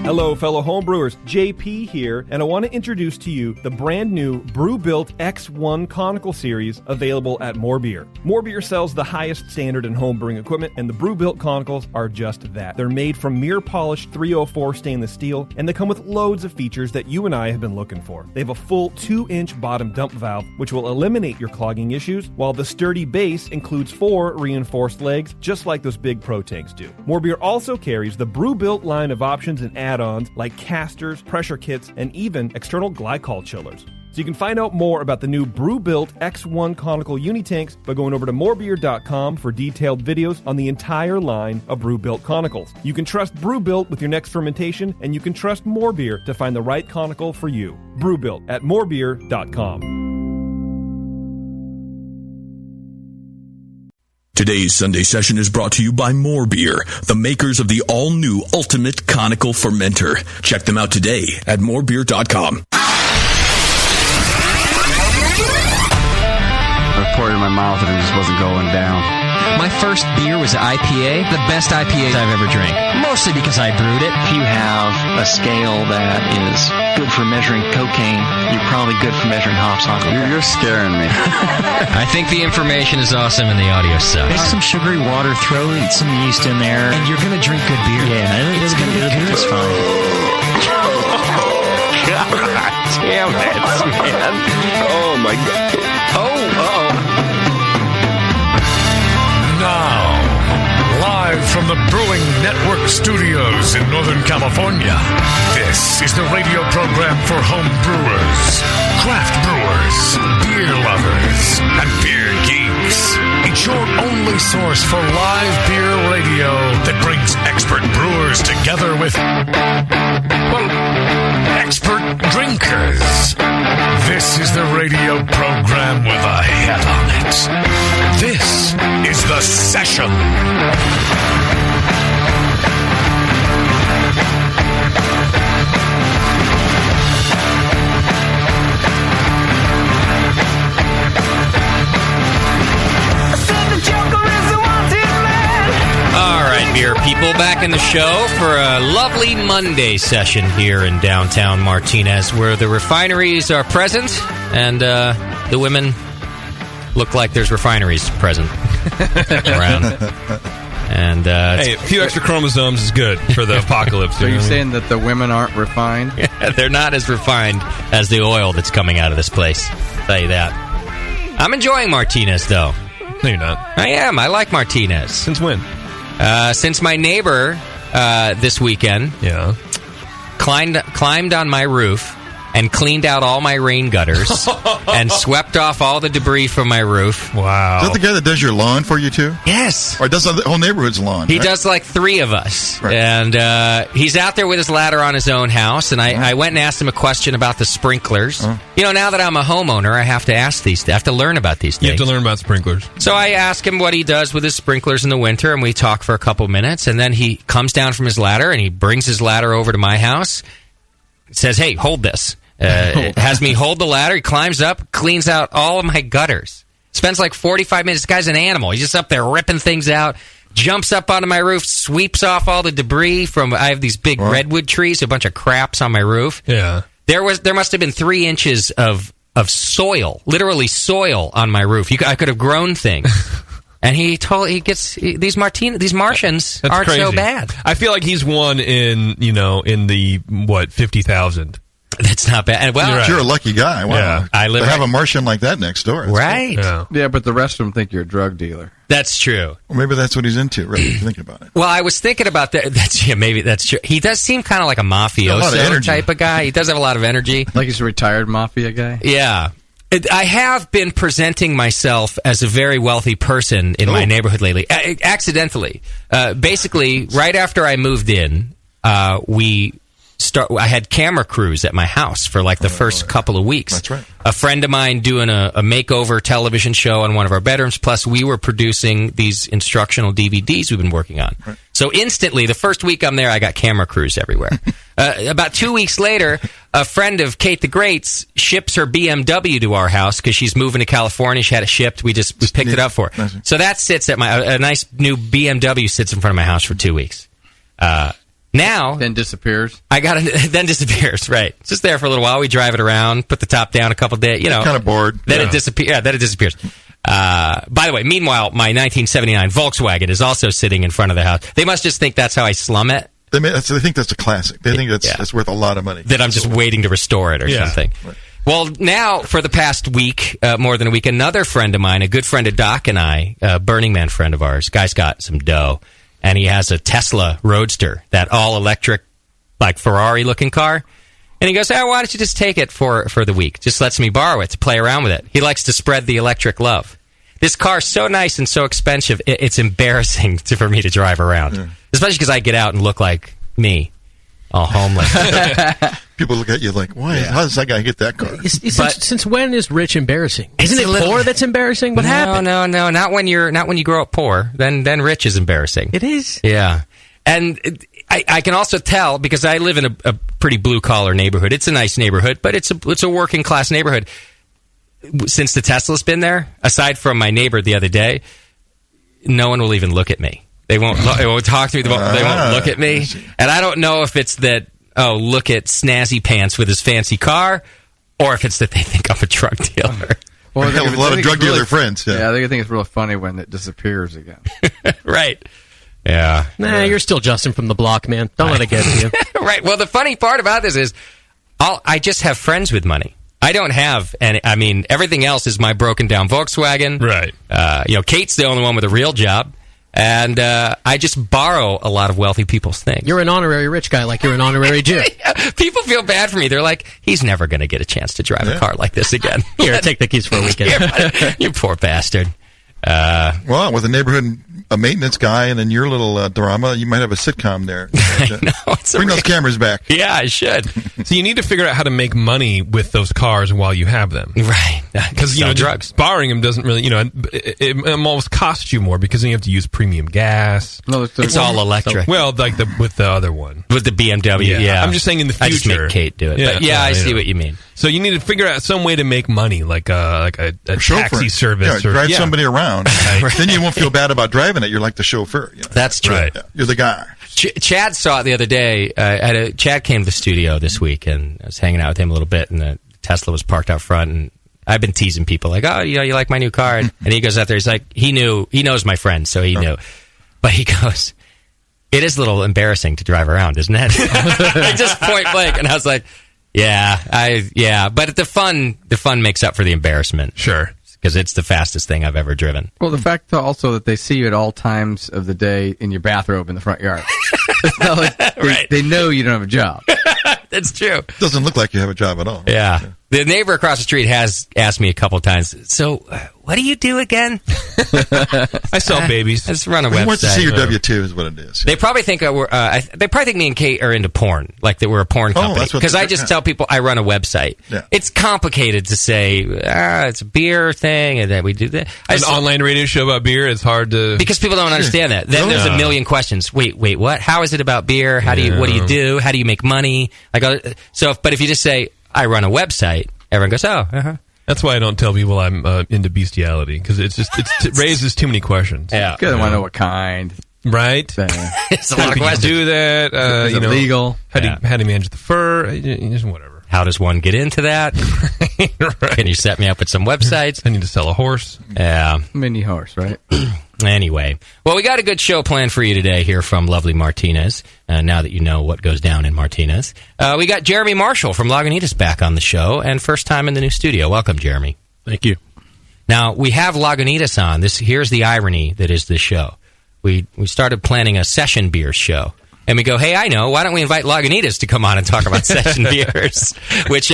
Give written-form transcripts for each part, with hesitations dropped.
Hello, fellow homebrewers. JP here, and I want to introduce to you the brand new Brewbuilt X1 Conical Series available at More Beer. More Beer sells the highest standard in homebrewing equipment, and the Brewbuilt Conicals are just that. They're made from mirror-polished 304 stainless steel, and they come with loads of features that you and I have been looking for. They have a full 2-inch bottom dump valve, which will eliminate your clogging issues, while the sturdy base includes 4 reinforced legs, just like those big Pro tanks do. More Beer also carries the Brewbuilt line of options and add-ons like casters, pressure kits, and even external glycol chillers. So you can find out more about the new Brewbuilt X1 Conical Unitanks by going over to morebeer.com for detailed videos on the entire line of Brewbuilt Conicals. You can trust Brewbuilt with your next fermentation, and you can trust More Beer to find the right conical for you. Brewbuilt at morebeer.com. Today's Sunday session is brought to you by More Beer, the makers of the all-new Ultimate Conical Fermenter. Check them out today at morebeer.com. I poured it in my mouth and it just wasn't going down. My first beer was IPA, the best IPA I've ever drank. Mostly because I brewed it. If you have a scale that is good for measuring cocaine, you're probably good for measuring hops on it. You're scaring me. I think the information is awesome and the audio sucks. Make some sugary water, throw some yeast in there, and you're going to drink good beer. Yeah, it's going to be good. It's fine. God damn it, man. Oh, my God. Oh, uh-oh. Now, live from the Brewing Network studios in Northern California, this is the radio program for home brewers, craft brewers, beer lovers, and beer geeks. It's your only source for live beer radio that brings expert brewers together with, well, expert drinkers. This is the radio program with a head on it. This is The Session. All right, beer people, back in the show for a lovely Monday session here in downtown Martinez, where the refineries are present and the women look like there's refineries present around. And hey, a few extra chromosomes is good for the apocalypse. So you're saying that the women aren't refined? Yeah, they're not as refined as the oil that's coming out of this place. I'll tell you that. I'm enjoying Martinez, though. No, you're not. I am. I like Martinez. Since when? Since my neighbor this weekend climbed on my roof and cleaned out all my rain gutters and swept off all the debris from my roof. Wow. Is that the guy that does your lawn for you, too? Yes. Or does the whole neighborhood's lawn? He right? does like 3 of us. Right. And he's out there with his ladder on his own house, and I went and asked him a question about the sprinklers. You know, now that I'm a homeowner, I have to ask these. I have to learn about these things. You have to learn about sprinklers. So I ask him what he does with his sprinklers in the winter, and we talk for a couple minutes, and then he comes down from his ladder, and he brings his ladder over to my house, says, hey, hold this. Has me hold the ladder. He climbs up, cleans out all of my gutters. Spends like 45 minutes. This guy's an animal. He's just up there ripping things out. Jumps up onto my roof, sweeps off all the debris from. I have these big redwood trees, a bunch of craps on my roof. Yeah. There must have been 3 inches of soil, literally soil on my roof. I could have grown things. And these Martians That's aren't crazy. so bad. I feel like he's one in the 50,000. That's not bad. Well, right. You're a lucky guy. Wow. Yeah. I have a Martian like that next door. That's right. Cool. Yeah, but the rest of them think you're a drug dealer. That's true. Well, maybe that's what he's into, really, thinking about it. Well, I was thinking about that. Maybe that's true. He does seem kind of like a mafioso type of guy. He does have a lot of energy. Like he's a retired mafia guy? Yeah. I have been presenting myself as a very wealthy person in my neighborhood lately, accidentally. Basically, right after I moved in, I had camera crews at my house for like the first couple of weeks. That's right. A friend of mine doing a makeover television show on one of our bedrooms, plus we were producing these instructional DVDs we've been working on. Right. So instantly, the first week I'm there, I got camera crews everywhere. About 2 weeks later, a friend of Kate the Great's ships her BMW to our house because she's moving to California. She had it shipped. We picked it up for her. Nice. So that sits at a nice new BMW sits in front of my house for 2 weeks. Now, then disappears. Then disappears. Right, it's just there for a little while. We drive it around, put the top down a couple days. You know, kind of bored. Then it disappears. Yeah, then it disappears. By the way, meanwhile, my 1979 Volkswagen is also sitting in front of the house. They must just think that's how I slum it. They think that's a classic. They think that's worth a lot of money. That I'm just waiting to restore it or something. Right. Well, now, for the past week, more than a week, another friend of mine, a good friend of Doc and I, a Burning Man friend of ours, guy's got some dough, and he has a Tesla Roadster, that all-electric, like Ferrari-looking car. And he goes, why don't you just take it for the week? Just lets me borrow it to play around with it. He likes to spread the electric love. This car's so nice and so expensive, it's embarrassing for me to drive around. Yeah. Especially because I get out and look like me, all homeless. People look at you like, why? Yeah. How does that guy get that car? Since when is rich embarrassing? Isn't it poor that's embarrassing? What happened? No, not when you grow up poor. Then rich is embarrassing. It is. Yeah, and I can also tell because I live in a pretty blue collar neighborhood. It's a nice neighborhood, but it's a working class neighborhood. Since the Tesla's been there, aside from my neighbor the other day, no one will even look at me. They won't talk to me. They won't look at me. And I don't know if it's that, look at Snazzy Pants with his fancy car, or if it's that they think I'm a drug dealer. Or they have a lot of drug dealer friends. Yeah, they think it's real funny when it disappears again. Right. Yeah. Nah, you're still Justin from the block, man. Don't let it get to you. Right. Well, the funny part about this is I just have friends with money. I don't have any. I mean, everything else is my broken down Volkswagen. Right. Kate's the only one with a real job. And I just borrow a lot of wealthy people's things. You're an honorary rich guy, like you're an honorary Jew. Yeah, people feel bad for me. They're like, he's never going to get a chance to drive a car like this again. Here, take the keys for a weekend. You poor bastard. Well, with a neighborhood a maintenance guy and then your little drama, you might have a sitcom there. Bring those cameras back. Yeah, I should. So you need to figure out how to make money with those cars while you have them. Right. Because, drugs. Borrowing them doesn't really, it almost costs you more because then you have to use premium gas. No, it's all electric. Well, like with the other one. With the BMW, yeah. I'm just saying in the future. I just make Kate do it. Yeah, but I see what you mean. So you need to figure out some way to make money, like a taxi service. Drive somebody around. Then you won't feel bad about driving it. You're like the chauffeur. That's true. Right. Yeah, you're the guy. Chad saw it the other day. Chad came to the studio this week, and I was hanging out with him a little bit, and the Tesla was parked out front, and I've been teasing people like, you like my new car? And he goes out there, he's like, he knows my friend, so he knew. But he goes, it is a little embarrassing to drive around, isn't it? Just point blank. And I was like, yeah. But the fun makes up for the embarrassment. Sure. Because it's the fastest thing I've ever driven. Well, the fact also that they see you at all times of the day in your bathrobe in the front yard. It's not like they know you don't have a job. That's true. Doesn't look like you have a job at all. Yeah. The neighbor across the street has asked me a couple times, so what do you do again? I sell babies. I just run a website. He wants to see your W-2 is what it is. They probably think they probably think me and Kate are into porn, like that we're a porn company. Because I just tell people I run a website. Yeah. It's complicated to say, it's a beer thing, and then we do that. An online radio show about beer, it's hard to... Because people don't understand that. Then there's a million questions. Wait, what? How is it about beer? What do you do? How do you make money? But if you just say, I run a website, everyone goes, That's why I don't tell people I'm into bestiality, because it raises too many questions. Yeah, because I want to know what kind. Right? It's a lot of questions. Do that? Is it legal? How do you manage the fur? Whatever. How does one get into that? Right. Can you set me up with some websites? I need to sell a horse. Yeah. Mini horse, right? Anyway, well, we got a good show planned for you today here from lovely Martinez. Now that you know what goes down in Martinez, we got Jeremy Marshall from Lagunitas back on the show, and first time in the new studio. Welcome, Jeremy. Thank you. Now we have Lagunitas on. Here's the irony that is this show. We started planning a session beer show. And we go, hey, I know, why don't we invite Lagunitas to come on and talk about session beers? Which,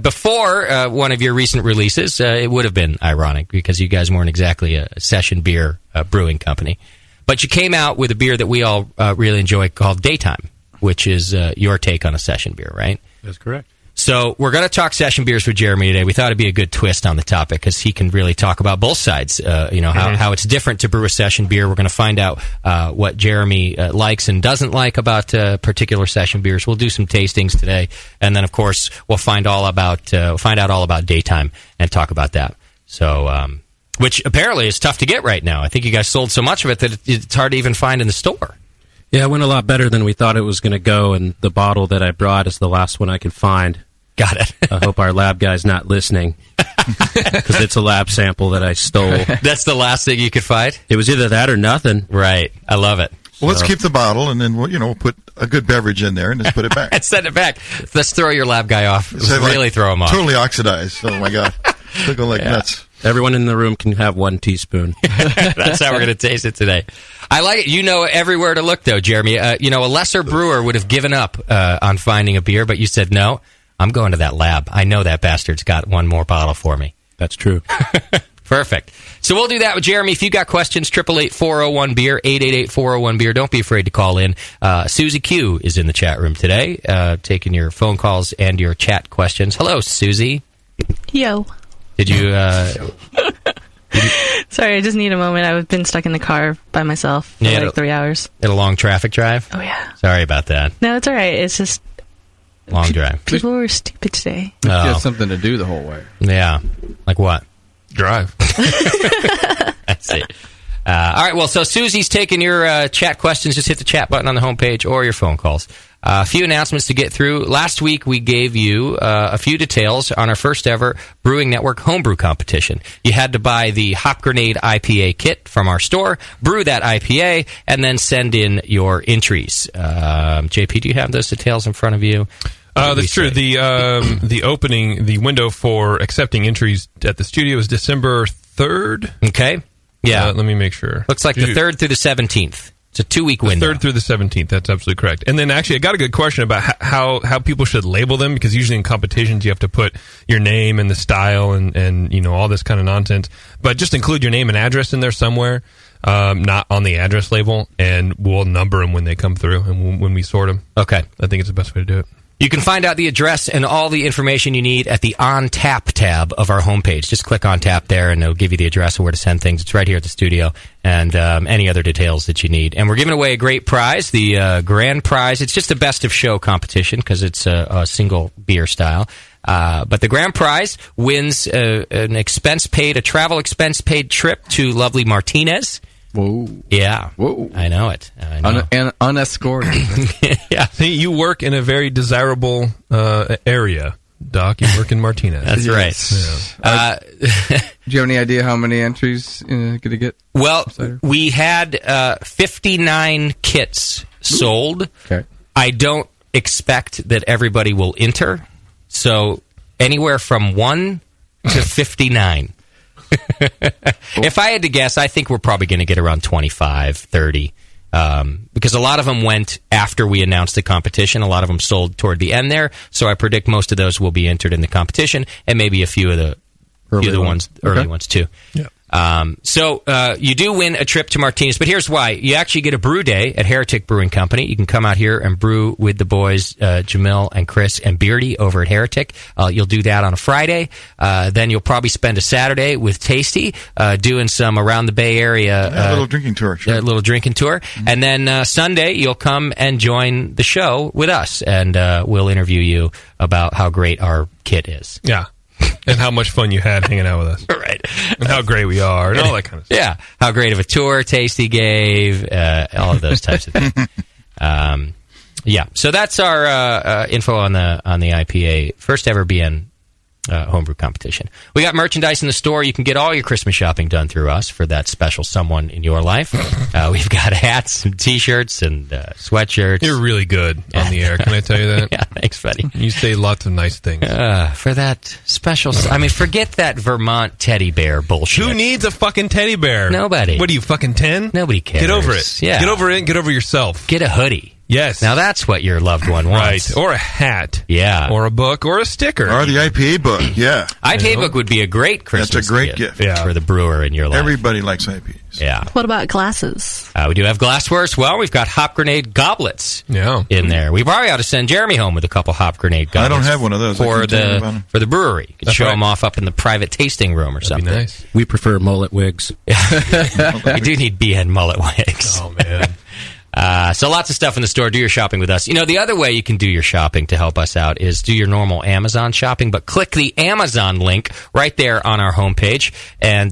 before one of your recent releases, it would have been ironic because you guys weren't exactly a session beer brewing company. But you came out with a beer that we all really enjoy called Daytime, which is your take on a session beer, right? That's correct. So we're going to talk session beers with Jeremy today. We thought it'd be a good twist on the topic because he can really talk about both sides. How it's different to brew a session beer. We're going to find out what Jeremy likes and doesn't like about particular session beers. We'll do some tastings today, and then of course we'll find out all about Daytime and talk about that. So, which apparently is tough to get right now. I think you guys sold so much of it that it's hard to even find in the store. Yeah, it went a lot better than we thought it was going to go, and the bottle that I brought is the last one I could find. Got it. I hope our lab guy's not listening, because it's a lab sample that I stole. That's the last thing you could find? It was either that or nothing. Right. I love it. Well, let's keep the bottle, and then we'll put a good beverage in there, and just put it back. And send it back. Let's throw your lab guy off. Really throw him off. Totally oxidized. Oh, my God. Looking like nuts. Everyone in the room can have 1 teaspoon. That's how we're going to taste it today. I like it. You know everywhere to look, though, Jeremy. A lesser brewer would have given up on finding a beer, but you said, no, I'm going to that lab. I know that bastard's got one more bottle for me. That's true. Perfect. So we'll do that with Jeremy. If you got questions, 888-401-BEER, 888-401-BEER. Don't be afraid to call in. Susie Q is in the chat room today, taking your phone calls and your chat questions. Hello, Susie. Yo. Did you... Sorry, I just need a moment. I've been stuck in the car by myself for like 3 hours. Had a long traffic drive? Oh, yeah. Sorry about that. No, it's all right. It's just... Long drive. People were stupid today. You have something to do the whole way. Yeah. Like what? Drive. I see. All right, well, so Susie's taking your chat questions. Just hit the chat button on the homepage or your phone calls. A few announcements to get through. Last week, we gave you a few details on our first ever Brewing Network homebrew competition. You had to buy the Hop Grenade IPA kit from our store, brew that IPA, and then send in your entries. JP, do you have those details in front of you? That's true. The opening, the window for accepting entries at the studio is December 3rd. Okay. Yeah. Let me make sure. Looks like the 3rd through the 17th. It's a 2-week window. The 3rd through the 17th. That's absolutely correct. And then actually, I got a good question about how people should label them, because usually in competitions you have to put your name and the style and all this kind of nonsense. But just include your name and address in there somewhere, not on the address label, and we'll number them when they come through and when we sort them. Okay. I think it's the best way to do it. You can find out the address and all the information you need at the On Tap tab of our homepage. Just click On Tap there, and it'll give you the address and where to send things. It's right here at the studio, and any other details that you need. And we're giving away a great prize, the grand prize. It's just a best of show competition because it's a single beer style. But the grand prize wins a travel expense paid trip to lovely Martinez. Whoa. Yeah. Whoa. I know it. I know. Unescorted. Yeah. See, you work in a very desirable area, Doc. You work in Martinez. That's right. Yeah. Do you have any idea how many entries you're going to get? Well, we had 59 kits sold. Okay. I don't expect that everybody will enter. So anywhere from 1 to 59. If I had to guess, I think we're probably going to get around 25, 30. Because a lot of them went after we announced the competition. A lot of them sold toward the end there. So I predict most of those will be entered in the competition, and maybe a few of the early ones too. Yeah. So you do win a trip to Martinez, but here's why. You actually get a brew day at Heretic Brewing Company. You can come out here and brew with the boys, Jamil and Chris and Beardy over at Heretic. You'll do that on a Friday. Then you'll probably spend a Saturday with Tasty, doing some around the Bay Area. A little drinking tour. Sure. A little drinking tour. Mm-hmm. And then Sunday, you'll come and join the show with us, and we'll interview you about how great our kit is. Yeah. And how much fun you had hanging out with us. Right. And how great we are, and all that kind of stuff. Yeah. How great of a tour Tasty gave, all of those types of things. Yeah. So that's our info on the IPA first ever BN homebrew competition. We got merchandise in the store. You can get all your Christmas shopping done through us for that special someone in your life. We've got hats and T-shirts and sweatshirts. You're really good on the air. Can I tell you that? Yeah, thanks, buddy. You say lots of nice things. For that special... forget that Vermont teddy bear bullshit. Who needs a fucking teddy bear? Nobody. What are you, fucking 10? Nobody cares. Get over it. Yeah. Get over it and get over yourself. Get a hoodie. Yes. Now that's what your loved one wants. Right. Or a hat. Yeah. Or a book. Or a sticker. Or the IPA book. Yeah. IPA book would be a great Christmas That's a great gift. for the brewer in your life. Everybody likes IPAs. Yeah. What about glasses? We do have glassware as well. We've got Hop Grenade goblets in there. We probably ought to send Jeremy home with a couple Hop Grenade goblets. I don't have one of those. For the brewery. You can show them off up in the private tasting room or something. Nice. We prefer mullet wigs. We do need BN mullet wigs. Oh, man. So lots of stuff in the store. Do your shopping with us. The other way you can do your shopping to help us out is do your normal Amazon shopping, but click the Amazon link right there on our homepage. And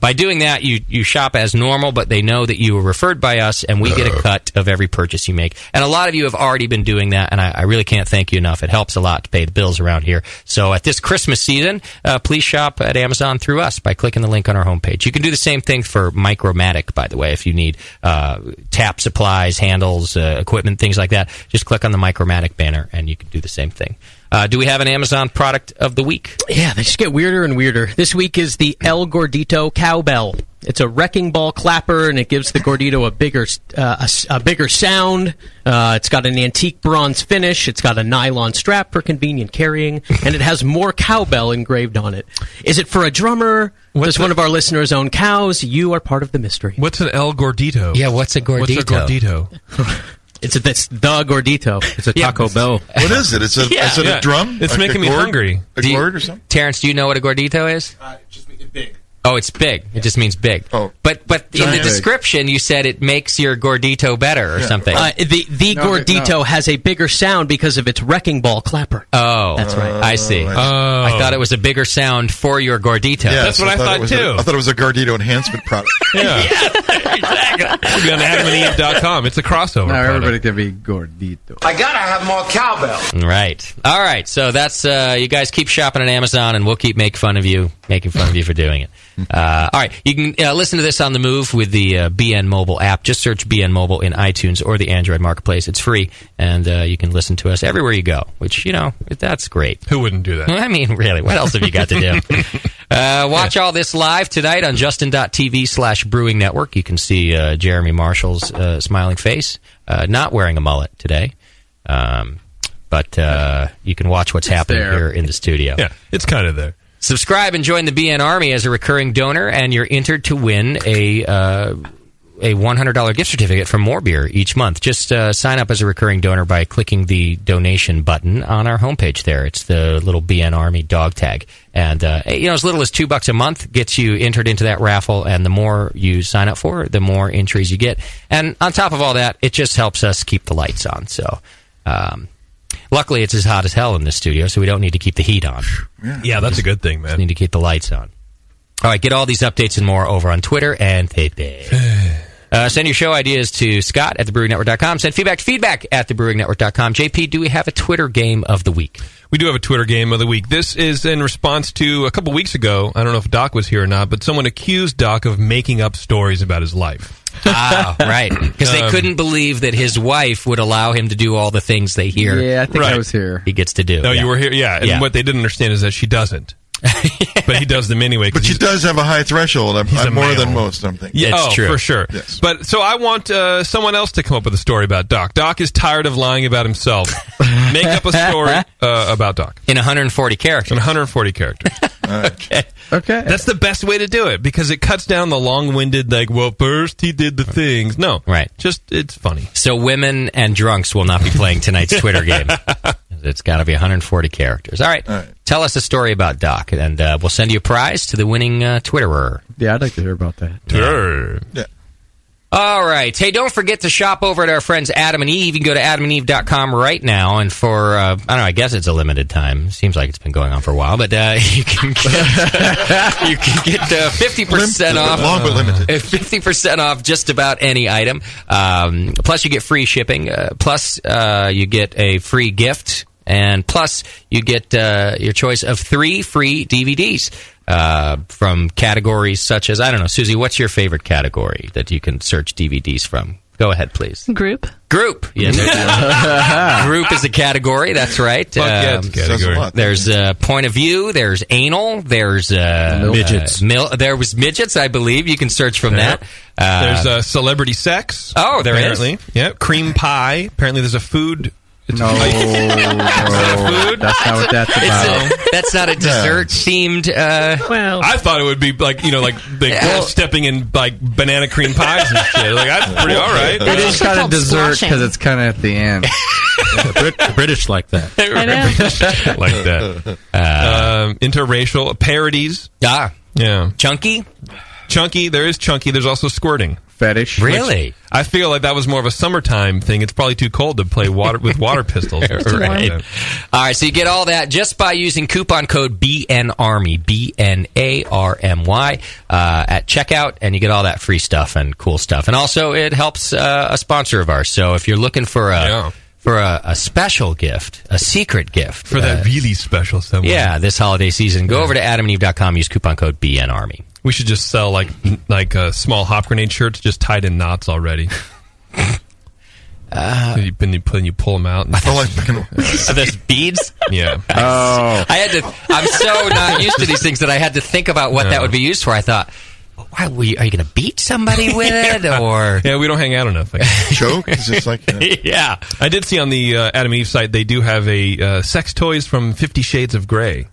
by doing that, you shop as normal, but they know that you were referred by us, and we get a cut of every purchase you make. And a lot of you have already been doing that, and I really can't thank you enough. It helps a lot to pay the bills around here. So at this Christmas season, please shop at Amazon through us by clicking the link on our homepage. You can do the same thing for Micromatic, by the way, if you need tap supplies, handles, equipment, things like that. Just click on the Micromatic banner, and you can do the same thing. Do we have an Amazon product of the week? Yeah, they just get weirder and weirder. This week is the El Gordito Cowbell. It's a wrecking ball clapper, and it gives the Gordito a bigger sound. It's got an antique bronze finish. It's got a nylon strap for convenient carrying, and it has more cowbell engraved on it. Is it for a drummer? Does one of our listeners own cows? You are part of the mystery. What's an El Gordito? Yeah, what's a Gordito? What's a Gordito? It's the Gordito. It's a Taco Bell. What is it? Is it a drum? It's like making me hungry. A gourd or something? Terrence, do you know what a Gordito is? Just make it big. Oh, it's big. It just means big. Oh, but in the description, you said it makes your Gordito better or something. The Gordito has a bigger sound because of its wrecking ball clapper. Oh, that's right. I see. I thought it was a bigger sound for your Gordito. Yeah, that's what I thought too. I thought it was a Gordito enhancement product. Yeah, exactly. It'll be on AdamandEve.com. It's a crossover. Now product. everybody can be Gordito. I gotta have more cowbell. Right. All right. So that's you guys keep shopping on Amazon, and we'll keep making fun of you for doing it. All right. You can listen to this on the move with the BN Mobile app. Just search BN Mobile in iTunes or the Android Marketplace. It's free, and you can listen to us everywhere you go, which, that's great. Who wouldn't do that? I mean, really, what else have you got to do? Watch all this live tonight on justin.tv/brewing network. You can see Jeremy Marshall's smiling face, not wearing a mullet today. But you can watch what's happening here in the studio. Yeah, it's kind of there. Subscribe and join the BN Army as a recurring donor, and you're entered to win a $100 gift certificate from More Beer each month. Just sign up as a recurring donor by clicking the donation button on our homepage there. It's the little BN Army dog tag. And, as little as $2 a month gets you entered into that raffle, and the more you sign up for, the more entries you get. And on top of all that, it just helps us keep the lights on. So, luckily, it's as hot as hell in this studio, so we don't need to keep the heat on. Yeah, that's a good thing, man. Just need to keep the lights on. All right, get all these updates and more over on Twitter and Facebook. Send your show ideas to Scott at thebrewingnetwork.com. Send feedback at thebrewingnetwork.com. JP, do we have a Twitter game of the week? We do have a Twitter game of the week. This is in response to a couple weeks ago. I don't know if Doc was here or not, but someone accused Doc of making up stories about his life. Ah, right. Because they couldn't believe that his wife would allow him to do all the things they hear. Yeah, I think I was here. He gets to do. No, you were here. Yeah, and what they didn't understand is that she doesn't. But he does them anyway. But she does have a high threshold. I'm more than most, I'm thinking. Yeah, it's true. For sure. Yes. But so I want someone else to come up with a story about Doc. Doc is tired of lying about himself. Make up a story about Doc. In 140 characters. In 140 characters. Okay. That's the best way to do it because it cuts down the long-winded, first he did the things. No. Right. Just, it's funny. So women and drunks will not be playing tonight's Twitter game. It's got to be 140 characters. All right. Tell us a story about Doc, and we'll send you a prize to the winning Twitterer. Yeah, I'd like to hear about that. Yeah. All right. Hey, don't forget to shop over at our friends Adam and Eve. You can go to adamandeve.com right now, and for, I don't know, I guess it's a limited time. Seems like it's been going on for a while, but you can get 50% off. Long but limited. 50% off just about any item. Plus, you get free shipping. Plus, you get a free gift. And plus, you get your choice of 3 free DVDs from categories such as, I don't know, Susie, what's your favorite category that you can search DVDs from? Go ahead, please. Group. Yes. Group is a category. That's right. It's a category. There's point of view. There's anal. There's midgets. There was midgets, I believe. You can search from that. There's celebrity sex. Oh, there apparently. is. Yeah. Cream pie. Apparently, there's a food. No, that's not what that's about. That's not a dessert-themed... Well, I thought it would be like girls stepping in banana cream pies and shit. That's pretty all right. It is kind of dessert because it's kind of at the end. British like that. I know. Like that. Interracial parodies. Yeah. Yeah. Chunky? Chunky. There is chunky. There's also squirting. fetish. Really? I feel like that was more of a summertime thing. It's probably too cold to play with water pistols. Right. All right, so you get all that just by using coupon code BNARMY, BNARMY, at checkout, and you get all that free stuff and cool stuff. And also, it helps a sponsor of ours. So if you're looking for a special gift, a secret gift. For that really special someone. Yeah, this holiday season, go over to adamandeve.com, use coupon code BNARMY. We should just sell like small hop grenade shirts just tied in knots already. You pull them out. And Are those beads? Yeah. Oh. I'm so not used to these things that I had to think about what that would be used for. I thought, are you going to beat somebody with it, or yeah, we don't hang out enough. Choke? It's just like yeah. I did see on the Adam Eve site they do have a sex toys from 50 Shades of Grey.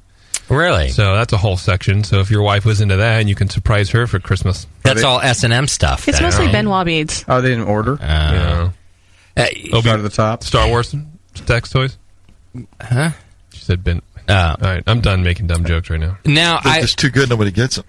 Really? So that's a whole section. So if your wife was into that, and you can surprise her for Christmas. That's all S&M stuff. It's mostly Benoit beads. Oh, they didn't order? Yeah. Start at the top. Star Wars sex toys? Huh? She said Ben. All right, I'm done making dumb jokes right now. Now it's too good, nobody gets them.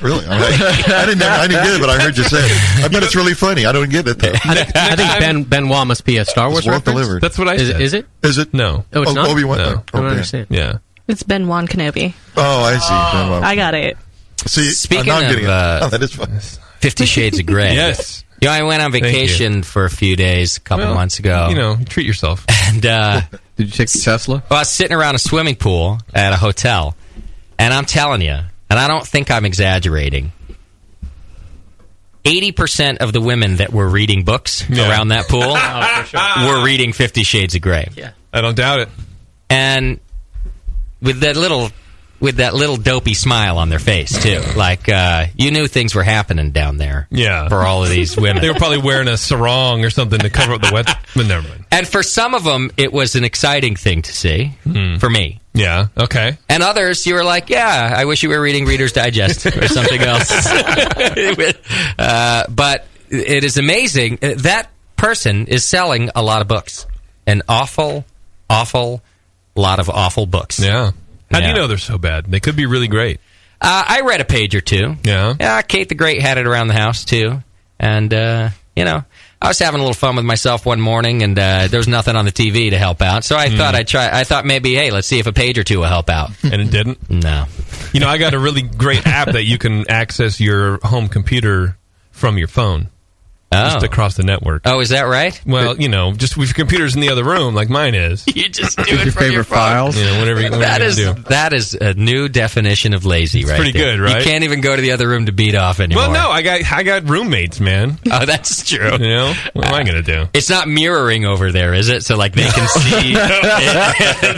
Really? I didn't get it, but I heard you say it. I bet it's really funny. I don't get it, though. I think Benoit must be a Star Wars reference. Delivered. That's what I said. Is it? Is it? No. Oh, it's not? Obi-Wan? No. I don't understand. Yeah. It's Ben-Wan Kenobi. Oh, I see. Ben-Wan. I got it. See, Speaking I'm of getting it. That is fun. 50 Shades of Grey. Yes. You know, I went on vacation for a few days a couple months ago. You know, treat yourself. And did you take the Tesla? Well, I was sitting around a swimming pool at a hotel, and I'm telling you, and I don't think I'm exaggerating, 80% of the women that were reading books around that pool were reading 50 Shades of Grey. Yeah. I don't doubt it. And with that little dopey smile on their face too, like you knew things were happening down there. Yeah, for all of these women, they were probably wearing a sarong or something to cover up the wet. But never mind. And for some of them, it was an exciting thing to see. For me, yeah, okay. And others, you were like, "Yeah, I wish you were reading Reader's Digest or something else." But it is amazing that person is selling a lot of books, an awful lot of awful books. Yeah. How do you know they're so bad? They could be really great. I read a page or two. Yeah. Kate the Great had it around the house, too. And, I was having a little fun with myself one morning, and there was nothing on the TV to help out. So I thought I'd try. I thought maybe, hey, let's see if a page or two will help out. And it didn't? No. You know, I got a really great app that you can access your home computer from your phone. Just across the network. Oh, is that right? Well, just with your computers in the other room, like mine is. You just do it your from favorite your phone. files. Yeah, whatever you do. That is a new definition of lazy, right? Pretty there. good, right? You can't even go to the other room to beat off anymore. Well, no, I got roommates, man. Oh, that's true. What am I going to do? It's not mirroring over there, is it? So, like, they can see.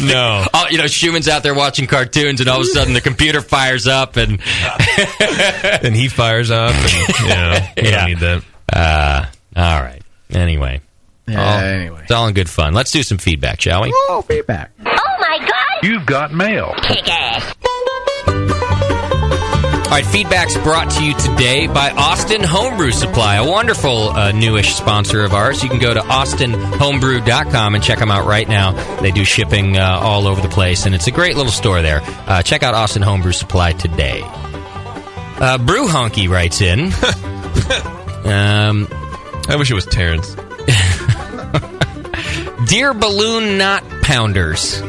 No. Schumann's out there watching cartoons, and all of a sudden the computer fires up, and and he fires up, and we don't need that. All right. Anyway. Anyway. It's all in good fun. Let's do some feedback, shall we? Oh, feedback. Oh my God! You've got mail. Kick ass. All right, feedback's brought to you today by Austin Homebrew Supply, a wonderful newish sponsor of ours. You can go to austinhomebrew.com and check them out right now. They do shipping all over the place, and it's a great little store there. Check out Austin Homebrew Supply today. Brew Honky writes in. I wish it was Terrence. Dear Balloon Knot Pounders.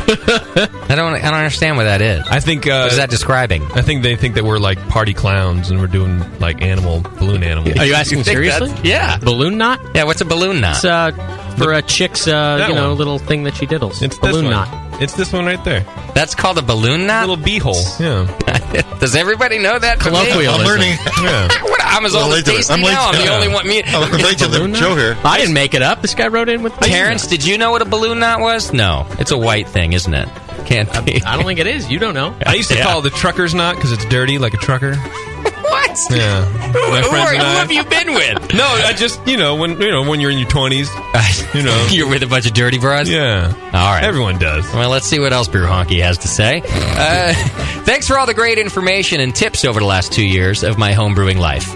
I don't understand what that is. I think what is that describing? I think they think that we're like party clowns and we're doing like balloon animals. Are you asking seriously? Yeah. Balloon knot? Yeah, what's a balloon knot? It's for a chick's little thing that she diddles. It's balloon this one. knot. It's this one right there. That's called a balloon knot? Little beehole. Yeah. Does everybody know that? Colloquialism. I'm learning. Yeah. I'm as old as Tasty now. I'm the only one. I'm late to the show here. I didn't make it up. This guy wrote in with Terrence, did you know what a balloon knot was? No. It's a white thing, isn't it? Can't be. I don't think it is. You don't know. I used to call it the trucker's knot because it's dirty like a trucker. What? Yeah. Who have you been with? No, I just when you're in your 20s, you're with a bunch of dirty bras. Yeah. All right. Everyone does. Well, let's see what else Brew Honky has to say. Thanks for all the great information and tips over the last 2 years of my home brewing life.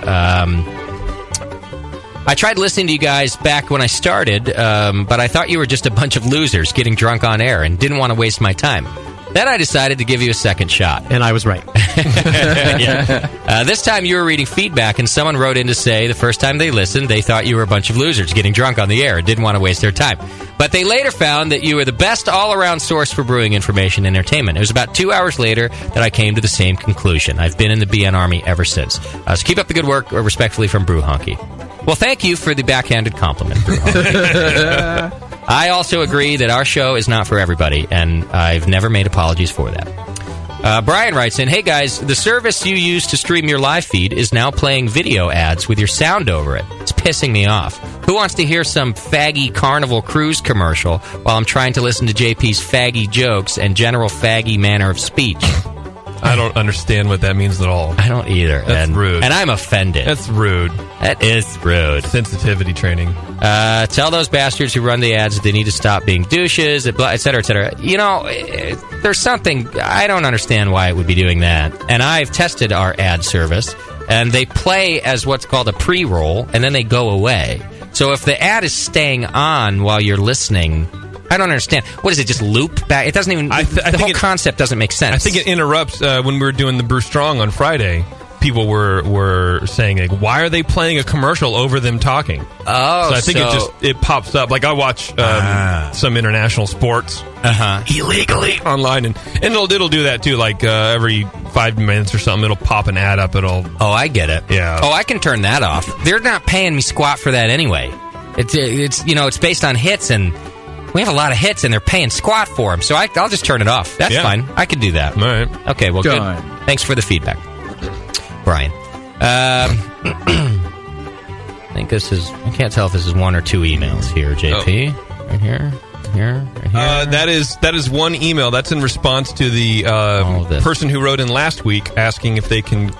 I tried listening to you guys back when I started, but I thought you were just a bunch of losers getting drunk on air and didn't want to waste my time. Then I decided to give you a second shot. And I was right. Yeah. This time you were reading feedback, and someone wrote in to say the first time they listened, they thought you were a bunch of losers getting drunk on the air and didn't want to waste their time. But they later found that you were the best all-around source for brewing information and entertainment. It was about 2 hours later that I came to the same conclusion. I've been in the BN Army ever since. So keep up the good work, respectfully from Brew Honky. Well, thank you for the backhanded compliment, Brew Honky. I also agree that our show is not for everybody, and I've never made apologies for that. Brian writes in, hey guys, the service you use to stream your live feed is now playing video ads with your sound over it. It's pissing me off. Who wants to hear some faggy Carnival Cruise commercial while I'm trying to listen to JP's faggy jokes and general faggy manner of speech? I don't understand what that means at all. I don't either. That's rude. And I'm offended. That's rude. That is rude. Sensitivity training. Tell those bastards who run the ads that they need to stop being douches, et cetera, et cetera. You know, there's something... I don't understand why it would be doing that. And I've tested our ad service, and they play as what's called a pre-roll, and then they go away. So if the ad is staying on while you're listening... I don't understand. What is it, just loop back? It doesn't even... the whole concept doesn't make sense. I think it interrupts. When we were doing the Brew Strong on Friday, people were saying, like, why are they playing a commercial over them talking? Oh, so I think it pops up. Like, I watch some international sports illegally online, and it'll do that, too. Like, every 5 minutes or something, it'll pop an ad up. Oh, I get it. Yeah. Oh, I can turn that off. They're not paying me squat for that anyway. It's based on hits, and... we have a lot of hits, and they're paying squat for them, so I'll just turn it off. That's fine. I can do that. All right. Okay, well, good. Thanks for the feedback, Brian. I think this is... I can't tell if this is one or two emails here, JP. Oh. Right here. That is one email. That's in response to the person who wrote in last week asking if they can...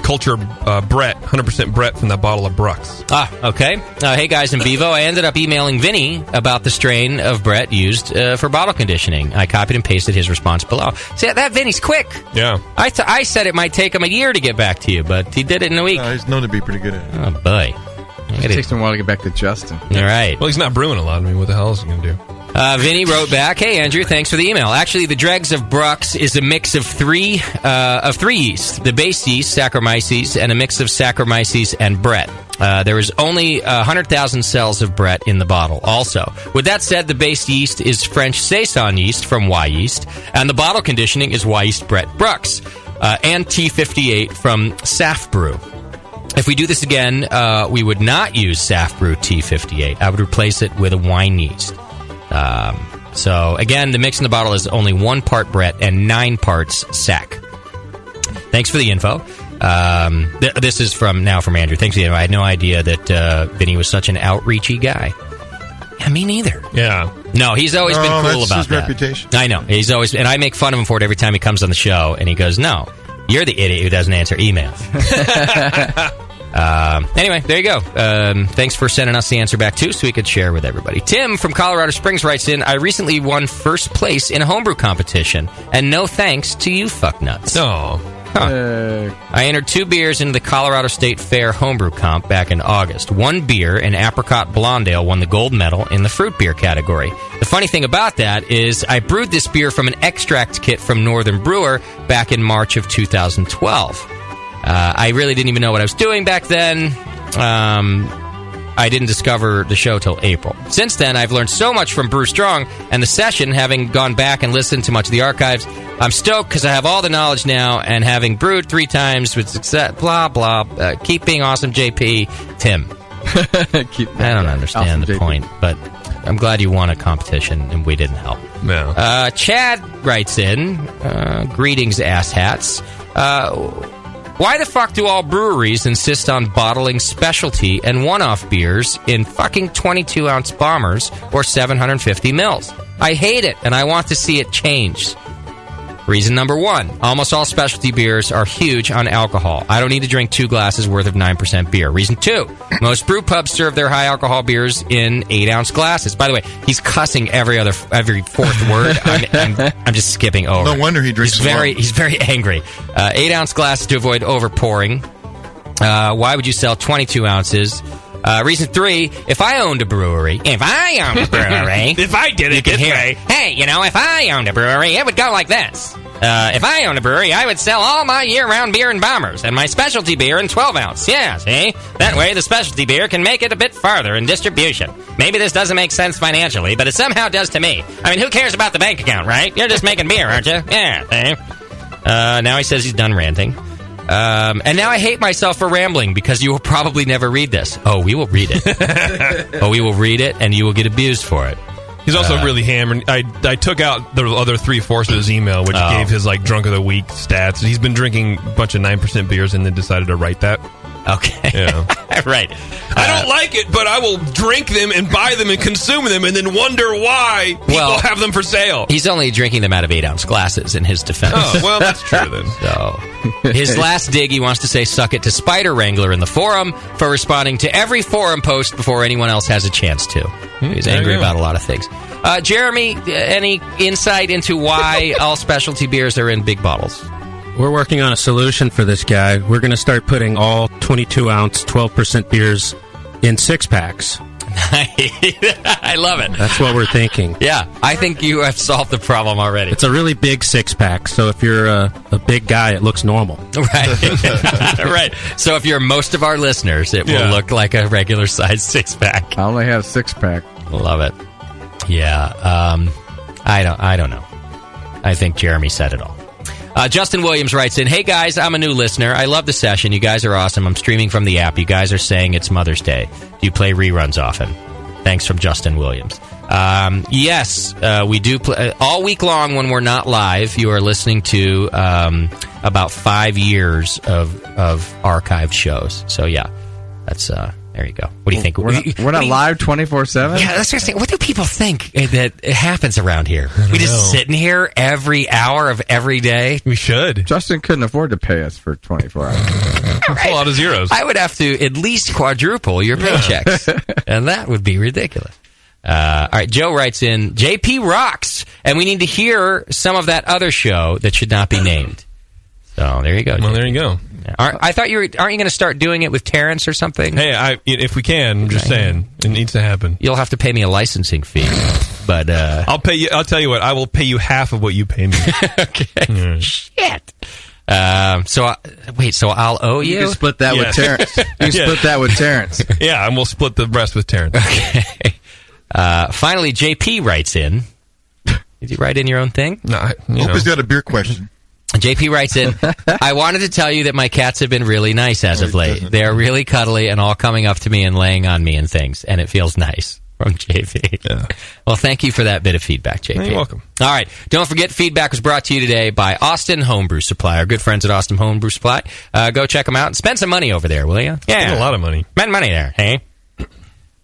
culture Brett, 100% Brett from that bottle of Brux. Okay. Hey, guys in Vivo. I ended up emailing Vinny about the strain of Brett used for bottle conditioning. I copied and pasted his response below. See, that Vinny's quick. Yeah. I said it might take him a year to get back to you, but he did it in a week. He's known to be pretty good at it. Oh, boy. It takes him a while to get back to Justin. All right. Well, he's not brewing a lot. I mean, what the hell is he going to do? Vinny wrote back, hey, Andrew, thanks for the email. Actually, the dregs of Brux is a mix of three yeasts. The base yeast, Saccharomyces, and a mix of Saccharomyces and Brett. There is only 100,000 cells of Brett in the bottle also. With that said, the base yeast is French Saison yeast from Wyeast, and the bottle conditioning is Wyeast Brett Brux, and T58 from Saf Brew. If we do this again, we would not use Saf Brew T58. I would replace it with a wine yeast. So, again, the mix in the bottle is only 1 part Brett and 9 parts Sac. Thanks for the info. This is from Andrew. Thanks for the info. I had no idea that Vinny was such an outreachy guy. Yeah, me neither. Yeah. No, he's always been cool about his that. Reputation. I know. He's always... And I make fun of him for it every time he comes on the show, and he goes, no, you're the idiot who doesn't answer emails. Anyway, there you go. Thanks for sending us the answer back, too, so we could share with everybody. Tim from Colorado Springs writes in, I recently won first place in a homebrew competition, and no thanks to you fucknuts. No. I entered 2 beers into the Colorado State Fair homebrew comp back in August. 1 beer, an Apricot Blonde Ale, won the gold medal in the fruit beer category. The funny thing about that is I brewed this beer from an extract kit from Northern Brewer back in March of 2012. I really didn't even know what I was doing back then. I didn't discover the show till April. Since then, I've learned so much from Brew Strong and the session, having gone back and listened to much of the archives. I'm stoked because I have all the knowledge now, and having brewed 3 times with success, blah, blah. Keep being awesome, JP. Tim. I don't understand the point, but I'm glad you won a competition and we didn't help. No. Chad writes in, greetings, asshats. Why the fuck do all breweries insist on bottling specialty and one-off beers in fucking 22-ounce bombers or 750 mils? I hate it, and I want to see it changed. Reason number 1, almost all specialty beers are huge on alcohol. I don't need to drink 2 glasses worth of 9% beer. Reason 2, most brew pubs serve their high alcohol beers in 8-ounce glasses. By the way, he's cussing every 4th word. I'm just skipping over. No wonder he drinks He's very angry. 8-ounce glasses to avoid overpouring. Why would you sell 22 ounces Reason 3, if I owned a brewery, if I did it, you can hear it. Hey, if I owned a brewery, it would go like this. If I owned a brewery, I would sell all my year-round beer in bombers and my specialty beer in 12-ounce. Yeah, see? That way, the specialty beer can make it a bit farther in distribution. Maybe this doesn't make sense financially, but it somehow does to me. I mean, who cares about the bank account, right? You're just making beer, aren't you? Yeah, see? Now he says he's done ranting. And now I hate myself for rambling because you will probably never read this. Oh, we will read it. We will read it, and you will get abused for it. He's also really hammered. I took out the other 3/4 of his email, which gave his drunk of the week stats. He's been drinking a bunch of 9% beers and then decided to write that. Okay. Yeah. Right. I don't like it, but I will drink them and buy them and consume them and then wonder why people have them for sale. He's only drinking them out of 8-ounce glasses in his defense. Oh, well, that's true then. So, his last dig, he wants to say suck it to Spider Wrangler in the forum for responding to every forum post before anyone else has a chance to. He's angry about a lot of things. Jeremy, any insight into why all specialty beers are in big bottles? We're working on a solution for this guy. We're going to start putting all 22-ounce, 12% beers in 6-packs. I love it. That's what we're thinking. Yeah, I think you have solved the problem already. It's a really big 6-pack, so if you're a big guy, it looks normal. Right. Right. So if you're most of our listeners, it will look like a regular-sized 6-pack. I only have 6-pack. Love it. Yeah. I don't know. I think Jeremy said it all. Justin Williams writes in, hey guys, I'm a new listener. I love the session. You guys are awesome. I'm streaming from the app. You guys are saying it's Mother's Day. Do you play reruns often? Thanks from Justin Williams. Yes, we do play all week long when we're not live. You are listening to about 5 years of archived shows. So yeah, that's there you go. What do you think? We're not live 24/7? Yeah, that's what I'm saying. What do people think that it happens around here? We just sitting here every hour of every day? We should. Justin couldn't afford to pay us for 24 hours. That's a lot of zeros. I would have to at least quadruple your paychecks, and that would be ridiculous. All right, Joe writes in, JP rocks, and we need to hear some of that other show that should not be named. So there you go. Well, JP. there you go. I thought aren't you going to start doing it with Terrence or something? Hey, if we can, I'm just saying, it needs to happen. You'll have to pay me a licensing fee, but I'll pay you. I'll tell you what, I will pay you half of what you pay me. Okay. Shit. So I'll owe you. You can split that with Terrence. You can split that with Terrence. Yeah, and we'll split the rest with Terrence. Okay. Finally, JP writes in. Did you write in your own thing? No, I hope he's got a beer question. JP writes in, I wanted to tell you that my cats have been really nice as of late. They are really cuddly and all coming up to me and laying on me and things, and it feels nice. From JP. Yeah. Well, thank you for that bit of feedback, JP. You're welcome. All right. Don't forget, feedback was brought to you today by Austin Homebrew Supply, our good friends at Austin Homebrew Supply. Go check them out and spend some money over there, will you? Yeah. Spend a lot of money. Spend money there, hey?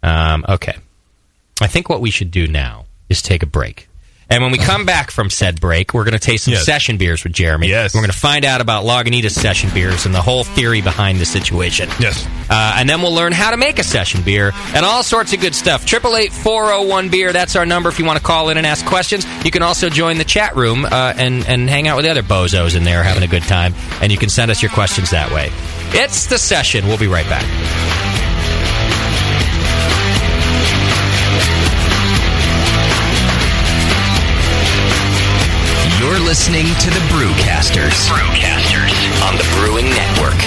Okay. I think what we should do now is take a break. And when we come back from said break, we're going to taste some session beers with Jeremy. Yes. We're going to find out about Lagunitas session beers and the whole theory behind the situation. Yes. And then we'll learn how to make a session beer and all sorts of good stuff. 888-401-BEER, that's our number if you want to call in and ask questions. You can also join the chat room and hang out with the other bozos in there having a good time. And you can send us your questions that way. It's The Session. We'll be right back. You're listening to the Brewcasters. Brewcasters on the Brewing Network.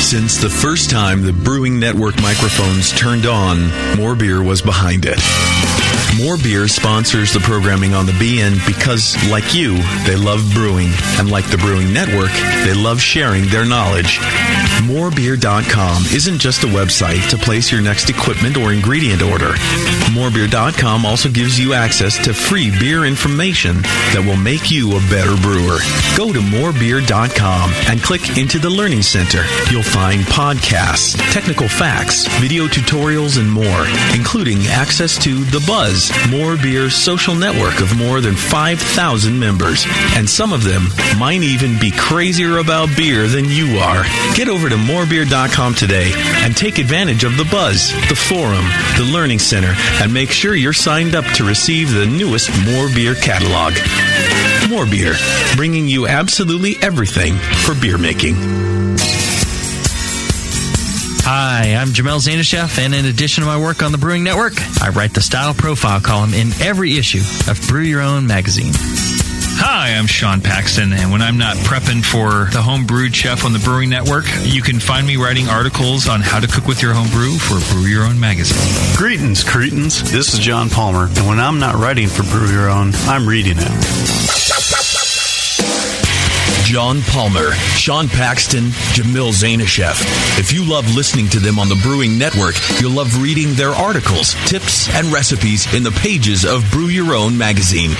Since the first time the Brewing Network microphones turned on, More Beer was behind it. More Beer sponsors the programming on the BN because, like you, they love brewing. And like the Brewing Network, they love sharing their knowledge. Morebeer.com isn't just a website to place your next equipment or ingredient order. Morebeer.com also gives you access to free beer information that will make you a better brewer. Go to morebeer.com and click into the Learning Center. You'll find podcasts, technical facts, video tutorials, and more, including access to The Buzz, More Beer's social network of more than 5,000 members. And some of them might even be crazier about beer than you are. Get over to morebeer.com today and take advantage of The Buzz, the forum, the Learning Center, and make sure you're signed up to receive the newest More Beer catalog. More Beer, bringing you absolutely everything for beer making. Hi, I'm Jamel Zanishev, and in addition to my work on the Brewing Network, I write the Style Profile column in every issue of Brew Your Own magazine. Hi, I'm Sean Paxton, and when I'm not prepping for the Homebrewed Chef on the Brewing Network, you can find me writing articles on how to cook with your homebrew for Brew Your Own magazine. Greetings, cretins. This is John Palmer, and when I'm not writing for Brew Your Own, I'm reading it. John Palmer, Sean Paxton, Jamil Zanishev. If you love listening to them on the Brewing Network, you'll love reading their articles, tips, and recipes in the pages of Brew Your Own magazine.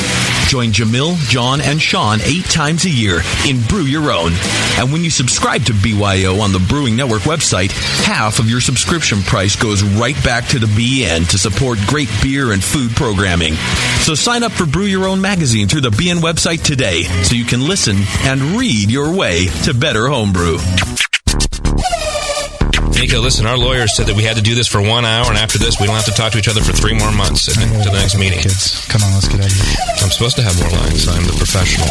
Join Jamil, John, and Sean 8 times a year in Brew Your Own. And when you subscribe to BYO on the Brewing Network website, half of your subscription price goes right back to the BN to support great beer and food programming. So sign up for Brew Your Own magazine through the BN website today so you can listen and read your way to better homebrew. Nico, listen, our lawyers said that we had to do this for 1 hour, and after this, we don't have to talk to each other for 3 more months to the next meeting. Kids, come on, let's get out of here. I'm supposed to have more lines. I'm the professional.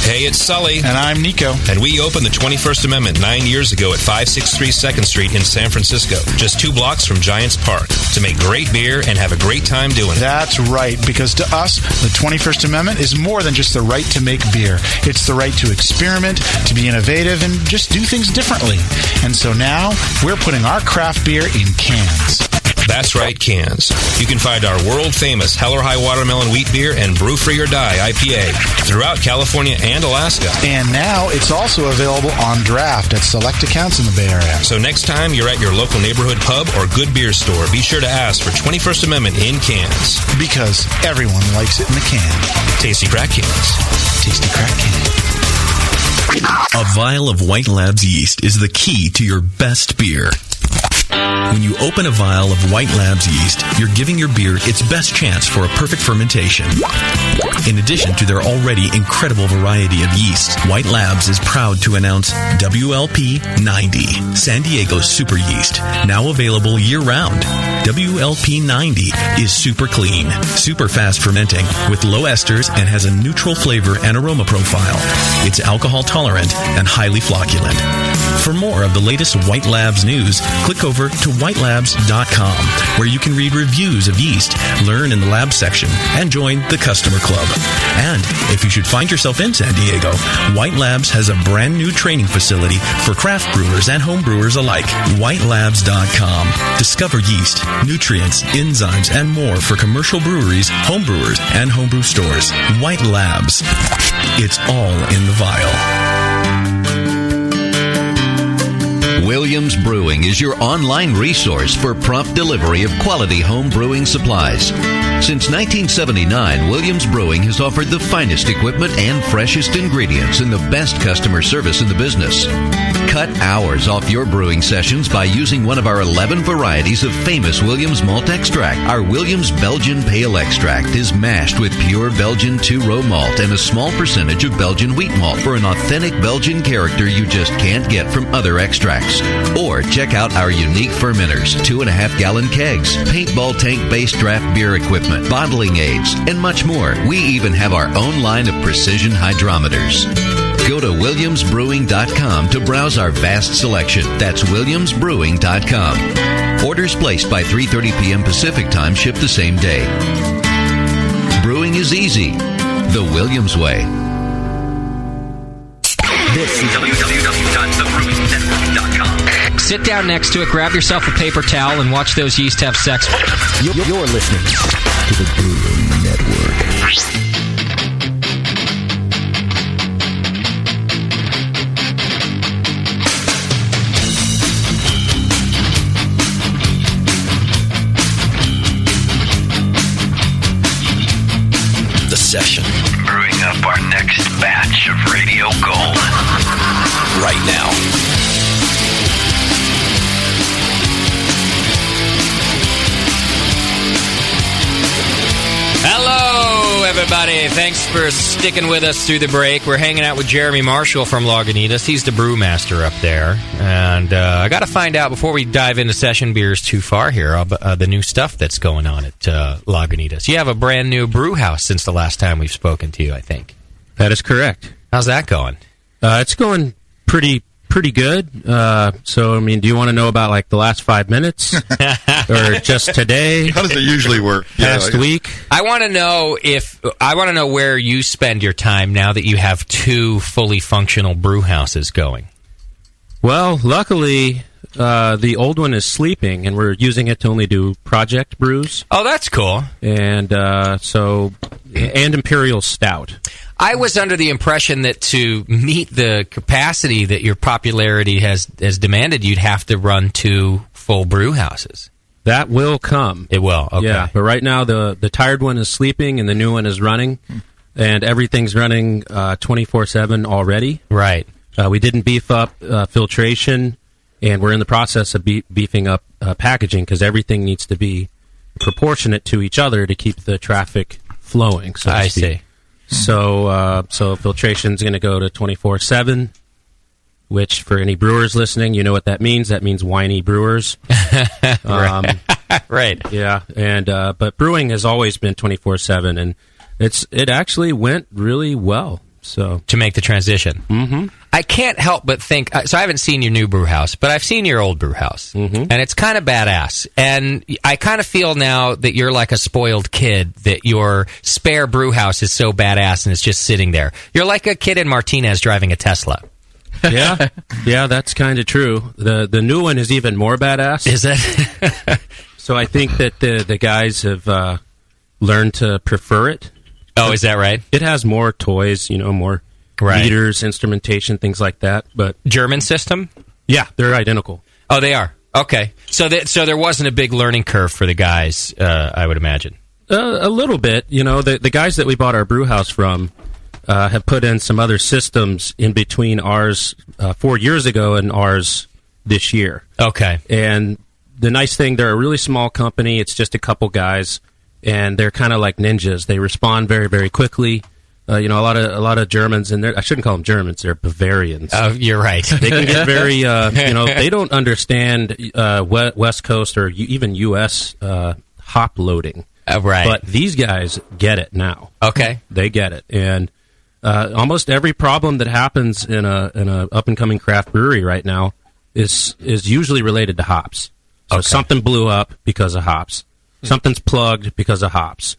Hey, it's Sully. And I'm Nico. And we opened the 21st Amendment 9 years ago at 563 2nd Street in San Francisco, just 2 blocks from Giants Park, to make great beer and have a great time doing it. That's right, because to us, the 21st Amendment is more than just the right to make beer. It's the right to experiment, to be innovative, and just do things differently. And so now, we're putting our craft beer in cans. That's right, cans. You can find our world-famous Hell or High Watermelon Wheat Beer and Brew Free or Die IPA throughout California and Alaska. And now it's also available on draft at select accounts in the Bay Area. So next time you're at your local neighborhood pub or good beer store, be sure to ask for 21st Amendment in cans. Because everyone likes it in the can. Tasty crack cans. Tasty crack can. A vial of White Labs yeast is the key to your best beer. When you open a vial of White Labs yeast, you're giving your beer its best chance for a perfect fermentation. In addition to their already incredible variety of yeast, White Labs is proud to announce WLP 90, San Diego's super yeast, now available year-round. WLP 90 is super clean, super fast fermenting, with low esters and has a neutral flavor and aroma profile. It's alcohol tolerant and highly flocculent. For more of the latest White Labs news, click over to whitelabs.com, where you can read reviews of yeast, learn in the lab section, and join the customer club. And if you should find yourself in San Diego, White Labs has a brand new training facility for craft brewers and home brewers alike. Whitelabs.com. Discover yeast, nutrients, enzymes, and more for commercial breweries, home brewers, and homebrew stores. White Labs. It's all in the vial. Williams Brewing is your online resource for prompt delivery of quality home brewing supplies. Since 1979, Williams Brewing has offered the finest equipment and freshest ingredients and the best customer service in the business. Cut hours off your brewing sessions by using one of our 11 varieties of famous Williams malt extract. Our Williams Belgian Pale Extract is mashed with pure Belgian 2-row malt and a small percentage of Belgian wheat malt for an authentic Belgian character you just can't get from other extracts. Or check out our unique fermenters, 2.5-gallon kegs, paintball tank-based draft beer equipment, bottling aids, and much more. We even have our own line of precision hydrometers. Go to williamsbrewing.com to browse our vast selection. That's williamsbrewing.com. Orders placed by 3:30 p.m. Pacific Time ship the same day. Brewing is easy. The Williams way. This is www.thebrewingnetwork.com. Sit down next to it, grab yourself a paper towel, and watch those yeast have sex. You're listening to the Brewing Network. Session. Brewing up our next batch of Radio Gold. Right now. Hello, everybody. Thanks for sticking with us through the break. We're hanging out with Jeremy Marshall from Lagunitas. He's the brewmaster up there. And I got to find out, before we dive into session beers too far here, the new stuff that's going on at Lagunitas. You have a brand new brew house since the last time we've spoken to you, I think. That is correct. How's that going? It's going pretty pretty good. So, I mean, do you want to know about like the last 5 minutes, or just today? How does it usually work? Past week? I want to know where you spend your time now that you have 2 fully functional brew houses going. Well, luckily, the old one is sleeping, and we're using it to only do project brews. Oh, that's cool. And and Imperial Stout. I was under the impression that to meet the capacity that your popularity has demanded, you'd have to run 2 full brew houses. That will come. It will, okay. Yeah, but right now the tired one is sleeping and the new one is running, and everything's running 24/7 already. Right. We didn't beef up filtration, and we're in the process of beefing up packaging because everything needs to be proportionate to each other to keep the traffic flowing. So to I speak. see. So filtration's going to go to 24/7, which for any brewers listening, you know what that means. That means whiny brewers. Right. Yeah. And but brewing has always been 24/7, and it actually went really well. So to make the transition. Mm-hmm. I can't help but think, so I haven't seen your new brew house, but I've seen your old brew house, and it's kind of badass. And I kind of feel now that you're like a spoiled kid, that your spare brew house is so badass and it's just sitting there. You're like a kid in Martinez driving a Tesla. Yeah, that's kind of true. The new one is even more badass. Is it? So I think that the guys have learned to prefer it. Oh, is that right? It has more toys, more meters, instrumentation, things like that. But German system? Yeah, they're identical. Oh, they are? Okay. So there wasn't a big learning curve for the guys, I would imagine. A little bit. The guys that we bought our brew house from have put in some other systems in between ours 4 years ago and ours this year. Okay. And the nice thing, they're a really small company. It's just a couple guys, and they're kind of like ninjas. They respond very, very quickly. A lot of Germans, and I shouldn't call them Germans. They're Bavarians. Oh, you're right. They can get very, they don't understand West Coast or even U.S. Hop loading. Right. But these guys get it now. Okay. They get it, and almost every problem that happens in a up and coming craft brewery right now is usually related to hops. So something blew up because of hops. Something's plugged because of hops.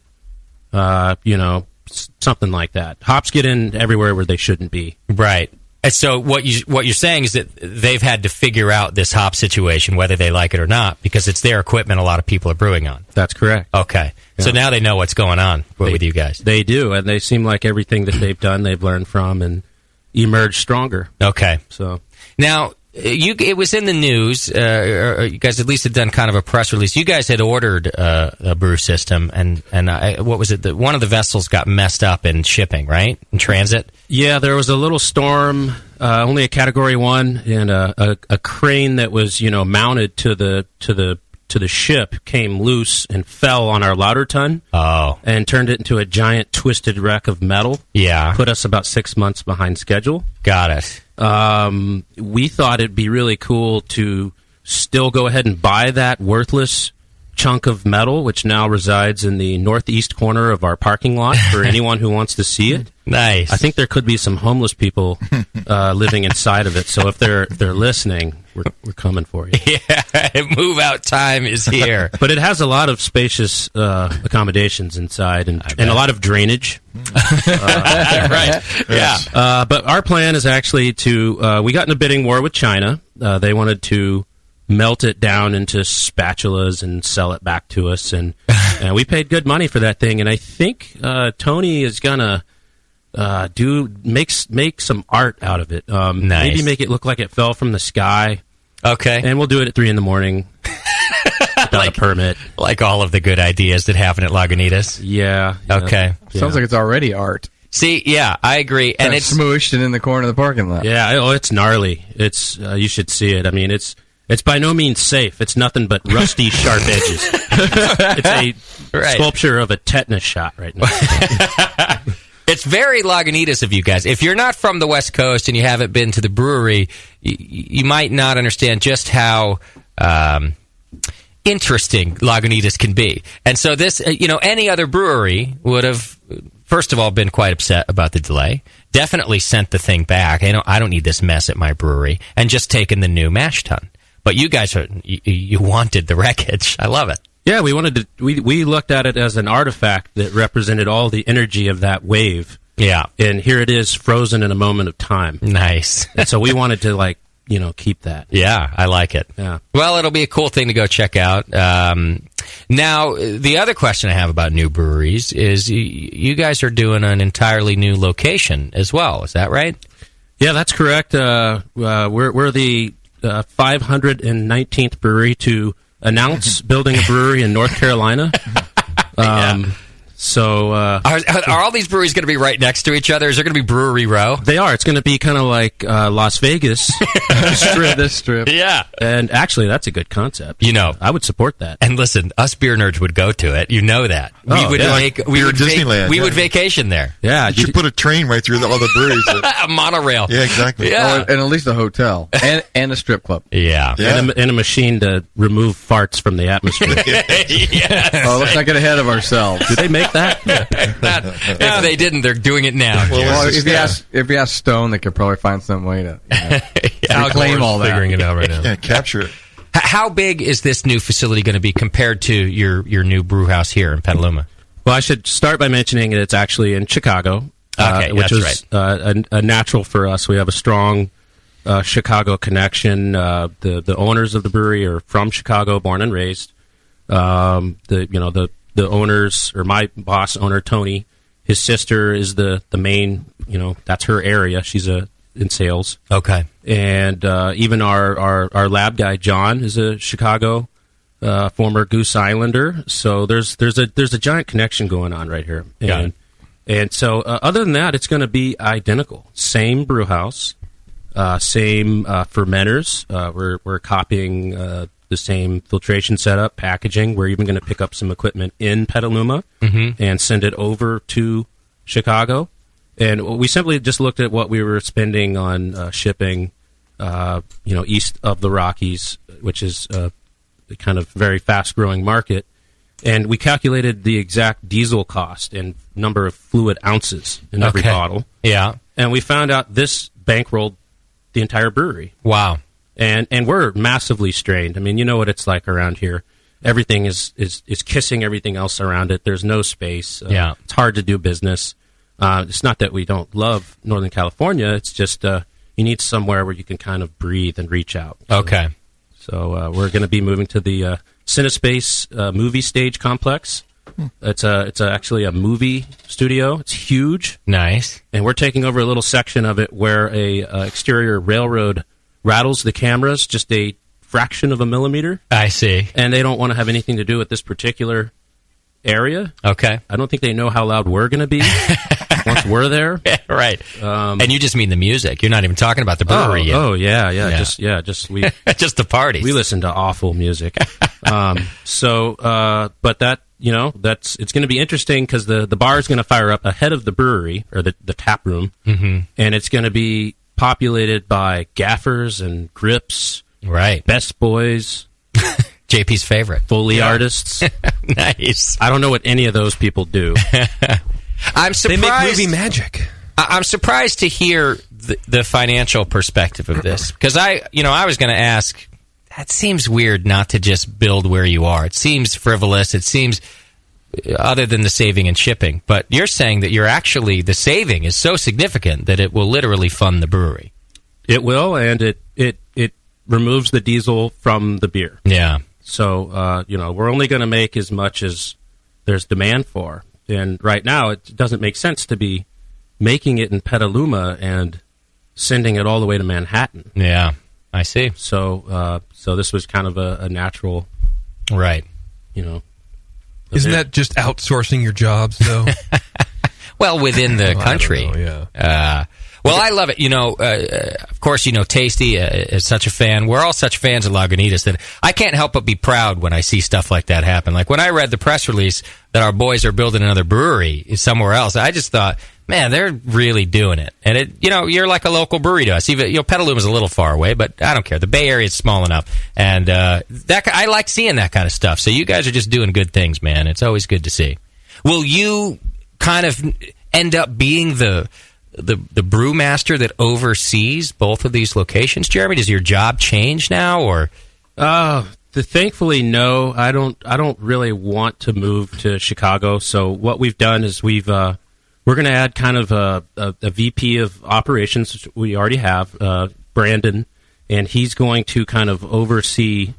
Something like that. Hops get in everywhere where they shouldn't be. Right. And so what you're saying is that they've had to figure out this hop situation, whether they like it or not, because it's their equipment a lot of people are brewing on. That's correct. Okay. Yeah. So now they know what's going on with you guys. They do, and they seem like everything that they've done, they've learned from and emerged stronger. Okay. So now, it was in the news, or you guys at least had done kind of a press release. You guys had ordered a brew system, and what was it? One of the vessels got messed up in shipping, right? In transit? Yeah, there was a little storm, only a Category 1, and a crane that was, mounted to the ship came loose and fell on our lauter tun. Oh. And turned it into a giant twisted wreck of metal. Yeah. Put us about 6 months behind schedule. Got it. We thought it'd be really cool to still go ahead and buy that worthless chunk of metal, which now resides in the northeast corner of our parking lot for anyone who wants to see it. Nice. I think there could be some homeless people living inside of it. So if they're listening, we're coming for you. Yeah, move out time is here. But it has a lot of spacious accommodations inside and a lot of drainage. Right. Yeah. But our plan is actually to we got in a bidding war with China. They wanted to melt it down into spatulas and sell it back to us, and we paid good money for that thing. And I think Tony is gonna make some art out of it. Nice. Maybe make it look like it fell from the sky. Okay. And we'll do it at 3 a.m. without a permit. Like all of the good ideas that happen at Lagunitas. Yeah. Okay. Yeah. Sounds like it's already art. See, yeah, I agree. And it's smooshed and in the corner of the parking lot. Yeah, it's gnarly. It's you should see it. I mean, it's by no means safe. It's nothing but rusty, sharp edges. It's a sculpture of a tetanus shot right now. It's very Lagunitas of you guys. If you're not from the West Coast and you haven't been to the brewery, you might not understand just how interesting Lagunitas can be. And so this, any other brewery would have first of all, been quite upset about the delay. Definitely sent the thing back. I don't need this mess at my brewery, and just taken the new mash tun. But you guys you wanted the wreckage. I love it. Yeah, we wanted to. We looked at it as an artifact that represented all the energy of that wave. Yeah, and here it is, frozen in a moment of time. Nice. And so we wanted to keep that. Yeah, I like it. Yeah. Well, it'll be a cool thing to go check out. Now, the other question I have about new breweries is you guys are doing an entirely new location as well. Is that right? Yeah, that's correct. We're the 519th brewery to announce building a brewery in North Carolina. So are all these breweries going to be right next to each other? Is there going to be Brewery Row? They are. It's going to be kind of like Las Vegas. This strip. Yeah. And actually, that's a good concept. I would support that. And listen, us beer nerds would go to it. You know that. We would Disneyland. We would vacation there. Yeah. You should put a train right through all the breweries. A monorail. Yeah, exactly. Yeah. And at least a hotel and a strip club. Yeah. And a machine to remove farts from the atmosphere. Yes. Oh, let's not get ahead of ourselves. Do they make that? If they didn't, they're doing it now. Well, if you ask Stone, they could probably find some way to reclaim all that. Figuring it out right now. Yeah, capture it. How big is this new facility going to be compared to your new brew house here in Petaluma? Well, I should start by mentioning it's actually in Chicago, which was a natural for us. We have a strong Chicago connection. The owners of the brewery are from Chicago, born and raised. The owners, or my boss owner, Tony, his sister is the main, that's her area. She's in sales. Okay. And even our lab guy, John, is a Chicago former Goose Islander. So there's a giant connection going on right here. And so other than that, it's going to be identical. Same brew house, same fermenters. We're copying the same filtration setup, packaging. We're even going to pick up some equipment in Petaluma and send it over to Chicago. And we simply just looked at what we were spending on shipping, east of the Rockies, which is a kind of very fast-growing market. And we calculated the exact diesel cost and number of fluid ounces in every bottle. Yeah. And we found out this bankrolled the entire brewery. Wow. And we're massively strained. I mean, you know what it's like around here. Everything is kissing everything else around it. There's no space. It's hard to do business. It's not that we don't love Northern California. It's just you need somewhere where you can kind of breathe and reach out. Okay. So we're going to be moving to the Cinespace movie stage complex. It's actually a movie studio. It's huge. Nice. And we're taking over a little section of it where a exterior railroad rattles the cameras just a fraction of a millimeter. I see. And they don't want to have anything to do with this particular area. Okay. I don't think they know how loud we're going to be once we're there. Right. And you just mean the music. You're not even talking about the brewery yet. Oh, yeah. Just we just the parties. We listen to awful music. But that, it's going to be interesting because the bar is going to fire up ahead of the brewery or the tap room, and it's going to be populated by gaffers and grips, right? Best boys, JP's favorite, Foley artists. Nice. I don't know what any of those people do. I'm surprised. They make movie magic. I'm surprised to hear the financial perspective of this because I was going to ask. That seems weird not to just build where you are. It seems frivolous. It seems other than the saving and shipping. But you're saying that the saving is so significant that it will literally fund the brewery. It will, and it removes the diesel from the beer. Yeah. So, we're only going to make as much as there's demand for. And right now, it doesn't make sense to be making it in Petaluma and sending it all the way to Manhattan. Yeah, I see. So this was kind of a natural... Right. Isn't that just outsourcing your jobs, though? Well, within the country. I don't know, yeah. Well, I love it. Of course, Tasty is such a fan. We're all such fans of Lagunitas that I can't help but be proud when I see stuff like that happen. Like when I read the press release that our boys are building another brewery somewhere else, I just thought, man, they're really doing it. And you're like a local brewery to us. Even Petaluma's a little far away, but I don't care. The Bay Area is small enough, and I like seeing that kind of stuff. So you guys are just doing good things, man. It's always good to see. Will you kind of end up being the brewmaster that oversees both of these locations, Jeremy? Does your job change now, or? Thankfully, no. I don't really want to move to Chicago. So what we've done is we're going to add kind of a VP of operations, which we already have, Brandon, and he's going to kind of oversee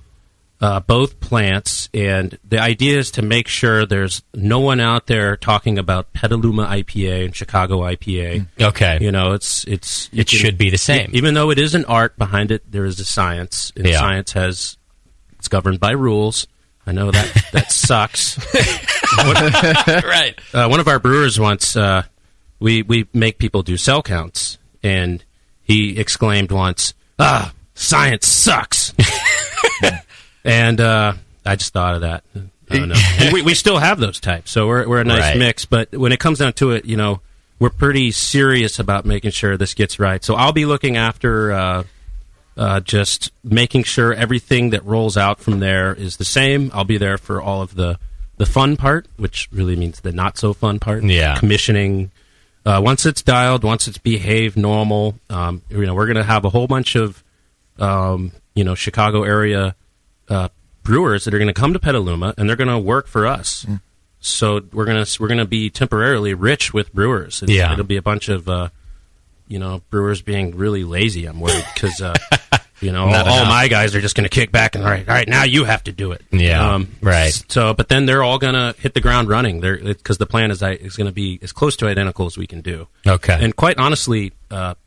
both plants. And the idea is to make sure there's no one out there talking about Petaluma IPA and Chicago IPA. Okay, it should be the same. Even though it is an art behind it, there is a science, and science it's governed by rules. I know that sucks. Right. One of our brewers once, we make people do cell counts, and he exclaimed once, science sucks. And I just thought of that. I don't know. we still have those types, so we're a nice mix. But when it comes down to it, we're pretty serious about making sure this gets right. So I'll be looking after just making sure everything that rolls out from there is the same. I'll be there for all of the fun part, which really means the not so fun part. Yeah. Commissioning. Once it's dialed, once it's behaved normal, we're going to have a whole bunch of Chicago area brewers that are going to come to Petaluma, and they're going to work for us. So we're gonna be temporarily rich with brewers. It'll be a bunch of brewers being really lazy. I'm worried because all my guys are just going to kick back and all right, now you have to do it. Yeah, right. So, but then they're all going to hit the ground running. Because the plan is going to be as close to identical as we can do. Okay, and quite honestly,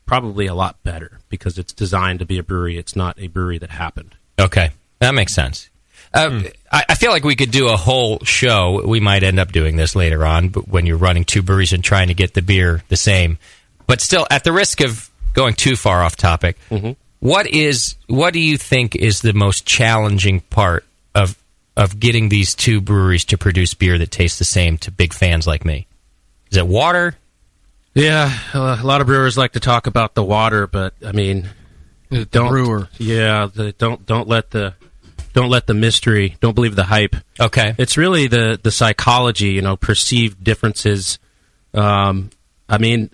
probably a lot better because it's designed to be a brewery. It's not a brewery that happened. Okay, that makes sense. I feel like we could do a whole show. We might end up doing this later on, but when you're running two breweries and trying to get the beer the same. But still, at the risk of going too far off topic, what do you think is the most challenging part of getting these two breweries to produce beer that tastes the same to big fans like me? Is it water? Yeah, a lot of brewers like to talk about the water, but I mean, brewer. Yeah, don't let the mystery. Don't believe the hype. Okay, it's really the psychology. Perceived differences. I mean.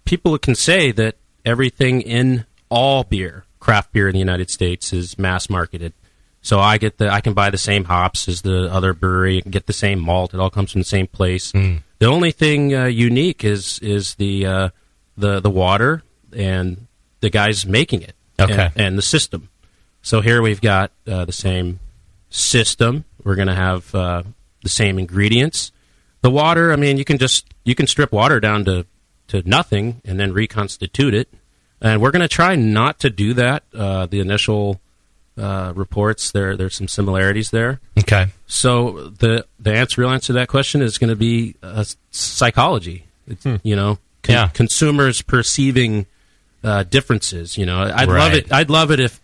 People can say that everything in all beer, craft beer in the United States, is mass marketed. So I can buy the same hops as the other brewery, I can get the same malt. It all comes from the same place. The only thing unique is the water and the guys making it, and the system. So here we've got the same system. We're going to have the same ingredients. The water, I mean, you can strip water down to nothing and then reconstitute it. And we're going to try not to do that. The initial reports, there's some similarities there. Okay. So the real answer to that question is going to be psychology. Consumers perceiving differences. I'd love it if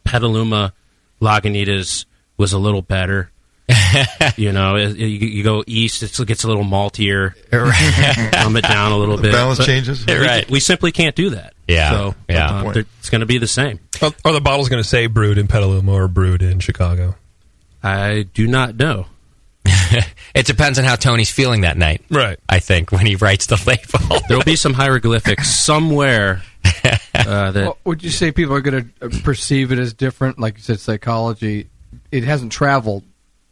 Petaluma Lagunitas was a little better. You go east, it gets a little maltier. Calm it down a little bit. Balance changes. We simply can't do that. Yeah. So it's going to be the same. Are the bottles going to say brewed in Petaluma or brewed in Chicago? I do not know. It depends on how Tony's feeling that night. Right. I think when he writes the label. There'll be some hieroglyphics somewhere. Would you say people are going to perceive it as different? Like you said, psychology. It hasn't traveled,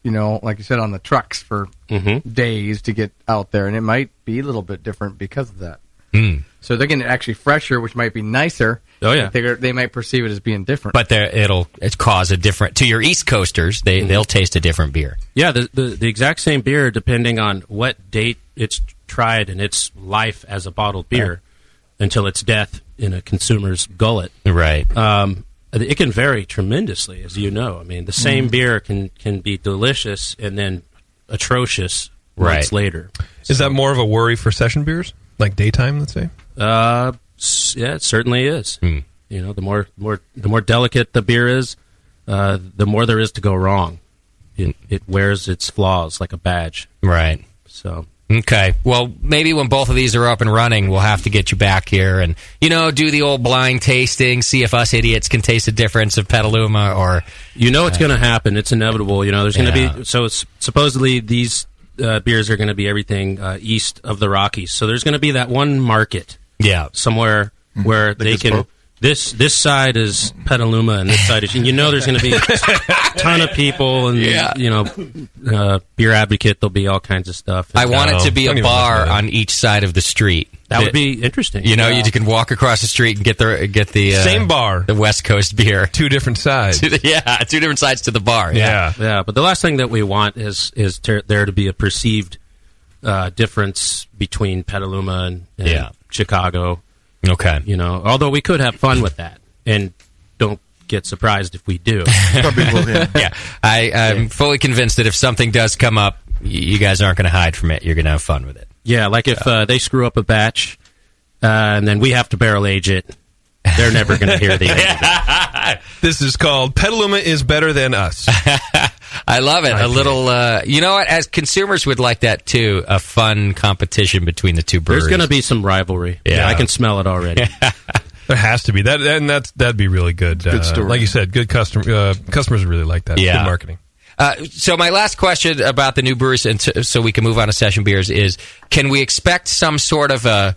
like you said, on the trucks for days to get out there, and it might be a little bit different because of that. So they're getting it actually fresher, which might be nicer. Oh yeah, they might perceive it as being different. But it'll cause a different to your East Coasters. They'll taste a different beer. Yeah, the exact same beer, depending on what date it's tried in its life as a bottled beer, until its death in a consumer's gullet. Right. It can vary tremendously, as you know. I mean, the same beer can be delicious and then atrocious months later. Is that more of a worry for session beers, like daytime? Let's say. Yeah, it certainly is. The more delicate the beer is, the more there is to go wrong. It wears its flaws like a badge. Right. So. Okay. Well, maybe when both of these are up and running, we'll have to get you back here and, do the old blind tasting, see if us idiots can taste the difference of Petaluma or... it's going to happen. It's inevitable. There's going to be... So supposedly these beers are going to be everything east of the Rockies. So there's going to be that one market, somewhere where they can. This side is Petaluma, and this side is. And there's going to be a ton of people, and Beer Advocate. There'll be all kinds of stuff. I want it to be a bar on each side of the street. That would be interesting. You can walk across the street and get the same bar, the West Coast beer, 2 different sides. 2 different sides to the bar. Yeah. But the last thing that we want is there to be a perceived difference between Petaluma and Chicago. Okay. Although we could have fun with that, and don't get surprised if we do. I'm fully convinced that if something does come up, you guys aren't going to hide from it. You're going to have fun with it. Yeah, like if they screw up a batch, and then we have to barrel age it, they're never going to hear the end of it. This is called Petaluma is Better Than Us. I love it. A little, you know what? As consumers would like that too. A fun competition between the two breweries. There's going to be some rivalry. Yeah, I can smell it already. There has to be that, and that'd be really good. Good story. Like you said, good customers really like that. Yeah. Good marketing. So my last question about the new breweries, and so we can move on to session beers, is: can we expect some sort of a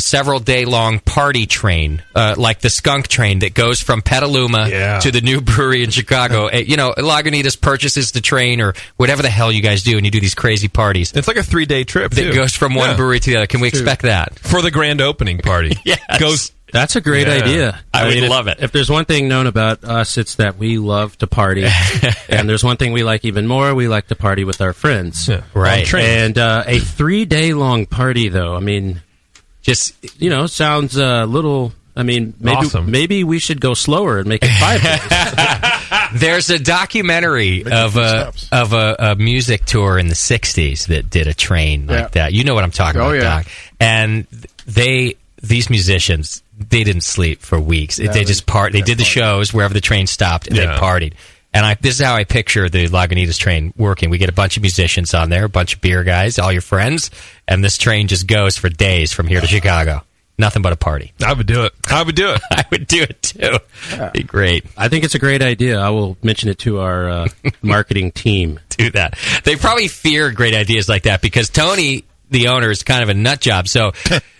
several day long party train, like the Skunk Train that goes from Petaluma to the new brewery in Chicago? Lagunitas purchases the train or whatever the hell you guys do, and you do these crazy parties. It's like a 3-day trip that goes from one brewery to the other. Can we expect that for the grand opening party? Yes. That's a great idea. I would love it. If there's one thing known about us, it's that we love to party. And there's one thing we like even more. We like to party with our friends. Yeah, right. And a 3-day long party, though, I mean, just, sounds a little... I mean, maybe we should go slower and make it 5 days. There's a documentary of a music tour in the 60s that did a train like that. You know what I'm talking about, Doc. And these musicians... they didn't sleep for weeks. They just They did the shows wherever the train stopped, and they partied. And this is how I picture the Lagunitas train working. We get a bunch of musicians on there, a bunch of beer guys, all your friends, and this train just goes for days from here to Chicago. Nothing but a party. I would do it. I would do it, too. It'd be great. I think it's a great idea. I will mention it to our marketing team. Do that. They probably fear great ideas like that because Tony... the owner is kind of a nut job, so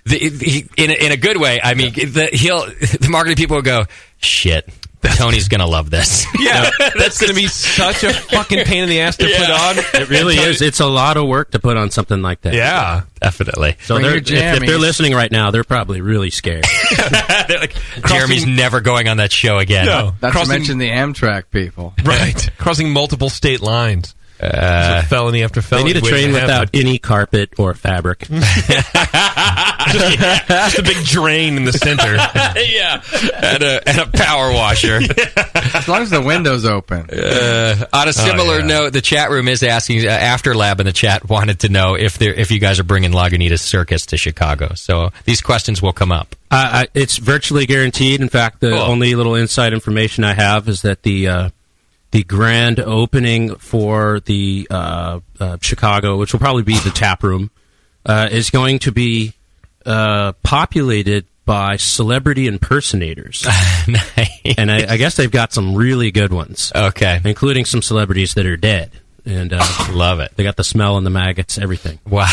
in a good way. I mean, the marketing people will go, shit, Tony's gonna love this. Yeah, that's gonna be such a fucking pain in the ass to put on. It really is. It's a lot of work to put on something like that. Yeah, definitely. So if they're listening right now, they're probably really scared. They're like, Jeremy's never going on that show again. No, not to mention the Amtrak people. Right, crossing multiple state lines. Felony after felony. They need a train without any carpet or fabric. Just a big drain in the center. Yeah, and a power washer. As long as the window's open. On a similar note, the chat room is asking. Afterlab in the chat wanted to know if you guys are bringing Lagunitas Circus to Chicago. So these questions will come up. It's virtually guaranteed. In fact, the only little inside information I have is that the grand opening for the Chicago, which will probably be the tap room, is going to be populated by celebrity impersonators. Nice. And I guess they've got some really good ones. Okay. Including some celebrities that are dead. And love it. They got the smell and the maggots, everything. Wow.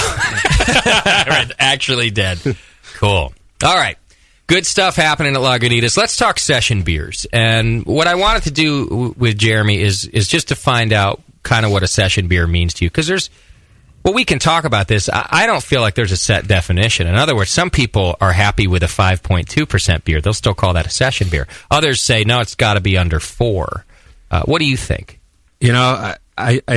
Actually dead. Cool. All right. Good stuff happening at Lagunitas. Let's talk session beers. And what I wanted to do with Jeremy is just to find out kind of what a session beer means to you. Because we can talk about this. I don't feel like there's a set definition. In other words, some people are happy with a 5.2% beer. They'll still call that a session beer. Others say, no, it's got to be under 4. What do you think? I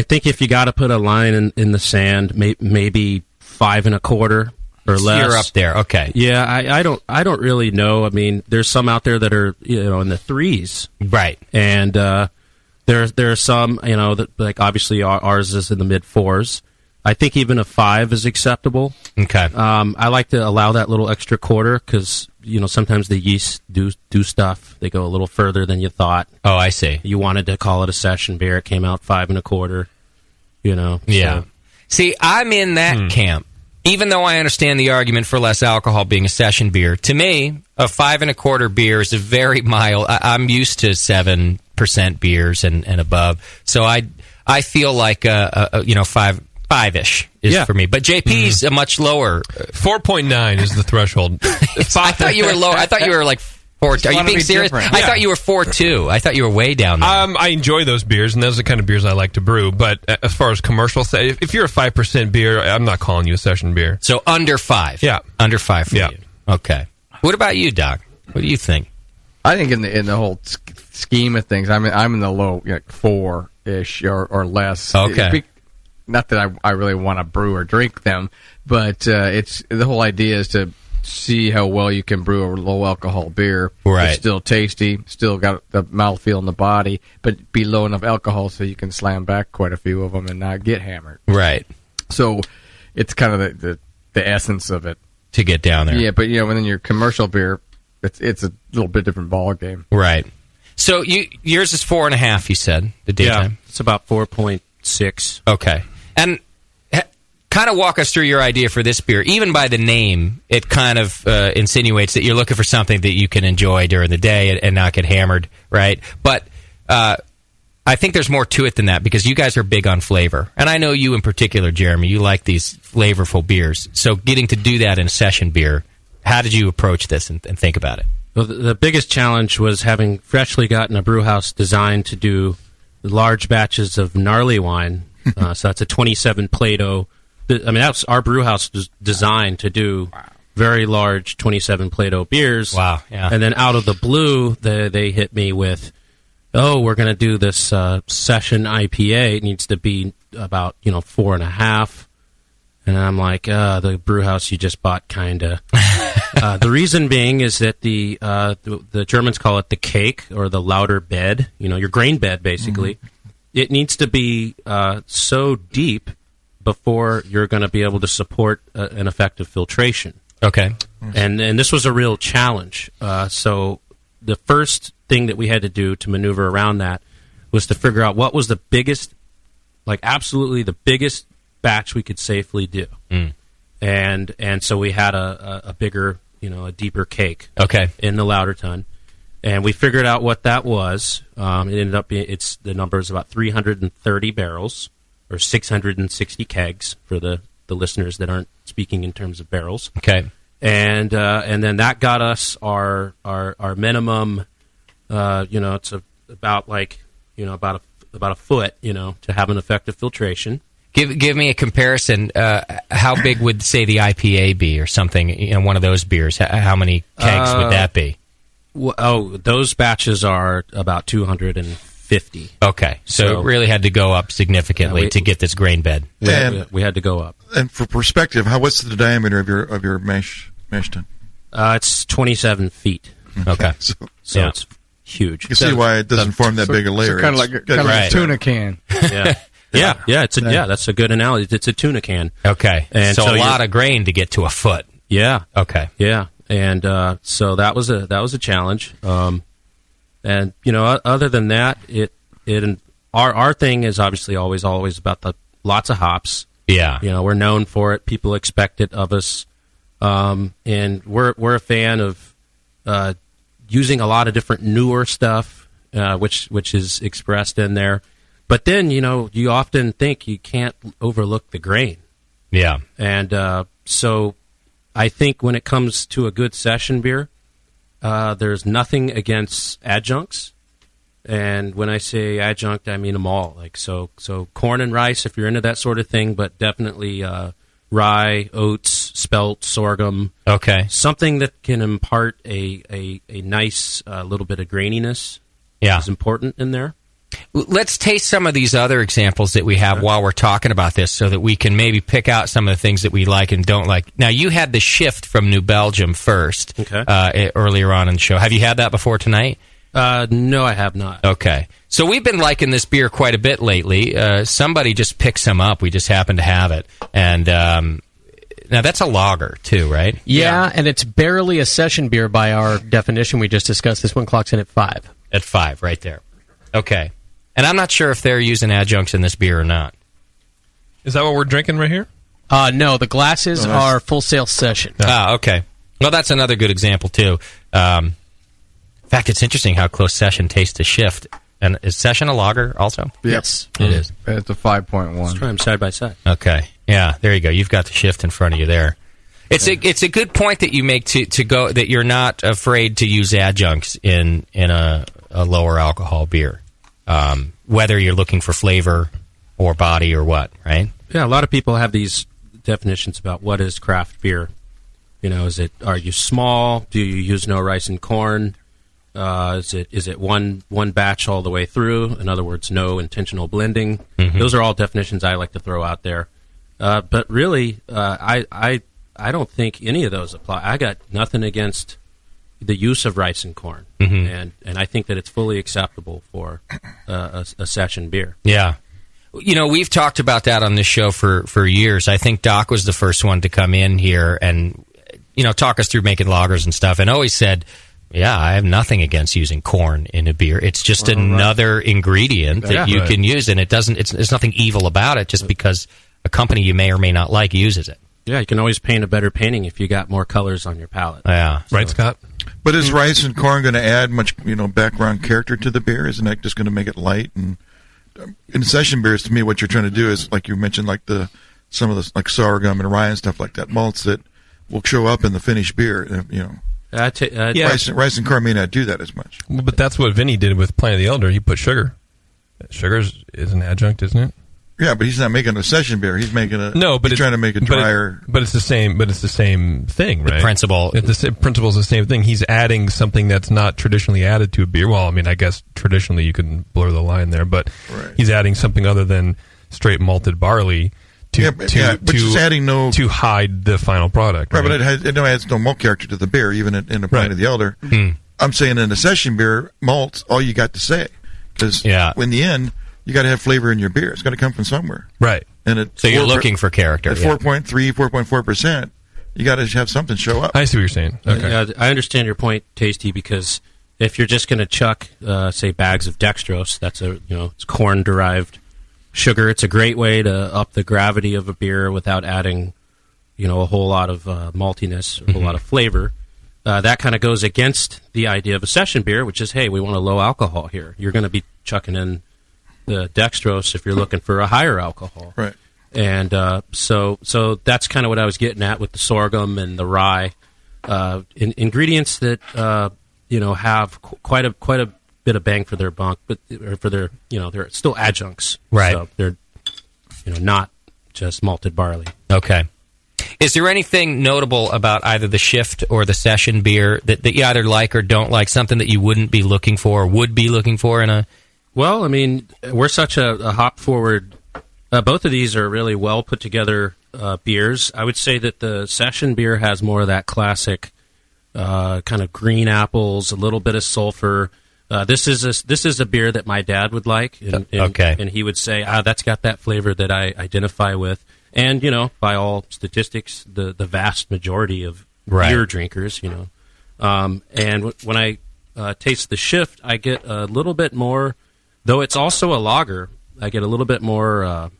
think if you got to put a line in the sand, maybe 5 1/4. Or less. You're up there, okay. Yeah, I don't really know. I mean, there's some out there that are in the 3s, right? And there are some that, like, obviously ours is in the mid 4s. I think even a 5 is acceptable. Okay. I like to allow that little extra quarter because sometimes the yeast do stuff. They go a little further than you thought. Oh, I see. You wanted to call it a session beer. It came out 5 1/4. Yeah. So. See, I'm in that camp. Even though I understand the argument for less alcohol being a session beer, to me, a 5 1/4 beer is a very mild. I'm used to 7% beers and above, so I feel like 5 5-ish is for me. But JP's a much lower. 4.9 is the threshold. I thought you were low. I thought you were like 4. Are you being serious? Different. I thought you were 4.2. I thought you were way down there. I enjoy those beers, and those are the kind of beers I like to brew. But as far as commercial, if you're a 5% beer, I'm not calling you a session beer. So under 5. Yeah, under 5 for you. Okay. What about you, Doc? What do you think? I think in the whole scheme of things, I'm in the low 4-ish or less. Okay. Not that I really want to brew or drink them, but it's the whole idea is to see how well you can brew a low alcohol beer. Right. It's still tasty, still got the mouthfeel in the body, but be low enough alcohol so you can slam back quite a few of them and not get hammered. Right. So it's kind of the essence of it. To get down there. Yeah, but when your commercial beer, it's a little bit different ball game. Right. So yours is 4.5. You said the daytime. Yeah, it's about 4.6. Okay. And kind of walk us through your idea for this beer. Even by the name, it kind of insinuates that you're looking for something that you can enjoy during the day and not get hammered, right? But I think there's more to it than that because you guys are big on flavor. And I know you in particular, Jeremy, you like these flavorful beers. So getting to do that in a session beer, how did you approach this and think about it? Well, the biggest challenge was having freshly gotten a brew house designed to do large batches of gnarly wine. So that's a 27 Plato. That's our brew house was designed to do very large 27 Plato beers. Wow! Yeah. And then out of the blue, they hit me with, we're going to do this session IPA. It needs to be about 4.5. And I'm like, the brew house you just bought, kinda. The reason being is that the Germans call it the cake or the lauter bed. Your grain bed basically. Mm-hmm. It needs to be so deep before you're going to be able to support an effective filtration. Okay. And this was a real challenge. So the first thing that we had to do to maneuver around that was to figure out what was the biggest, absolutely the biggest batch we could safely do. Mm. And so we had a bigger, a deeper cake. Okay. In the lauter ton. And we figured out what that was. It ended up being, the number is about 330 barrels, or 660 kegs for the listeners that aren't speaking in terms of barrels. Okay. And then that got us our minimum. It's about a foot. To have an effective filtration. Give me a comparison. How big would, say, the IPA be, or something? One of those beers. How many kegs would that be? Those batches are about 250. Okay, so it really had to go up significantly to get this grain bed. We had to go up. And for perspective, what's the diameter of your mash tun? It's 27 feet. Okay, so it's huge. You can see why it doesn't form that big a layer. Kind of like a tuna can. Yeah. That's a good analogy. It's a tuna can. Okay, and so a lot of grain to get to a foot. Yeah. Okay. Yeah. And so that was a challenge. And other than that, our thing is obviously always about the lots of hops. Yeah. We're known for it. People expect it of us. And we're a fan of using a lot of different newer stuff, which is expressed in there. But then you often think you can't overlook the grain. Yeah. And so I think when it comes to a good session beer, there's nothing against adjuncts. And when I say adjunct, I mean them all. So corn and rice, if you're into that sort of thing, but definitely rye, oats, spelt, sorghum. Okay. Something that can impart a nice little bit of graininess is important in there. Let's taste some of these other examples that we have while we're talking about this so that we can maybe pick out some of the things that we like and don't like. Now, you had the shift from New Belgium first earlier on in the show. Have you had that before tonight? No, I have not. Okay. So we've been liking this beer quite a bit lately. Somebody just picked some up. We just happen to have it. And now that's a lager, too, right? Yeah, and it's barely a session beer by our definition we just discussed. This one clocks in at 5. At 5, right there. Okay. And I'm not sure if they're using adjuncts in this beer or not. Is that what we're drinking right here? No, the glasses are Full Sail Session. Okay. Well, that's another good example, too. In fact, it's interesting how close session tastes to shift. And is Session a lager also? Yes, it is. It's a 5.1. Let's try them side by side. Okay, yeah, there you go. You've got the shift in front of you there. It's a good point that you make to go that you're not afraid to use adjuncts in a lower alcohol beer, whether you're looking for flavor or body or what, right? Yeah, a lot of people have these definitions about what is craft beer. You know, are you small? Do you use no rice and corn? Is it one batch all the way through? In other words, no intentional blending. Mm-hmm. Those are all definitions I like to throw out there. But really, I don't think any of those apply. I got nothing against the use of rice and corn, and I think that it's fully acceptable for a session beer. Yeah. You know, we've talked about that on this show for years. I think Doc was the first one to come in here and, you know, talk us through making lagers and stuff, and always said, yeah, I have nothing against using corn in a beer. It's just another ingredient that you can use, and there's nothing evil about it just because a company you may or may not like uses it. Yeah, you can always paint a better painting if you got more colors on your palette. Yeah. Right, Scott? But is rice and corn going to add much, background character to the beer? Isn't that just going to make it light? And in session beers, to me, what you're trying to do is, like you mentioned, like some of the like sorghum and rye and stuff like that, malts that will show up in the finished beer. Rice and corn may not do that as much. Well, but that's what Vinny did with Planet of the Elder. He put sugar. Sugar is an adjunct, isn't it? Yeah, but he's not making a session beer. He's making he's trying to make a drier. But it's the same. But it's the same thing, right? The principle. The principle is the same thing. He's adding something that's not traditionally added to a beer. Well, I mean, I guess traditionally you can blur the line there, but he's adding something other than straight malted barley but just adding to hide the final product. Right, but it adds no malt character to the beer, even in a Planet of the Elder. I'm saying in a session beer, malt's all you got to say, because in the end, you got to have flavor in your beer. It's got to come from somewhere. Right. And so you're looking for character. At 4.3, 4.4%, you got to have something show up. I see what you're saying. Okay. I understand your point, Tasty, because if you're just going to chuck, say, bags of dextrose, that's it's corn-derived sugar. It's a great way to up the gravity of a beer without adding, a whole lot of maltiness, a whole lot of flavor. That kind of goes against the idea of a session beer, which is, hey, we want a low alcohol here. You're going to be chucking in the dextrose if you're looking for a higher alcohol. Right. And so that's kind of what I was getting at with the sorghum and the rye. Ingredients that, have quite a bit of bang for their buck, but for their, they're still adjuncts. Right. So they're, not just malted barley. Okay. Is there anything notable about either the shift or the session beer that you either like or don't like, something that you wouldn't be looking for or would be looking for in a... Well, I mean, we're such a hop-forward... both of these are really well put-together beers. I would say that the session beer has more of that classic kind of green apples, a little bit of sulfur. This is a beer that my dad would like, and he would say, that's got that flavor that I identify with. And, by all statistics, the vast majority of beer drinkers, And when I taste the shift, I get a little bit more, though it's also a lager, I get a little bit more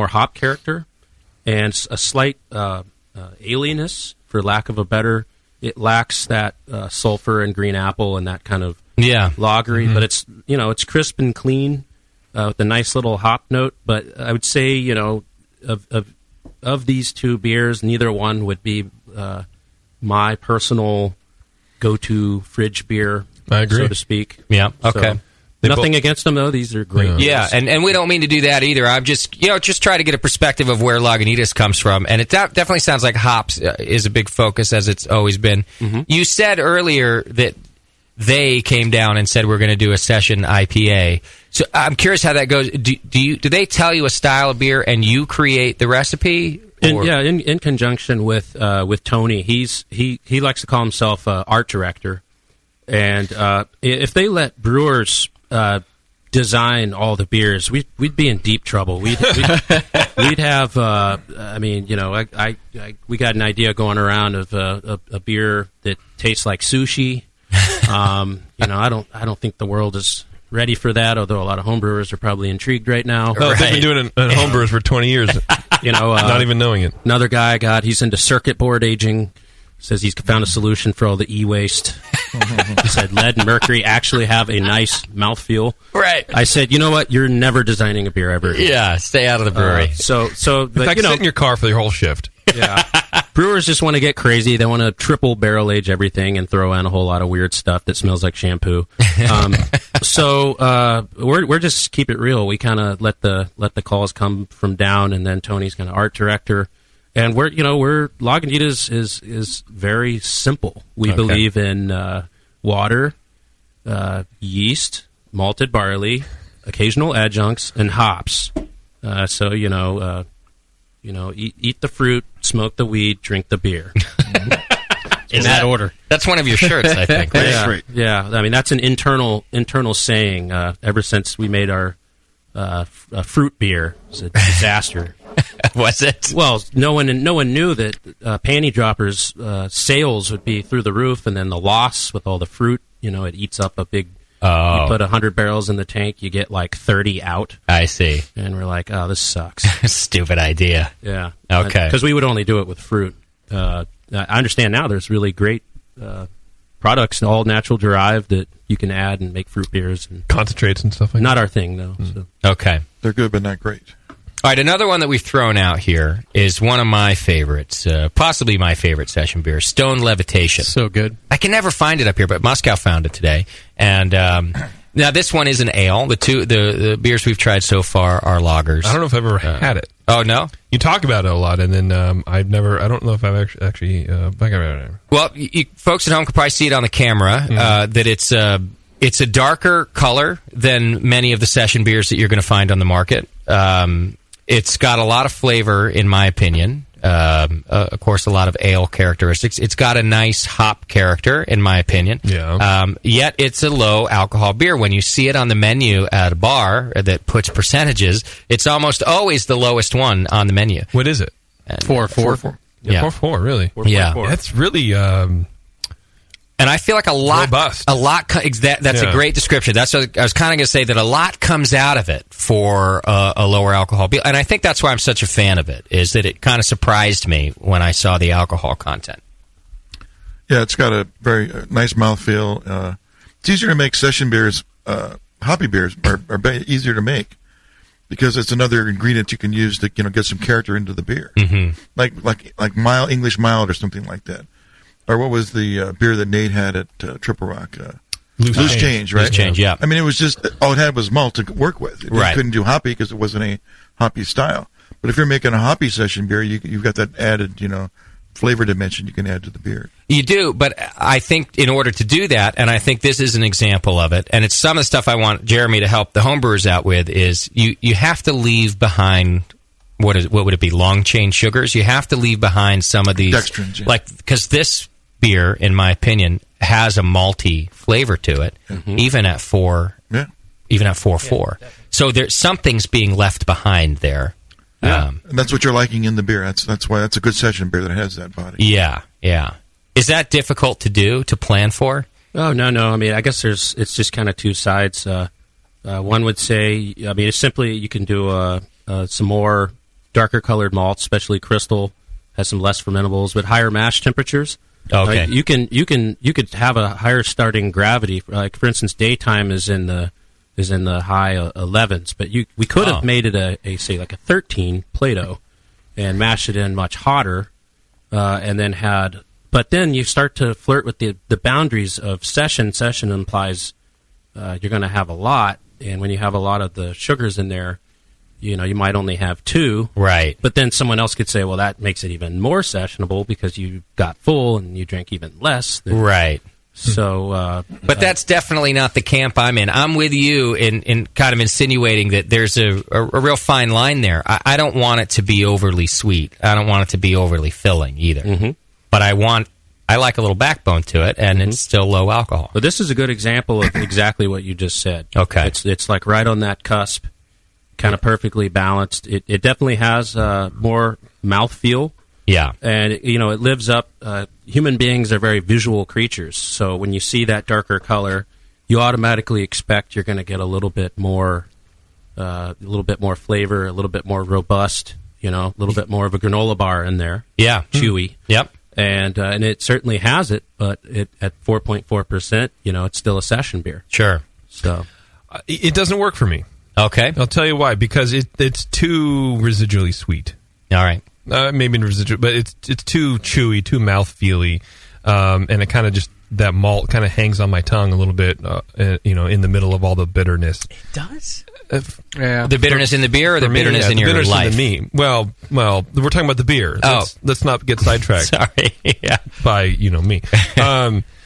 hop character and a slight alienness, for lack of a better. It lacks that sulfur and green apple and that kind of lagery, but it's it's crisp and clean with a nice little hop note. But I would say of these two beers, neither one would be my personal go-to fridge beer. I agree, so to speak. Yeah. Okay. So, nothing against them, though. These are great. Yeah, and we don't mean to do that either. I'm just try to get a perspective of where Lagunitas comes from. And it definitely sounds like hops is a big focus, as it's always been. Mm-hmm. You said earlier that they came down and said we're going to do a session IPA. So I'm curious how that goes. Do they tell you a style of beer and you create the recipe? In conjunction with Tony. He likes to call himself art director. And if they let brewers design all the beers, we'd be in deep trouble. We'd have. We got an idea going around of a beer that tastes like sushi. I don't think the world is ready for that. Although a lot of homebrewers are probably intrigued right now. Oh, they've been doing it at homebrewers for 20 years. Not even knowing it. Another guy he's into circuit board aging. says he's found a solution for all the e-waste. He said lead and mercury actually have a nice mouthfeel. Right. I said, you know what? You're never designing a beer ever again. Yeah, stay out of the brewery. But, sit in your car for your whole shift. Yeah. Brewers just want to get crazy. They want to triple barrel age everything and throw in a whole lot of weird stuff that smells like shampoo. We're just keep it real. We kind of let the calls come from down, and then Tony's kind of art director. And we're Lagunitas is very simple. We believe in water, yeast, malted barley, occasional adjuncts, and hops. Eat the fruit, smoke the weed, drink the beer. In that order. That's one of your shirts, I think. Right? Yeah, right. Yeah. I mean, that's an internal saying. Ever since we made our fruit beer, it was a disaster. Was it? Well, no one knew that Panty Droppers sales would be through the roof, and then the loss with all the fruit. It eats up a big. You put 100 barrels in the tank, you get like 30 out. I see. And we're like, oh, this sucks. Stupid idea. Yeah. Okay. Because we would only do it with fruit. I understand now there's really great products, all natural derived, that you can add and make fruit beers. And concentrates and stuff like not that. Not our thing, though. So. Okay. They're good, but not great. All right, another one that we've thrown out here is one of my favorites, possibly my favorite session beer, Stone Levitation. So good. I can never find it up here, but Moscow found it today. And now this one is an ale. The beers we've tried so far are lagers. I don't know if I've ever had it. Oh, no? You talk about it a lot, and then I don't know if I've actually Well, you folks at home can probably see it on the camera, that it's a darker color than many of the session beers that you're going to find on the market. It's got a lot of flavor, in my opinion. Of course, a lot of ale characteristics. It's got a nice hop character, in my opinion. Yeah. Yet it's a low alcohol beer. When you see it on the menu at a bar that puts percentages, it's almost always the lowest one on the menu. What is it? 4.4. Yeah. 4.4, really? 4.4. Yeah. That's really... And I feel like a lot. Robust. That's a great description. That's what I was kind of going to say, that a lot comes out of it for a lower alcohol beer, and I think that's why I'm such a fan of it. Is that it kind of surprised me when I saw the alcohol content. Yeah, it's got a very nice mouthfeel. It's easier to make session beers. Hoppy beers are easier to make because it's another ingredient you can use to get some character into the beer, like mild English mild or something like that. Or what was the beer that Nate had at Triple Rock? Loose Change, right? Loose Change, yeah. I mean, it was just, all it had was malt to work with. You couldn't do hoppy because it wasn't a hoppy style. But if you're making a hoppy session beer, you've got that added, flavor dimension you can add to the beer. You do, but I think in order to do that, and I think this is an example of it, and it's some of the stuff I want Jeremy to help the homebrewers out with, is you have to leave behind... What would it be? Long chain sugars. You have to leave behind some of these, dextrins, yeah. because this beer, in my opinion, has a malty flavor to it, even at 4. Yeah. Even at 4.4. So there's something's being left behind there. Yeah. And that's what you're liking in the beer. That's why that's a good session beer that has that body. Yeah, yeah. Is that difficult to do, to plan for? Oh, no. I mean, I guess it's just kind of two sides. One would say, I mean, it's simply you can do some more darker colored malts, especially Crystal has some less fermentables, but higher mash temperatures. Okay. You could have a higher starting gravity. Like for instance, Daytime is in the high 11s, but we could have made it a 13 Plato and mashed it in much hotter, and then had. But then you start to flirt with the boundaries of session. Session implies you're going to have a lot, and when you have a lot of the sugars in there, you might only have 2. Right. But then someone else could say, well, that makes it even more sessionable because you got full and you drank even less. Right. So, but that's definitely not the camp I'm in. I'm with you in kind of insinuating that there's a real fine line there. I don't want it to be overly sweet. I don't want it to be overly filling either. Mm-hmm. But I like a little backbone to it, and it's still low alcohol. But this is a good example of exactly what you just said. Okay. It's like right on that cusp. Kind of perfectly balanced. It definitely has more mouthfeel. Yeah. And, it lives up. Human beings are very visual creatures. So when you see that darker color, you automatically expect you're going to get a little bit more flavor, a little bit more robust, a little bit more of a granola bar in there. Yeah. Chewy. Yep. and it certainly has it, but at 4.4%, it's still a session beer. Sure. So it doesn't work for me. Okay. I'll tell you why. Because it's too residually sweet. All right. Maybe residual, but it's too chewy, too mouthfeely, and it kind of just, that malt kind of hangs on my tongue a little bit, in the middle of all the bitterness. It does? The bitterness in the beer or the bitterness in your bitterness life? In me. Well, we're talking about the beer. Let's not get sidetracked. Sorry. Yeah. By, me.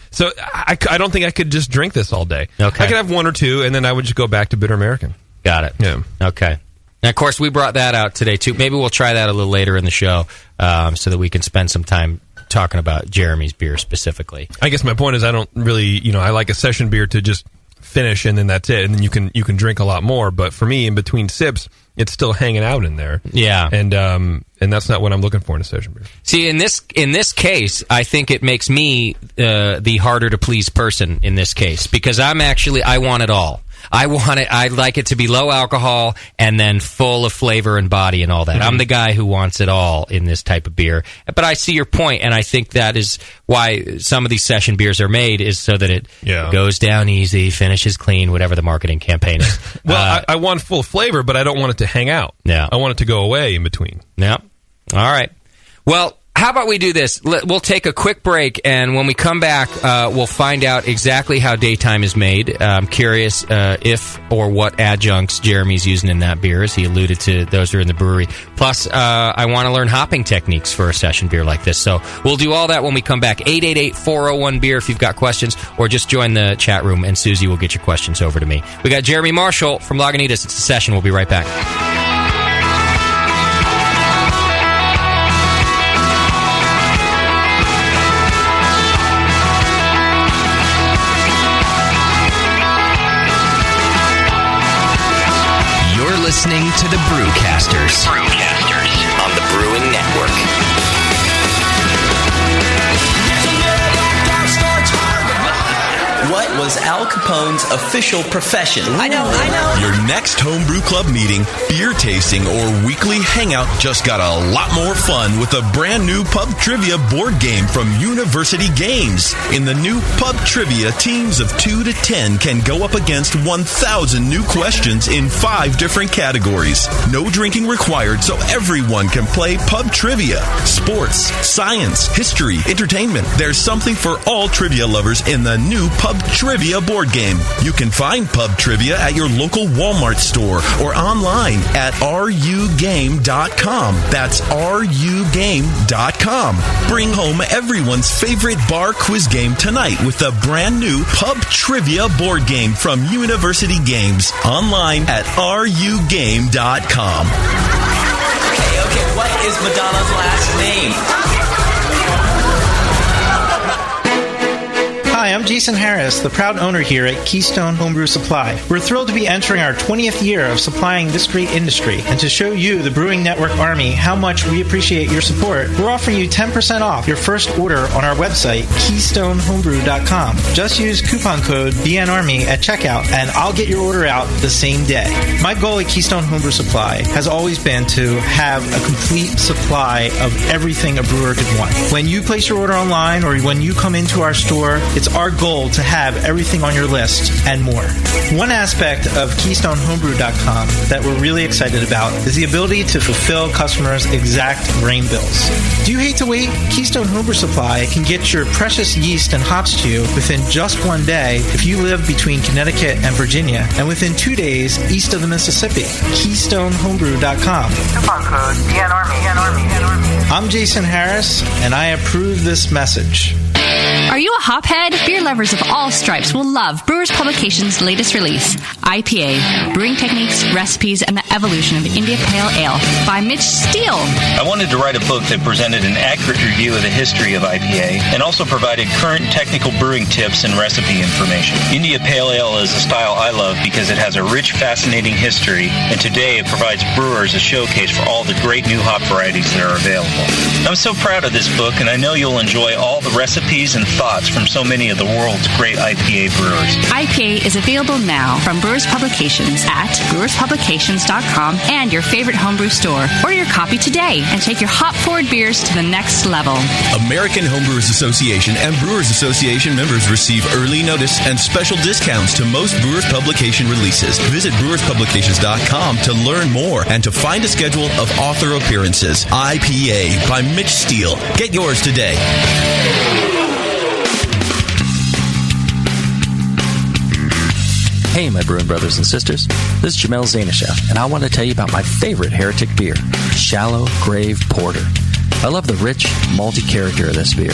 So I don't think I could just drink this all day. Okay. I could have one or two, and then I would just go back to Bitter American. Got it. Yeah. Okay. And, of course, we brought that out today, too. Maybe we'll try that a little later in the show so that we can spend some time talking about Jeremy's beer specifically. I guess my point is I don't really, I like a session beer to just finish and then that's it, and then you can drink a lot more. But for me, in between sips, it's still hanging out in there. Yeah. And that's not what I'm looking for in a session beer. See, in this case, I think it makes me the harder to please person in this case, because I want it all. I like it to be low alcohol and then full of flavor and body and all that. Mm-hmm. I'm the guy who wants it all in this type of beer. But I see your point, and I think that is why some of these session beers are made, is so that it goes down easy, finishes clean, whatever the marketing campaign is. Well, I want full flavor, but I don't want it to hang out. Yeah. I want it to go away in between. Yeah. All right. Well, how about we do this? We'll take a quick break, and when we come back, we'll find out exactly how Daytime is made. I'm curious if or what adjuncts Jeremy's using in that beer, as he alluded to those are in the brewery. Plus, I want to learn hopping techniques for a session beer like this. So we'll do all that when we come back. 888-401-BEER if you've got questions, or just join the chat room, and Susie will get your questions over to me. We got Jeremy Marshall from Lagunitas. It's The Session. We'll be right back. Listening to the Brewcasters. On the Brewing Network. What was Al Capone's official profession? I know. Your next homebrew club meeting, beer tasting, or weekly hangout just got a lot more fun with a brand new Pub Trivia board game from University Games. In the new Pub Trivia, teams of 2 to 10 can go up against 1,000 new questions in 5 different categories. No drinking required, so everyone can play Pub Trivia. Sports, science, history, entertainment. There's something for all trivia lovers in the new Pub Trivia board game. You can find Pub Trivia at your local Walmart store or online at rugame.com. That's rugame.com. Bring home everyone's favorite bar quiz game tonight with the brand new Pub Trivia board game from University Games. Online at rugame.com. Okay, what is Madonna's last name? Hi, I'm Jason Harris, the proud owner here at Keystone Homebrew Supply. We're thrilled to be entering our 20th year of supplying this great industry, and to show you, the Brewing Network Army, how much we appreciate your support, we're offering you 10% off your first order on our website, KeystoneHomebrew.com. Just use coupon code BNARMY at checkout, and I'll get your order out the same day. My goal at Keystone Homebrew Supply has always been to have a complete supply of everything a brewer could want. When you place your order online or when you come into our store, it's our goal to have everything on your list and more. One aspect of KeystoneHomebrew.com that we're really excited about is the ability to fulfill customers' exact grain bills. Do you hate to wait? Keystone Homebrew Supply can get your precious yeast and hops to you within just one day if you live between Connecticut and Virginia, and within 2 days east of the Mississippi. KeystoneHomebrew.com. Coupon code BNARMY. I'm Jason Harris, and I approve this message. Are you a hophead? Beer lovers of all stripes will love Brewers Publications' latest release, IPA, Brewing Techniques, Recipes, and the Evolution of India Pale Ale by Mitch Steele. I wanted to write a book that presented an accurate review of the history of IPA and also provided current technical brewing tips and recipe information. India Pale Ale is a style I love because it has a rich, fascinating history, and today it provides brewers a showcase for all the great new hop varieties that are available. I'm so proud of this book, and I know you'll enjoy all the recipes and thoughts from so many of the world's great IPA brewers. IPA is available now from Brewers Publications at brewerspublications.com and your favorite homebrew store. Order your copy today and take your hop-forward beers to the next level. American Homebrewers Association and Brewers Association members receive early notice and special discounts to most Brewers Publication releases. Visit brewerspublications.com to learn more and to find a schedule of author appearances. IPA by Mitch Steele. Get yours today. Hey, my brewing brothers and sisters. This is Jamel Zanishev, and I want to tell you about my favorite Heretic beer, Shallow Grave Porter. I love the rich, malty character of this beer.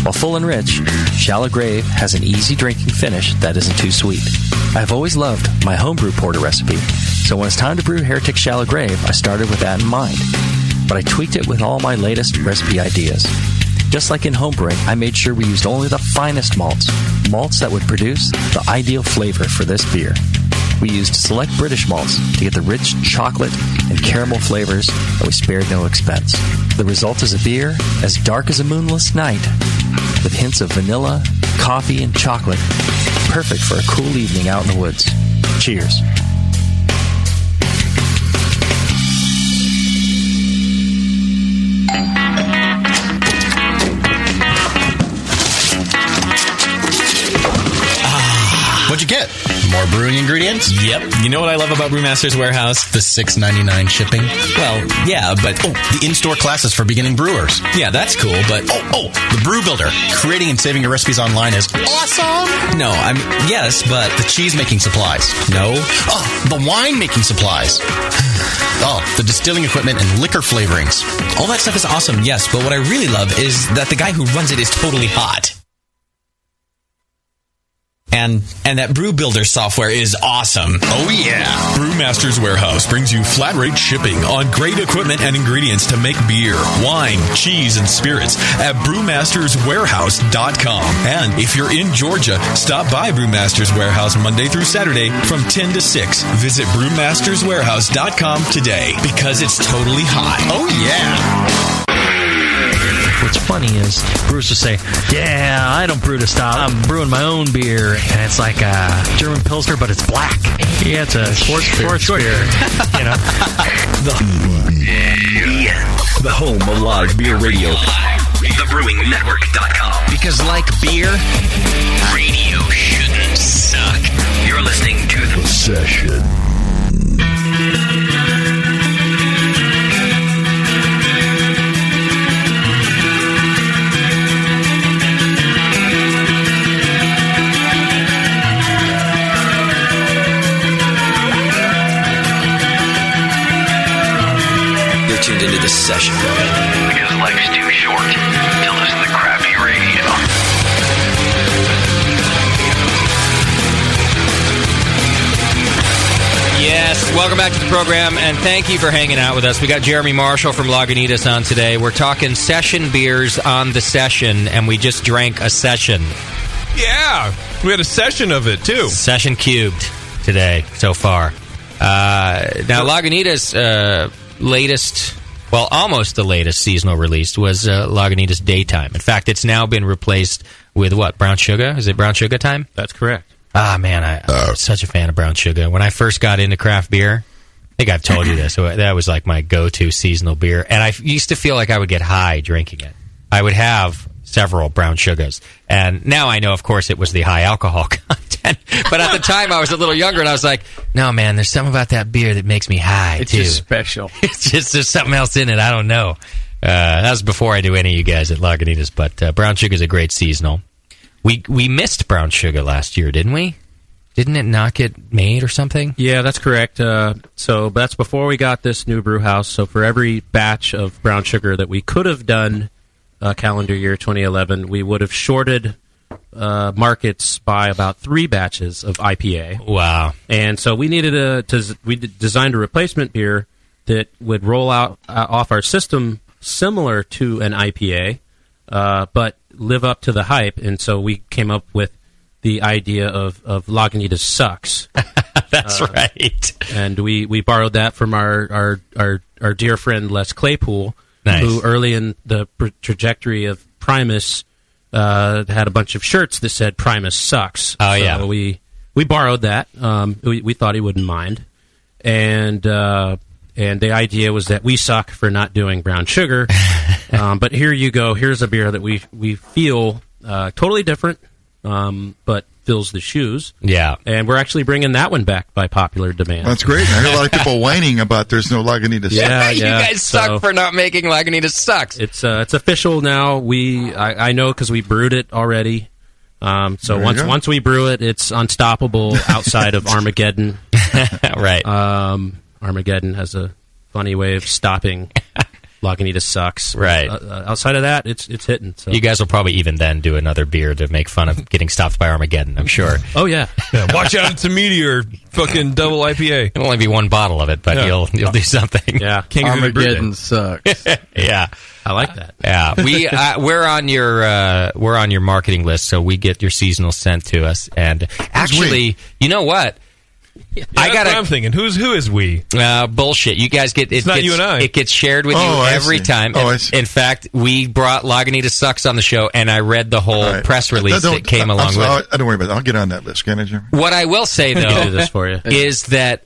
While full and rich, Shallow Grave has an easy drinking finish that isn't too sweet. I've always loved my homebrew porter recipe, so when it's time to brew Heretic Shallow Grave, I started with that in mind. But I tweaked it with all my latest recipe ideas. Just like in homebrewing, I made sure we used only the finest malts that would produce the ideal flavor for this beer. We used select British malts to get the rich chocolate and caramel flavors, and we spared no expense. The result is a beer as dark as a moonless night, with hints of vanilla, coffee, and chocolate, perfect for a cool evening out in the woods. Cheers. What'd you get? More brewing ingredients? Yep. You know what I love about Brewmaster's Warehouse? The $6.99 shipping. Well, yeah, but the in-store classes for beginning brewers. Yeah, that's cool, but the Brew Builder. Creating and saving your recipes online is awesome. No, yes, but the cheese-making supplies. No. Oh, the wine-making supplies. Oh, the distilling equipment and liquor flavorings. All that stuff is awesome, yes, but what I really love is that the guy who runs it is totally hot. And that Brew Builder software is awesome. Oh, yeah. Brewmaster's Warehouse brings you flat rate shipping on great equipment and ingredients to make beer, wine, cheese, and spirits at brewmasterswarehouse.com. And if you're in Georgia, stop by Brewmaster's Warehouse Monday through Saturday from 10 to 6. Visit brewmasterswarehouse.com today because it's totally hot. Oh, yeah. What's funny is brewers will say, yeah, I don't brew to style. I'm brewing my own beer, and it's like a German Pilsner, but it's black. Yeah, it's a sports beer. You know? The home of live beer radio. TheBrewingNetwork.com. Because like beer, radio shouldn't suck. You're listening to The Session. Tuned into The Session. Because life's too short to listen to crappy radio. Yes, welcome back to the program, and thank you for hanging out with us. We got Jeremy Marshall from Lagunitas on today. We're talking session beers on The Session, and we just drank a session. Yeah, we had a session of it, too. Session cubed today so far. Now, Lagunitas... latest, well, almost the latest seasonal release was Lagunitas Daytime. In fact, it's now been replaced with what? Brown Sugar? Is it Brown Sugar time? That's correct. Ah, man, I'm such a fan of Brown Sugar. When I first got into craft beer, I think I've told you this, so that was like my go-to seasonal beer. And I used to feel like I would get high drinking it. I would have several Brown Sugars. And now I know, of course, it was the high alcohol content. But at the time, I was a little younger, and I was like, no, man, there's something about that beer that makes me high, it's too. It's just special. It's just, there's something else in it. I don't know. That was before I knew any of you guys at Lagunitas, but Brown Sugar is a great seasonal. We missed Brown Sugar last year, didn't we? Didn't it not get made or something? Yeah, that's correct. So that's before we got this new brew house. So for every batch of Brown Sugar that we could have done calendar year 2011, we would have shorted markets by about 3 batches of IPA. Wow. And so we needed we designed a replacement beer that would roll out off our system similar to an IPA, but live up to the hype. And so we came up with the idea of Lagunitas Sucks. That's right. And we borrowed that from our dear friend Les Claypool, nice. Who early in the trajectory of Primus had a bunch of shirts that said Primus sucks. Oh, so yeah. we borrowed that. We thought he wouldn't mind, and the idea was that we suck for not doing brown sugar. But here you go. Here's a beer that we feel totally different, but fills the shoes. Yeah. And we're actually bringing that one back by popular demand. That's great. I heard a lot of people whining about there's no Lagunitas. Yeah, you guys suck for not making Lagunitas sucks. It's official now. I know because we brewed it already. So once we brew it, it's unstoppable outside of Armageddon. Right. Armageddon has a funny way of stopping Lagunitas sucks. Right. Outside of that, it's hitting. So. You guys will probably even then do another beer to make fun of getting stopped by Armageddon, I'm sure. Oh, yeah. Watch out, it's a Meteor fucking double IPA. It'll only be one bottle of it, but you'll do something. Yeah. Armageddon sucks. Yeah. I like that. Yeah, we're on your marketing list, so we get your seasonal sent to us. And actually, you know what? Yeah, that's what I'm thinking. Who is we? Bullshit. You guys get It's not you and I. It gets shared with you every time. In fact, we brought Lagunitas Sucks on the show, and I read the whole press release that came along with it. I don't worry about it. I'll get on that list, can't I, Jim? What I will say though do this for you. is that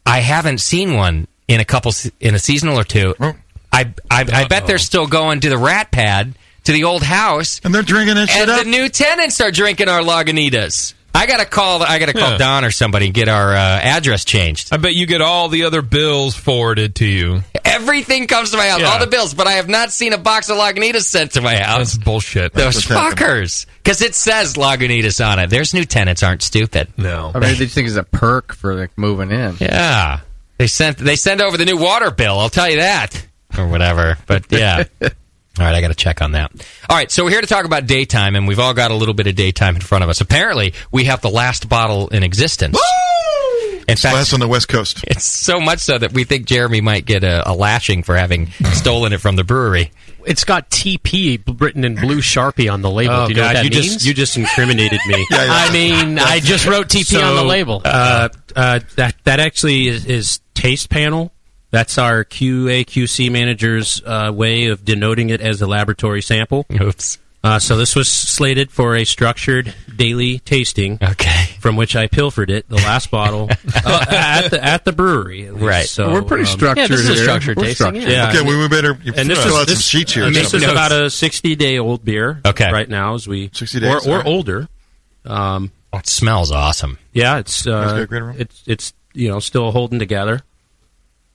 I haven't seen one in a seasonal or two. I bet they're still going to the Rat Pad, to the old house, and they're drinking it. And the new tenants are drinking our Lagunitas. I gotta call Don or somebody and get our address changed. I bet you get all the other bills forwarded to you. Everything comes to my house, all the bills, but I have not seen a box of Lagunitas sent to my house. That's bullshit. Those fuckers. Because it says Lagunitas on it. There's new tenants aren't stupid. No. I mean, they just think it's a perk for like moving in. Yeah. They send over the new water bill, I'll tell you that. Or whatever. But yeah. All right, I got to check on that. All right, so we're here to talk about daytime, and we've all got a little bit of daytime in front of us. Apparently, we have the last bottle in existence. Woo! In fact, last on the West Coast. It's so much so that we think Jeremy might get a lashing for having stolen it from the brewery. It's got TP written in blue Sharpie on the label. Oh, do you know God, what that means? You just incriminated me. I mean, I just wrote TP on the label. That actually is Taste Panel. That's our QA/QC manager's way of denoting it as a laboratory sample. Oops. So this was slated for a structured daily tasting. Okay. From which I pilfered it, the last bottle, at the brewery. At least. Right. So we're pretty structured. Yeah, this is a structured here. tasting. Yeah. Okay, we better fill out some sheets here. This is about a 60-day-old beer. Okay. Right now, as we 60 days or older. It smells awesome. Yeah, it's still holding together.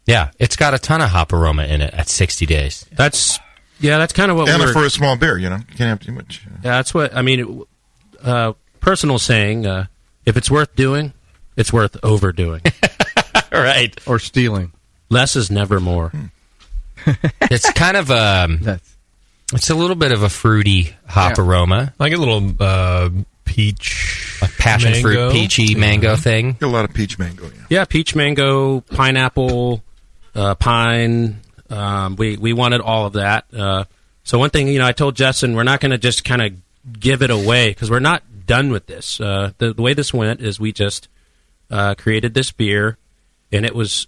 Yeah, it's got a ton of hop aroma in it at 60 days. That's kind of what and for a small beer, you can't have too much. Yeah, that's what I mean. Personal saying: if it's worth doing, it's worth overdoing. Right, or stealing. Less is never more. It's kind of it's a little bit of a fruity hop aroma, like a little peach, like passion mango. fruit, peachy mango thing. A lot of peach mango. Yeah, peach mango, pineapple. Pine. We wanted all of that. So one thing, I told Justin, we're not going to just kind of give it away because we're not done with this. The way this went is we just created this beer, and it was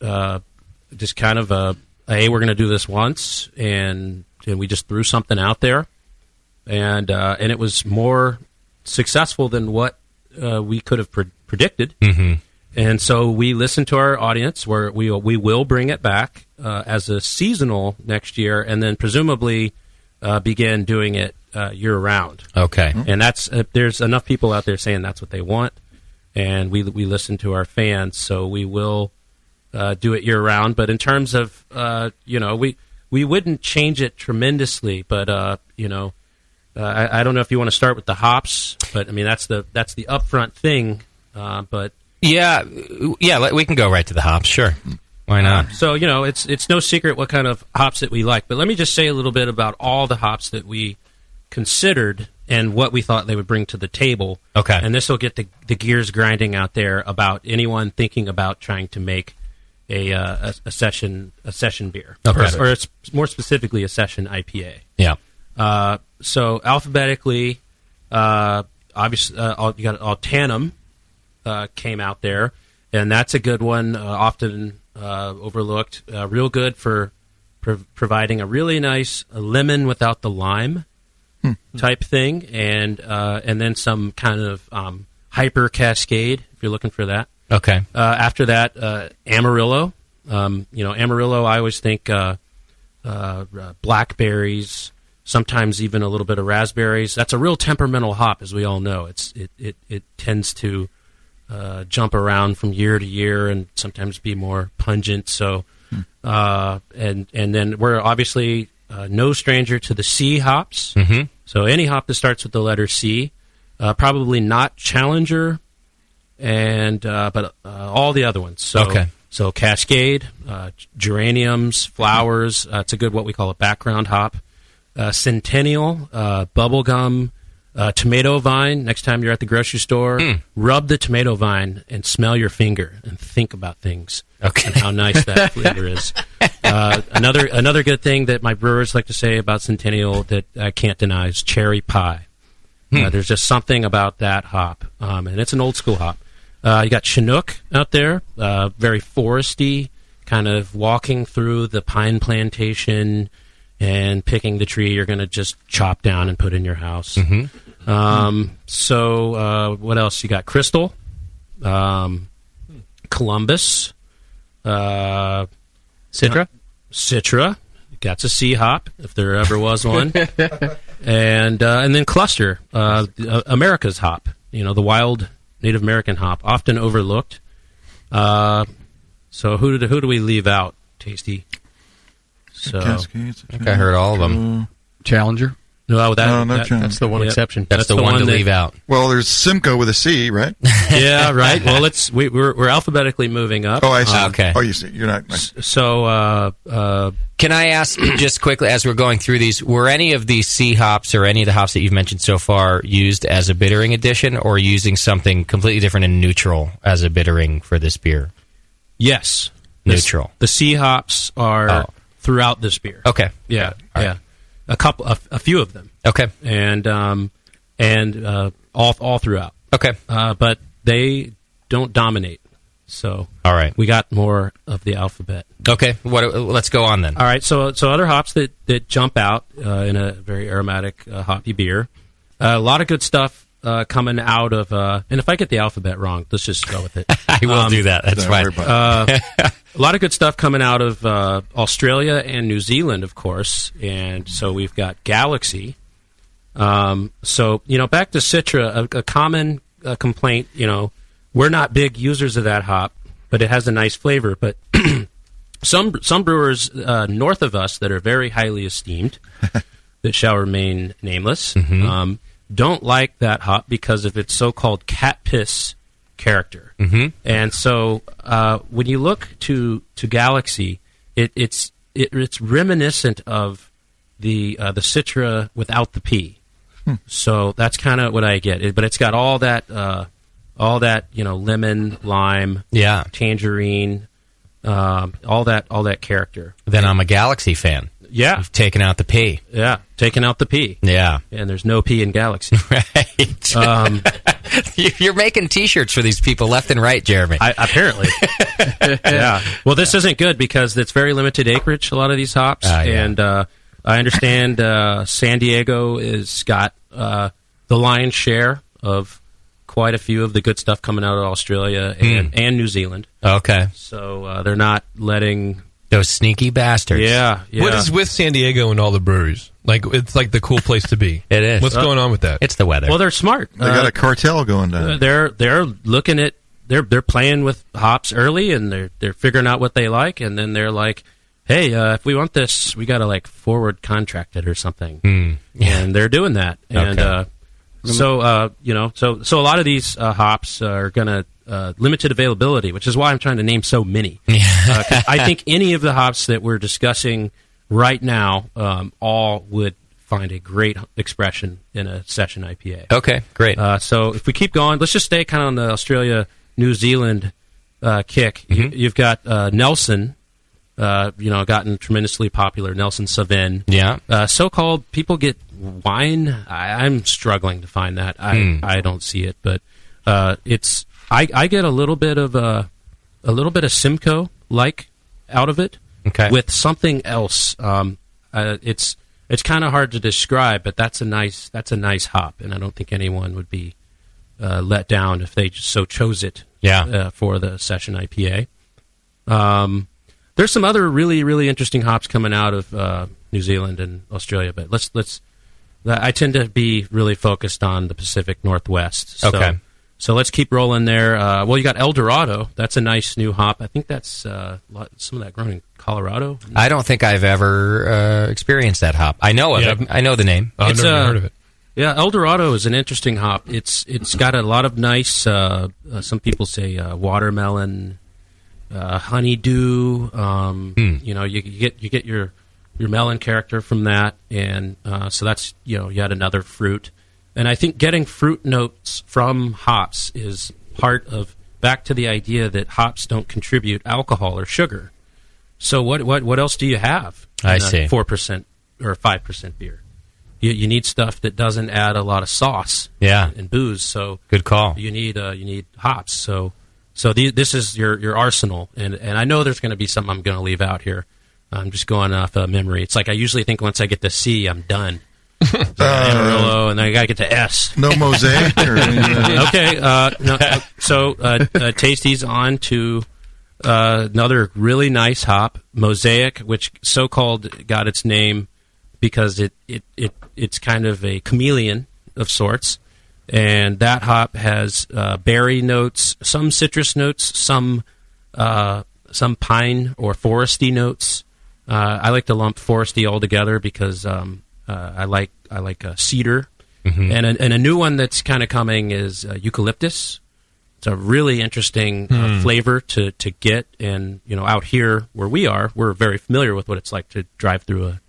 just kind of we're going to do this once, and we just threw something out there, and it was more successful than what we could have predicted. Mm-hmm. And so we listened to our audience, where we will bring it back as a seasonal next year, and then presumably begin doing it year-round. Okay. And that's there's enough people out there saying that's what they want, and we listen to our fans, so we will do it year-round. But in terms of, we wouldn't change it tremendously, but, I don't know if you want to start with the hops, but, I mean, that's the upfront thing, but... Yeah, we can go right to the hops. Sure, why not? So it's no secret what kind of hops that we like. But let me just say a little bit about all the hops that we considered and what we thought they would bring to the table. Okay, and this will get the gears grinding out there about anyone thinking about trying to make a session beer, or it's more specifically a session IPA. Yeah. So alphabetically, obviously, you got Altanum. Came out there, and that's a good one, often overlooked. Real good for providing a really nice lemon without the lime. type thing, and then some kind of hyper cascade if you're looking for that. Okay. After that, Amarillo. Amarillo, I always think blackberries, sometimes even a little bit of raspberries. That's a real temperamental hop, as we all know. It tends to jump around from year to year and sometimes be more pungent. So, and then we're obviously no stranger to the C hops. Mm-hmm. So any hop that starts with the letter C, probably not Challenger, but all the other ones. So, Okay. So Cascade, geraniums, flowers. It's a good what we call a background hop. Centennial, bubblegum, tomato vine. Next time you're at the grocery store, rub the tomato vine and smell your finger and think about things. Okay. And how nice that flavor is. Another good thing that my brewers like to say about Centennial that I can't deny is cherry pie. There's just something about that hop, and it's an old school hop. You got Chinook out there, very foresty, kind of walking through the pine plantation and picking the tree you're going to just chop down and put in your house. So what else? You got Crystal, Columbus, Citra. Citra. That's a C hop if there ever was one, and then Cluster, America's hop. The wild Native American hop, often overlooked. So who do we leave out, Tasty? So Cascades. I think I heard all of them. Challenger. No, Challenger. that's the one exception. That's the one to leave out. Well, there's Simcoe with a C, right? Yeah, right. Well, we're alphabetically moving up. Oh, I see. Okay. Oh, you see. You're not. So, can I ask just quickly as we're going through these, were any of these C hops or any of the hops that you've mentioned so far used as a bittering addition, or using something completely different and neutral as a bittering for this beer? Yes, neutral. The C hops are throughout this beer. Okay. Yeah. All Yeah. A few of them. Okay. And all throughout. Okay. But they don't dominate. So all right, we got more of the alphabet. Okay. Let's go on then. All right. So other hops that jump out in a very aromatic hoppy beer. A lot of good stuff coming out of. And if I get the alphabet wrong, let's just go with it. I will do that. That's fine. A lot of good stuff coming out of Australia and New Zealand, of course. And so we've got Galaxy. So back to Citra, a common complaint. We're not big users of that hop, but it has a nice flavor. But some brewers north of us that are very highly esteemed, that shall remain nameless, don't like that hop because of its so-called cat piss character. And so when you look to Galaxy, it's reminiscent of the Citra without the P. So that's kind of what I get. But it's got all that lemon, lime, tangerine, all that character. Then I'm a Galaxy fan. Yeah. You've taken out the P. Yeah, taken out the P. Yeah. And there's no P in Galaxy. Right. You're making T-shirts for these people left and right, Jeremy. Apparently. Yeah. Well, this isn't good because it's very limited acreage, a lot of these hops. And I understand San Diego has got the lion's share of quite a few of the good stuff coming out of Australia and New Zealand. Okay. So they're not letting... Those sneaky bastards. Yeah. What is with San Diego and all the breweries? It's like the cool place to be. It is. What's going on with that? It's the weather. Well, they're smart. They got a cartel going down. They're looking at they're playing with hops early, and they're figuring out what they like, and then they're like, hey, if we want this, we got to forward contract it or something. And they're doing that. And so a lot of these hops are going to limited availability, which is why I'm trying to name so many. I think any of the hops that we're discussing right now all would find a great expression in a session IPA. Okay, great. So if we keep going, let's just stay kind of on the Australia, New Zealand kick. You've got Nelson, gotten tremendously popular, Nelson Sauvin. Yeah. So-called people get wine. I'm struggling to find that. I don't see it, but it's... I get a little bit of Simcoe out of it, with something else. It's it's kind of hard to describe, but that's a nice hop, and I don't think anyone would be let down if they so chose it. For the session IPA. There's some other really, really interesting hops coming out of New Zealand and Australia, but let's. I tend to be really focused on the Pacific Northwest. So let's keep rolling there. Well, you got El Dorado. That's a nice new hop. I think that's some of that grown in Colorado. I don't think I've ever experienced that hop. I know of it. I know the name. I've never heard of it. Yeah, El Dorado is an interesting hop. It's got a lot of nice. Some people say watermelon, honeydew. You get your melon character from that, and so that's yet another fruit. And I think getting fruit notes from hops is part of back to the idea that hops don't contribute alcohol or sugar. So what else do you have? I see. 4% or 5% beer. You need stuff that doesn't add a lot of sauce. And booze. So good call. You need hops. So this is your arsenal, and I know there's going to be something I'm going to leave out here. I'm just going off memory. It's like I usually think once I get to C, I'm done. Amarillo, and then I got to get to S. No Mosaic? Okay. So Tasty's on to another really nice hop, Mosaic, which so-called got its name because it's kind of a chameleon of sorts. And that hop has berry notes, some citrus notes, some pine or foresty notes. I like to lump foresty all together because I like cedar, and a new one that's kind of coming is eucalyptus. It's a really interesting flavor to get, and out here where we are, we're very familiar with what it's like to drive through a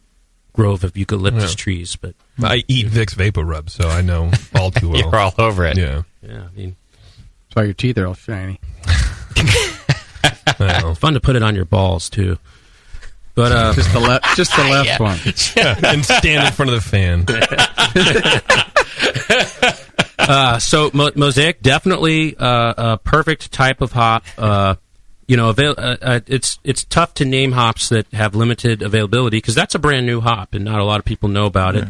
grove of eucalyptus trees. But I eat Vicks Vapor Rub, so I know all too well. You're all over it. Yeah. I mean, that's why your teeth are all shiny. It's fun to put it on your balls too. But just the left one. And stand in front of the fan. So Mosaic, definitely a perfect type of hop. It's tough to name hops that have limited availability because that's a brand new hop and not a lot of people know about it.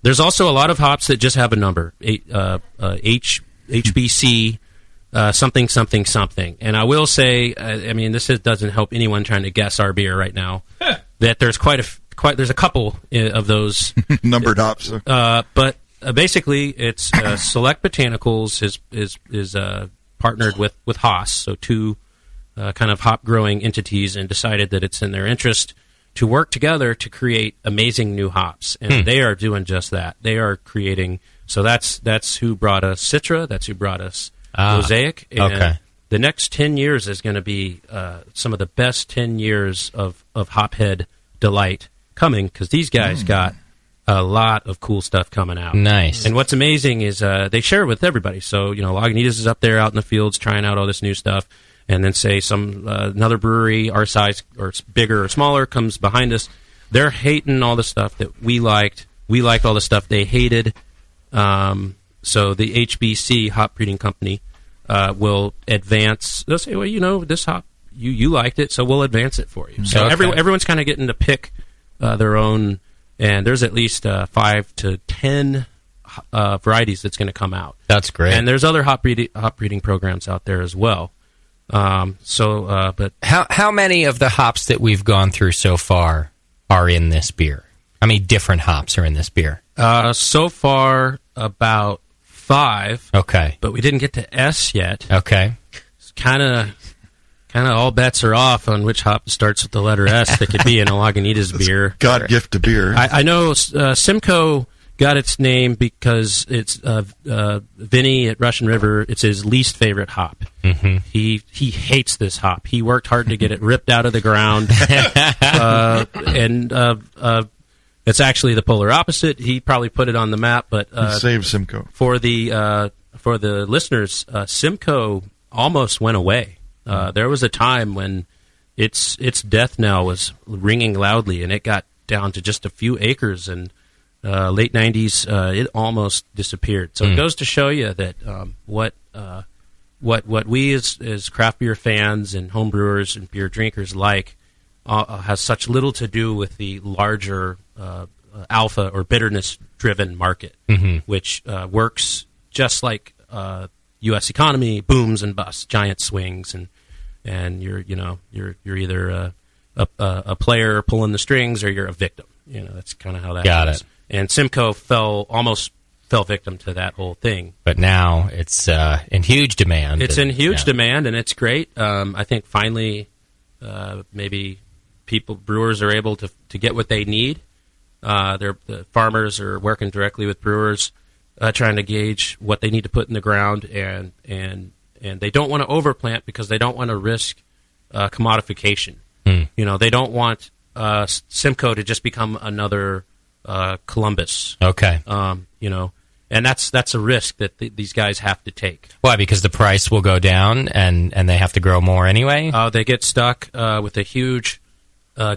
There's also a lot of hops that just have a number, HBC. Something. And I will say, this doesn't help anyone trying to guess our beer right now, that there's there's a couple of those numbered hops. But basically, it's Select Botanicals is partnered with Haas, so two kind of hop growing entities, and decided that it's in their interest to work together to create amazing new hops, and they are doing just that. They are creating. So that's who brought us Citra. That's who brought us Mosaic. And the next 10 years is going to be some of the best 10 years of Hophead delight coming, because these guys got a lot of cool stuff coming out. Nice. And what's amazing is they share it with everybody. So, Lagunitas is up there out in the fields trying out all this new stuff, and then say another brewery our size or bigger or smaller comes behind us. They're hating all the stuff that we liked. We liked all the stuff they hated. So the HBC Hop Breeding Company will advance. They'll say, well, this hop, you liked it, so we'll advance it for you. So everyone's kind of getting to pick their own, and there's at least 5 to 10 varieties that's going to come out. That's great. And there's other hop breeding programs out there as well. But how many of the hops that we've gone through so far are in this beer? How many different hops are in this beer? So far, about 5. Okay. But we didn't get to S yet. Okay. It's kind of all bets are off on which hop starts with the letter S that could be in a Lagunitas beer. God gift to beer. I know Simcoe got its name because it's Vinny at Russian River. It's his least favorite hop. Mm-hmm. He hates this hop. He worked hard to get it ripped out of the ground. It's actually the polar opposite. He probably put it on the map, but save Simcoe for the listeners. Simcoe almost went away. There was a time when its death knell was ringing loudly, and it got down to just a few acres. And late 90s, it almost disappeared. So it goes to show you that what we as craft beer fans and home brewers and beer drinkers like has such little to do with the larger alpha or bitterness-driven market, which works just like U.S. economy, booms and busts, giant swings, and you're either a player pulling the strings or you're a victim. That's kind of how that Got goes. it. And Simcoe almost fell victim to that whole thing. But now it's in huge demand. It's in huge demand, and it's great. I think finally, maybe brewers are able to get what they need. The farmers are working directly with brewers, trying to gauge what they need to put in the ground, and they don't want to overplant because they don't want to risk commodification. They don't want Simcoe to just become another Columbus. Okay. And that's a risk that these guys have to take. Why? Because the price will go down, and they have to grow more anyway? They get stuck with a huge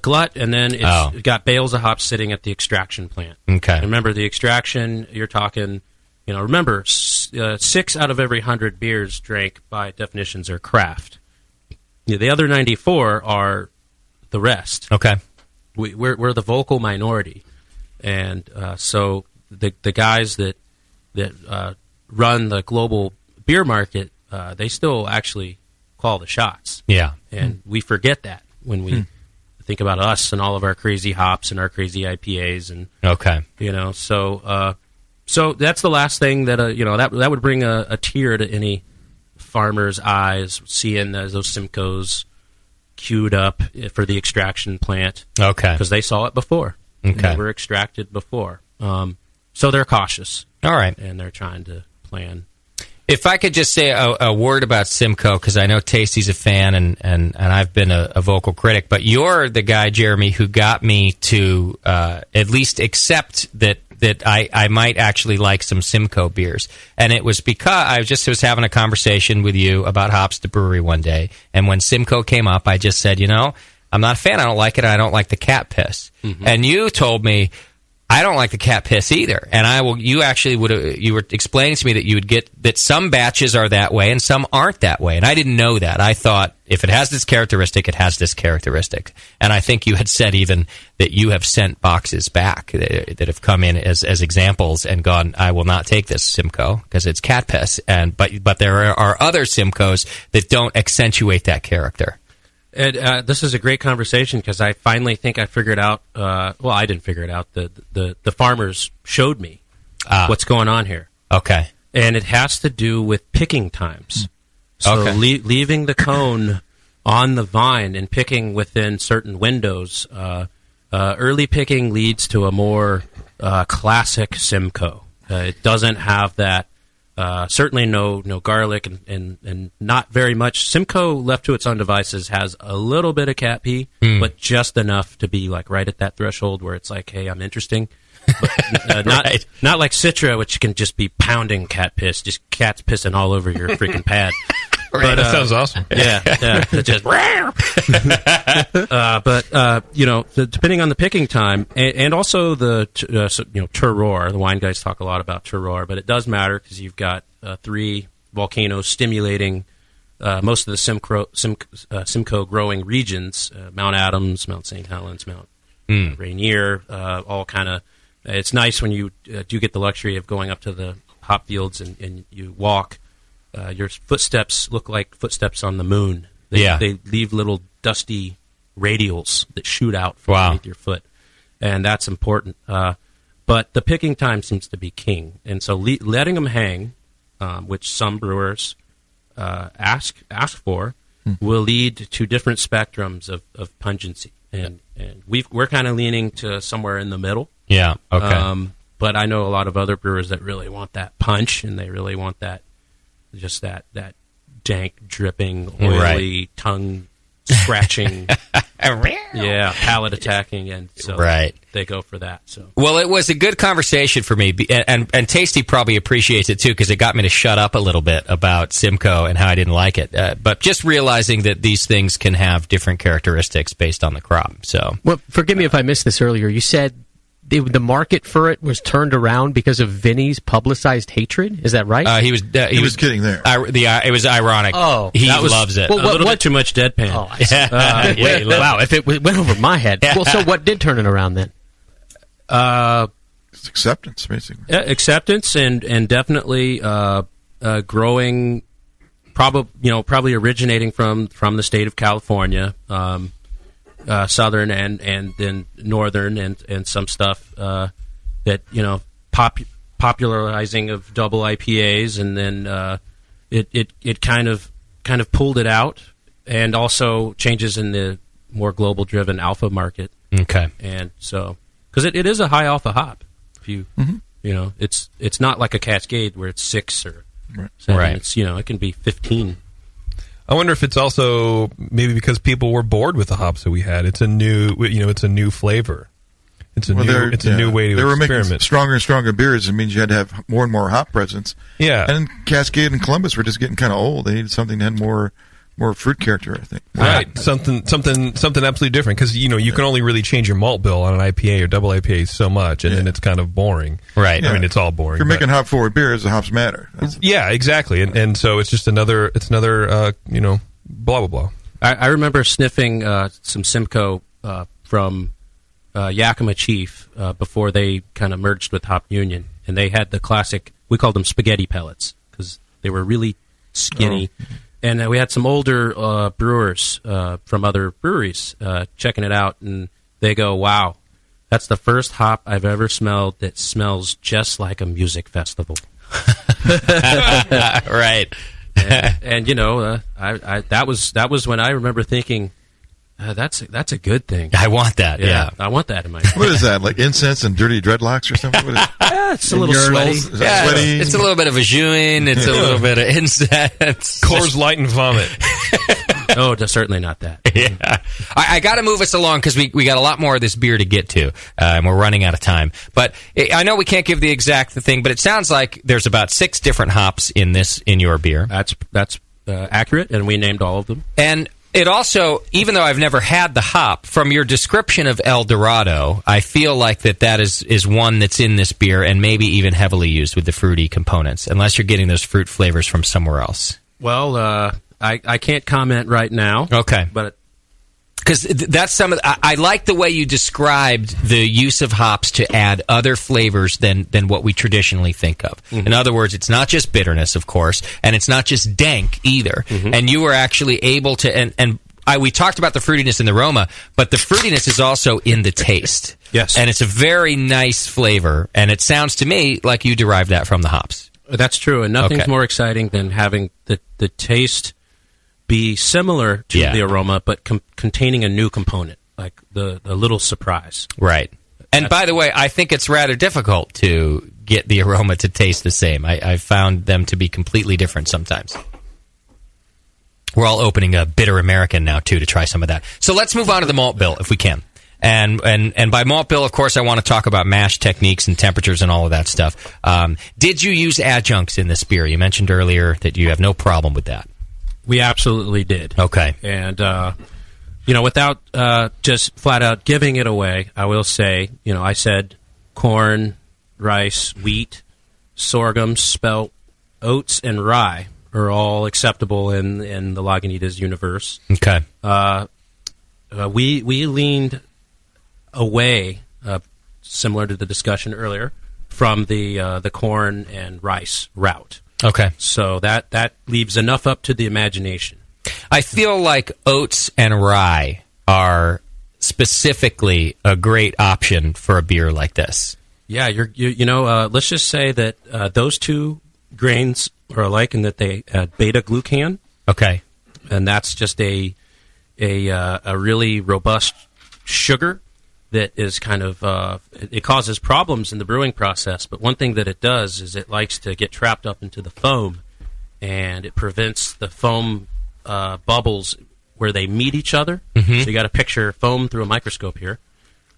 glut, and then it's got bales of hops sitting at the extraction plant. Okay. And remember, the extraction, you're talking, remember, 6 out of every 100 beers drank by definitions are craft. The other 94 are the rest. Okay. We're the vocal minority. And so the guys that run the global beer market, they still actually call the shots. Yeah. And we forget that when we think about us and all of our crazy hops and our crazy IPAs. And okay. So that's the last thing that that would bring a tear to any farmer's eyes, seeing those Simcoes queued up for the extraction plant. Okay. Because they saw it before. Okay. They were extracted before. So they're cautious. All right. And they're trying to plan. If I could just say a word about Simcoe, because I know Tasty's a fan and I've been a vocal critic, but you're the guy, Jeremy, who got me to at least accept that I might actually like some Simcoe beers. And it was because I was having a conversation with you about hops to brewery one day, and when Simcoe came up, I just said, I'm not a fan, I don't like it, I don't like the cat piss. Mm-hmm. And you told me, I don't like the cat piss either. And you were explaining to me that you would get that some batches are that way and some aren't that way. And I didn't know that. I thought if it has this characteristic, it has this characteristic. And I think you had said even that you have sent boxes back that have come in as examples and gone, I will not take this Simcoe because it's cat piss. But there are other Simcoes that don't accentuate that character. And this is a great conversation because I finally think I figured out. Well, I didn't figure it out. The farmers showed me what's going on here. Okay, and it has to do with picking times. So okay. Leaving the cone on the vine and picking within certain windows. Early picking leads to a more classic Simcoe. It doesn't have that. Certainly no garlic and not very much. Simcoe, left to its own devices, has a little bit of cat pee, but just enough to be like right at that threshold where it's like, hey, I'm interesting. But, right. Not like Citra, which can just be pounding cat piss, just cats pissing all over your freaking pad. But, that sounds awesome. Yeah. Just depending on the picking time and also the terroir. The wine guys talk a lot about terroir, but it does matter because you've got 3 volcanoes stimulating most of the Simcoe growing regions: Mount Adams, Mount St. Helens, Mount Rainier. All kind of. It's nice when you do get the luxury of going up to the hop fields and you walk. Your footsteps look like footsteps on the moon. They leave little dusty radials that shoot out from underneath your foot, and that's important. But the picking time seems to be king, and so letting them hang, which some brewers ask for, will lead to different spectrums of pungency, and we're kind of leaning to somewhere in the middle. Yeah. Okay. But I know a lot of other brewers that really want that punch, and they really want that. Just that dank, dripping, oily, tongue scratching, palate attacking, and so they go for that. So well, it was a good conversation for me, and Tasty probably appreciates it too because it got me to shut up a little bit about Simcoe and how I didn't like it. But just realizing that these things can have different characteristics based on the crop. So, well, forgive me if I missed this earlier. You said the market for it was turned around because of Vinny's publicized hatred. Is that right? He was kidding there. It was ironic. Oh, he loves it. Well, a little bit too much deadpan. Oh, wow! If it went over my head. Well, so what did turn it around then? It's acceptance, basically. Acceptance and definitely growing, probably originating from the state of California, southern and then northern and some stuff that popularizing of double IPAs, and then it kind of pulled it out, and also changes in the more global driven alpha market. Okay, and so because it is a high alpha hop. If you it's not like a Cascade where it's 6 or 7. Right. It's it can be 15. I wonder if it's also maybe because people were bored with the hops that we had. It's a new flavor. It's a new way to They were experiment. making stronger and stronger beers. It means you had to have more and more hop presence. Yeah. And Cascade and Columbus were just getting kind of old. They needed something that had more fruit character, I think. Right, something absolutely different, because you can only really change your malt bill on an IPA or double IPA so much, and then it's kind of boring. Right, Yeah. I mean, it's all boring. If you're making hop forward beers, the hops matter. Yeah, exactly, and so it's just another blah blah blah. I remember sniffing some Simcoe from Yakima Chief before they kind of merged with Hop Union, and they had the classic. We called them spaghetti pellets because they were really skinny. Oh. And we had some older brewers from other breweries checking it out, and they go, "Wow, that's the first hop I've ever smelled that smells just like a music festival." Right. And that was when I remember thinking, that's a good thing. I want that. Yeah. I want that in my. What is that? Like incense and dirty dreadlocks or something? What is it's a little sweaty. Is that sweaty? It's a little bit of a joint. It's a little bit of incense. Coors Light and vomit. No, certainly not that. Yeah. I got to move us along because we got a lot more of this beer to get to, and we're running out of time. But I know we can't give the exact thing, but it sounds like there's about 6 different hops in your beer. That's accurate, and we named all of them. And it also, even though I've never had the hop, from your description of El Dorado, I feel like that is one that's in this beer and maybe even heavily used with the fruity components, unless you're getting those fruit flavors from somewhere else. Well, I can't comment right now. Okay. But because that's some of I like the way you described the use of hops to add other flavors than what we traditionally think of. Mm-hmm. In other words, it's not just bitterness, of course, and it's not just dank either. Mm-hmm. And you were actually able to we talked about the fruitiness in the aroma, but the fruitiness is also in the taste. Yes. And it's a very nice flavor, and it sounds to me like you derived that from the hops. That's true, and nothing's more exciting than having the taste be similar to the aroma, but containing a new component, like the little surprise. Right. And by the way, I think it's rather difficult to get the aroma to taste the same. I've found them to be completely different sometimes. We're all opening a Bitter American now, too, to try some of that. So let's move on to the malt bill, if we can. And by malt bill, of course, I want to talk about mash techniques and temperatures and all of that stuff. Did you use adjuncts in this beer? You mentioned earlier that you have no problem with that. We absolutely did. Okay. And, without just flat out giving it away, I will say, I said corn, rice, wheat, sorghum, spelt, oats, and rye are all acceptable in the Lagunitas universe. Okay. We leaned away, similar to the discussion earlier, from the corn and rice route. Okay. So that leaves enough up to the imagination. I feel like oats and rye are specifically a great option for a beer like this. Yeah, let's just say that those two grains are alike in that they add beta-glucan. Okay. And that's just a really robust sugar that is kind of it causes problems in the brewing process, but one thing that it does is it likes to get trapped up into the foam, and it prevents the foam bubbles where they meet each other. Mm-hmm. So you got to picture foam through a microscope here.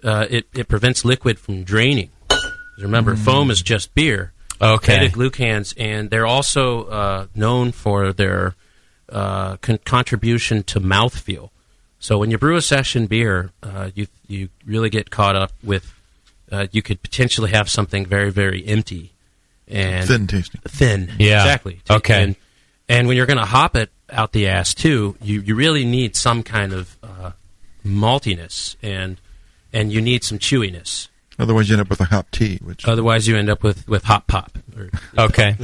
It prevents liquid from draining. Remember, foam is just beer. Okay. Beta-glucans, and they're also known for their contribution to mouthfeel. So when you brew a session beer, you really get caught up with. You could potentially have something very, very empty and thin tasting. Thin, yeah, exactly. Okay. And when you're going to hop it out the ass too, you really need some kind of maltiness and you need some chewiness. Otherwise, you end up with a hop tea. Otherwise, you end up with hop pop. Okay.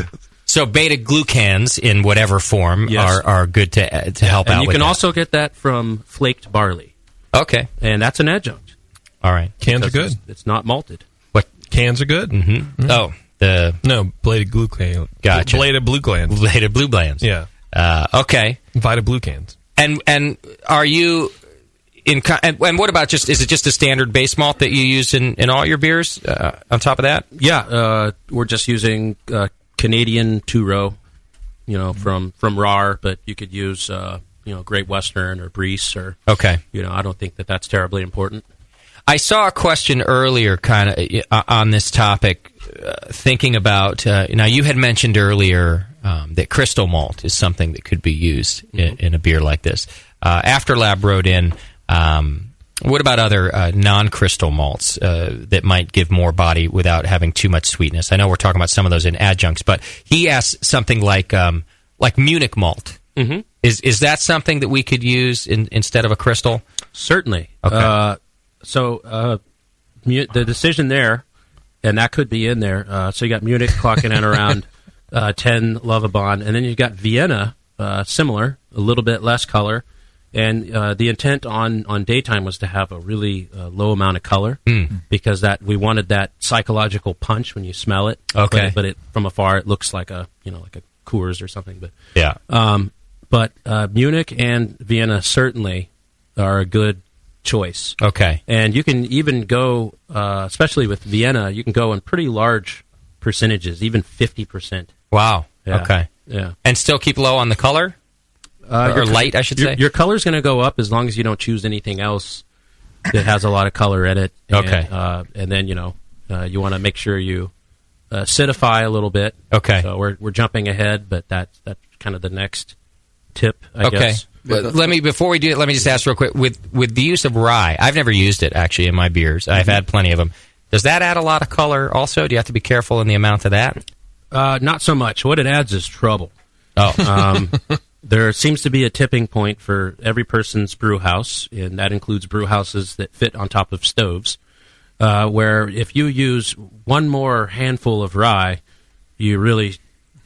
So beta glucans in whatever form are good to help out. And you with can that. also get that from flaked barley. Okay. And that's an adjunct. All right. Cans are good. It's not malted. What? Cans are good. Mm-hmm. Oh, bladed glucan. Gotcha. Bladed blue glands. Bladed blue glands. Yeah. Okay. Vita blue cans. And are you and what about is it just a standard base malt that you use in all your beers? On top of that, we're just using Canadian 2-row, from RAR, but you could use Great Western or Breese or okay. I don't think that's terribly important. I saw a question earlier, kind of on this topic, thinking about. Now, you had mentioned earlier that crystal malt is something that could be used in a beer like this. Afterlab wrote in. What about other non-crystal malts that might give more body without having too much sweetness? I know we're talking about some of those in adjuncts, but he asked something like Munich malt. Mm-hmm. Is that something that we could use instead of a crystal? Certainly. Okay. So the decision there, and that could be in there. So you got Munich clocking in around 10 Lovibond, and then you got Vienna, similar, a little bit less color. And the intent on daytime was to have a really low amount of color because we wanted that psychological punch when you smell it. Okay, but it from afar it looks like a Coors or something. But yeah, but Munich and Vienna certainly are a good choice. Okay, and you can even go, especially with Vienna, you can go in pretty large percentages, even 50%. Wow. Yeah. Okay. Yeah, and still keep low on the color. Or light, I should say. Your color's going to go up as long as you don't choose anything else that has a lot of color in it. And, okay. And then you want to make sure you acidify a little bit. Okay. So we're jumping ahead, but that's kind of the next tip, I guess. Before we do it, let me just ask real quick. With the use of rye, I've never used it actually in my beers. I've had plenty of them. Does that add a lot of color? Also, do you have to be careful in the amount of that? Not so much. What it adds is trouble. Oh. There seems to be a tipping point for every person's brew house, and that includes brew houses that fit on top of stoves, where if you use one more handful of rye, you really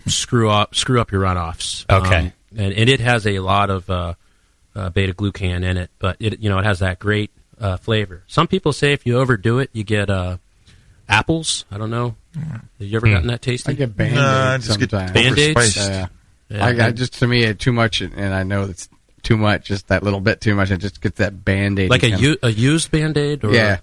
screw up your runoffs. Okay. And it has a lot of beta glucan in it, but it has that great flavor. Some people say if you overdo it, you get apples. I don't know. Have you ever gotten that tasty? I get Band-Aids sometimes. Band-Aids? Yeah. I just, to me, too much, and I know it's too much, just that little bit too much, and just gets that Band-Aid. Like a used Band-Aid? Or yeah.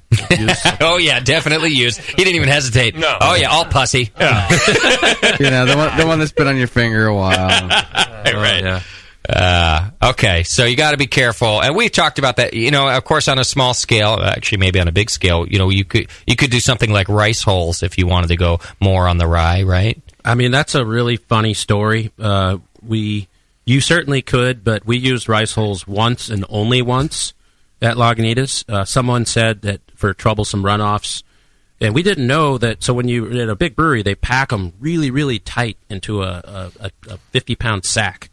Oh, yeah, definitely used. He didn't even hesitate. No. Oh, yeah, all pussy. Yeah. The one that's been on your finger a while. Right. Yeah. Okay, so you got to be careful, and we've talked about that. Of course, on a small scale, actually, maybe on a big scale, you could do something like rice hulls if you wanted to go more on the rye, right? I mean, that's a really funny story. You certainly could, but we used rice hulls once and only once at Lagunitas. Someone said that for troublesome runoffs, and we didn't know that. So when you're at a big brewery, they pack them really, really tight into a 50-pound sack.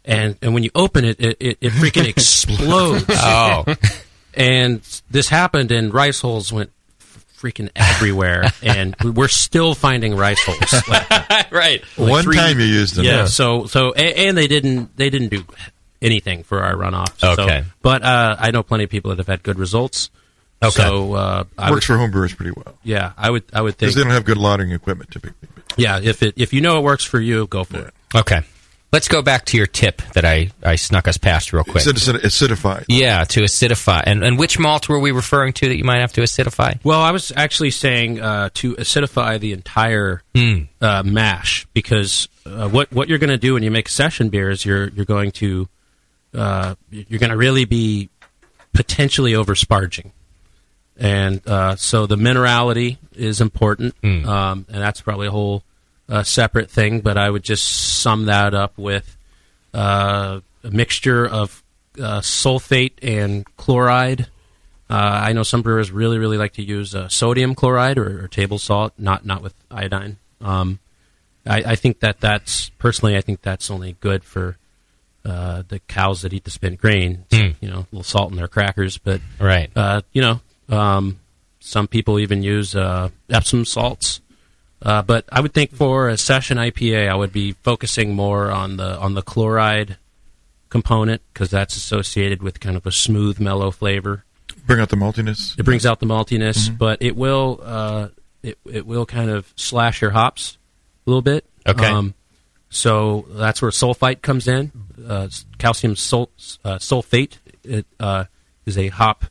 And when you open it, it freaking explodes. Oh. And this happened, and rice hulls went freaking everywhere, and we're still finding rice holes. Right. One time you used them. Yeah. So and they didn't do anything for our runoffs. Okay. So, but I know plenty of people that have had good results. Okay. So works for homebrewers pretty well. Yeah, I would think because they don't have good lautering equipment typically. Yeah, if you know it works for you, go for it. Okay. Let's go back to your tip that I snuck us past real quick. Acidify. Yeah, to acidify. And which malt were we referring to that you might have to acidify? Well, I was actually saying to acidify the entire mash, because what you're going to do when you make a session beer is you're going to really be potentially over-sparging. And so the minerality is important, and that's probably a whole separate thing, but I would just sum that up with a mixture of sulfate and chloride. I know some brewers really, really like to use sodium chloride or table salt, not with iodine. I think that's personally, I think that's only good for the cows that eat the spent grain. A little salt in their crackers, but right. Some people even use Epsom salts. But I would think for a session IPA, I would be focusing more on the chloride component because that's associated with kind of a smooth, mellow flavor. Bring out the maltiness. It brings out the maltiness, but it will it will kind of slash your hops a little bit. Okay. So that's where sulfite comes in. Calcium sulfate is a hop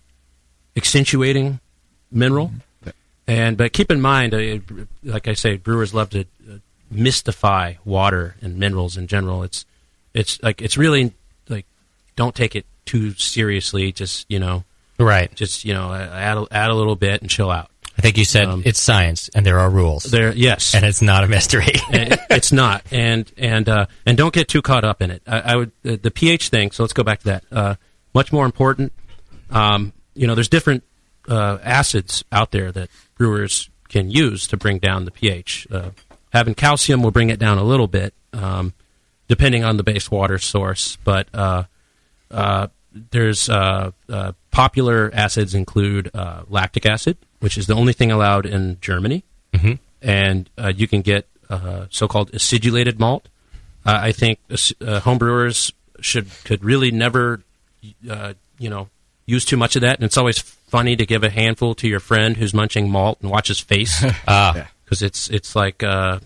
accentuating mineral. But keep in mind, like I say, brewers love to mystify water and minerals in general. It's really like, don't take it too seriously. Just right. Just add a little bit and chill out. I think you said it's science and there are rules. Yes, and it's not a mystery. It's not, and don't get too caught up in it. I would the pH thing. So let's go back to that. Much more important. There's different acids out there that brewers can use to bring down the pH. Having calcium will bring it down a little bit, depending on the base water source. But there's popular acids include lactic acid, which is the only thing allowed in Germany, and you can get so-called acidulated malt. I think homebrewers could really never, use too much of that, and it's always funny to give a handful to your friend who's munching malt and watch his face, because it's like sour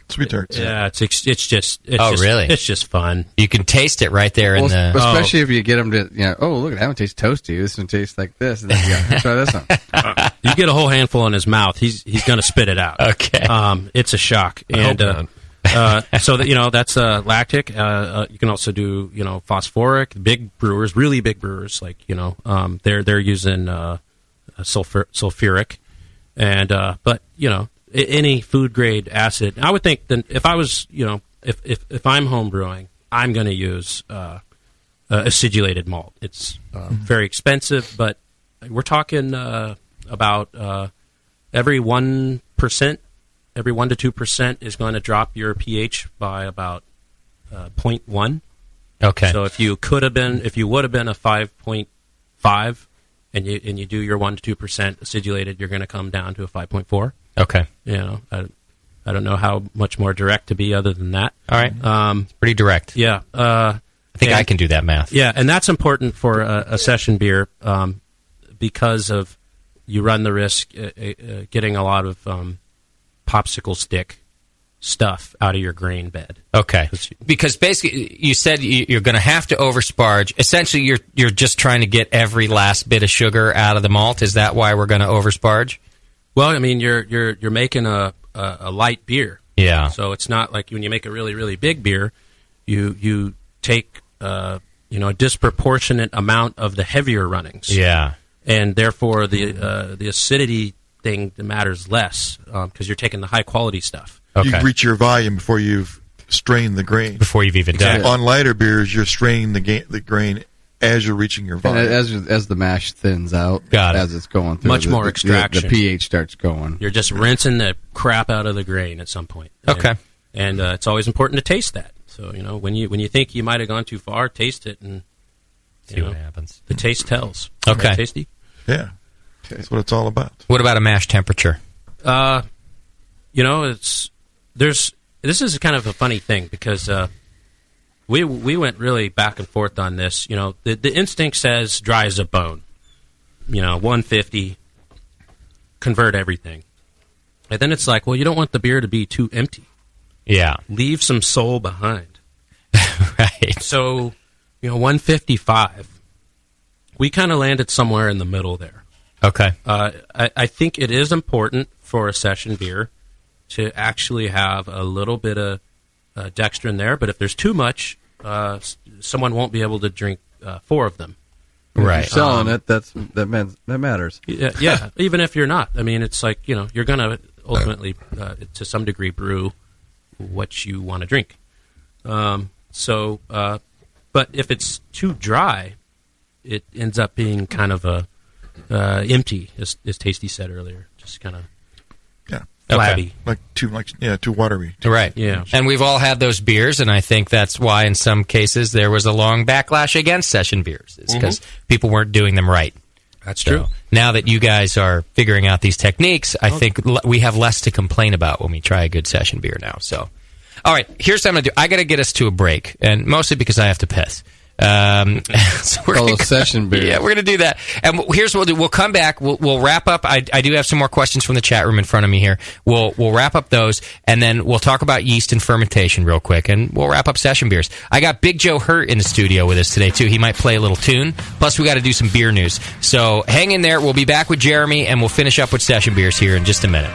sweet tarts. Yeah, it's just really? It's just fun. You can taste it right there in the especially if you get them to look, that one tastes toasty. This one tastes like this. And then you gotta try this one. You get a whole handful in his mouth. He's going to spit it out. Okay. It's a shock. And so that that's lactic. You can also do phosphoric. Big brewers, really big brewers, like they're using sulfuric, and but any food grade acid. I would think that if I was if I'm home brewing, I'm going to use acidulated malt. It's very expensive, but we're talking about every 1%. Every 1 to 2% is going to drop your pH by about 0.1. Okay. So if you would have been a 5.5, and you do your 1 to 2% acidulated, you're going to come down to a 5.4. Okay. I don't know how much more direct to be other than that. All right. It's pretty direct. Yeah. I think I can do that math. Yeah, and that's important for a session beer because of you run the risk getting a lot of popsicle stick stuff out of your grain bed. Okay. Because basically, you said you're going to have to oversparge. Essentially, you're just trying to get every last bit of sugar out of the malt. Is that why we're going to oversparge? Well, I mean, you're making a light beer. Yeah. So it's not like when you make a really, really big beer, you take a disproportionate amount of the heavier runnings. Yeah. And therefore the acidity thing matters less because you're taking the high quality stuff. Okay. You reach your volume before you've strained the grain. Before you've even done it. On lighter beers, you're straining the grain as you're reaching your volume. And as the mash thins out, as it's going through. Much more extraction. The pH starts going. You're just rinsing the crap out of the grain at some point. Okay. And it's always important to taste that. So, when you think you might have gone too far, taste it and see what happens. The taste tells. Okay. Right, tasty? Yeah. That's what it's all about. What about a mash temperature? This is kind of a funny thing because we went really back and forth on this. The instinct says dry as a bone. 150, convert everything. And then it's like, well, you don't want the beer to be too empty. Yeah. Leave some soul behind. Right. So, 155. We kind of landed somewhere in the middle there. Okay. I think it is important for a session beer to actually have a little bit of dextrin there, but if there's too much, someone won't be able to drink 4 of them. Right. If you're selling it, that matters. Yeah. Even if you're not. I mean, it's like, you're going to ultimately, to some degree, brew what you want to drink. But if it's too dry, it ends up being kind of empty, as Tasty said earlier. Just kind of flabby. Okay. Too watery. Right. Yeah. And we've all had those beers, and I think that's why in some cases there was a long backlash against session beers. It's because people weren't doing them right. That's true. Now that you guys are figuring out these techniques, I think we have less to complain about when we try a good session beer now. So, all right, here's what I'm going to do. I got to get us to a break, and mostly because I have to piss. So we're session beer. Yeah, we're going to do that. And here's what we'll do. We'll come back. We'll wrap up. I do have some more questions from the chat room in front of me here. We'll wrap up those, and then we'll talk about yeast and fermentation real quick, and we'll wrap up session beers. I got Big Joe Hurt in the studio with us today, too. He might play a little tune. Plus, we got to do some beer news. So hang in there. We'll be back with Jeremy, and we'll finish up with session beers here in just a minute.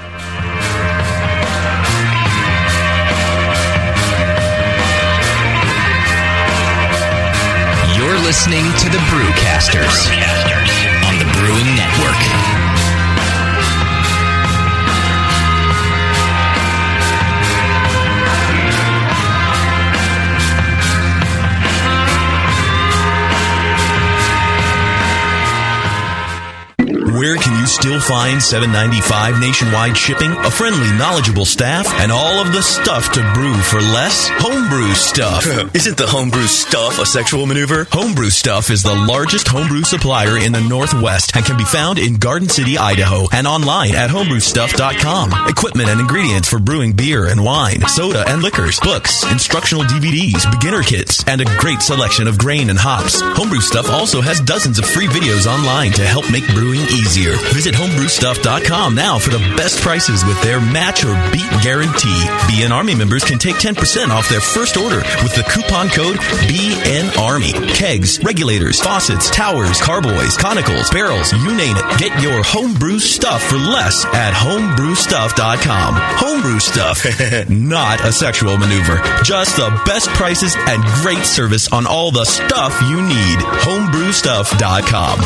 You're listening to the Brewcasters on the Brewing Network. Where can you still find $7.95 nationwide shipping, a friendly, knowledgeable staff, and all of the stuff to brew for less? Homebrew Stuff. Isn't the Homebrew Stuff a sexual maneuver? Homebrew Stuff is the largest homebrew supplier in the Northwest and can be found in Garden City, Idaho, and online at homebrewstuff.com. Equipment and ingredients for brewing beer and wine, soda and liquors, books, instructional DVDs, beginner kits, and a great selection of grain and hops. Homebrew Stuff also has dozens of free videos online to help make brewing easier. Visit homebrewstuff.com now for the best prices with their match or beat guarantee. BN Army members can take 10% off their first order with the coupon code BNARMY. Kegs, regulators, faucets, towers, carboys, conicals, barrels, you name it. Get your homebrew stuff for less at homebrewstuff.com. Homebrew Stuff, not a sexual maneuver. Just the best prices and great service on all the stuff you need. homebrewstuff.com.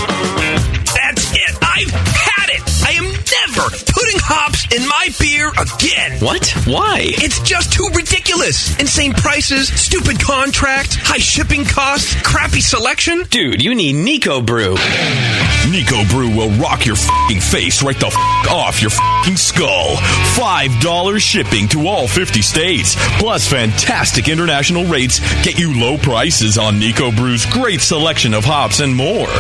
That's it. I've had it. I am never putting hops in my beer again. What? Why? It's just too ridiculous. Insane prices, stupid contracts, high shipping costs, crappy selection. Dude, you need Nico Brew. Nico Brew will rock your f***ing face right the f*** off your f***ing skull. $5 shipping to all 50 states. Plus fantastic international rates get you low prices on Nico Brew's great selection of hops and more.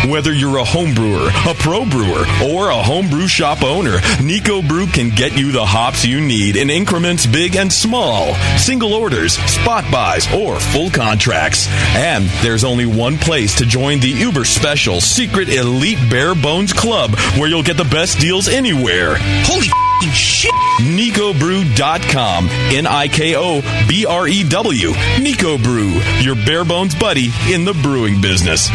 Whether you're a home brewer, a pro brewer, or a homebrew shop owner, Nico Brew can get you the hops you need in increments big and small. Single orders, spot buys, or full contracts. And there's only one place to join the uber special secret elite bare bones club where you'll get the best deals anywhere. Holy shit! NicoBrew.com. NIKOBREW. Nico Brew, your bare bones buddy in the brewing business.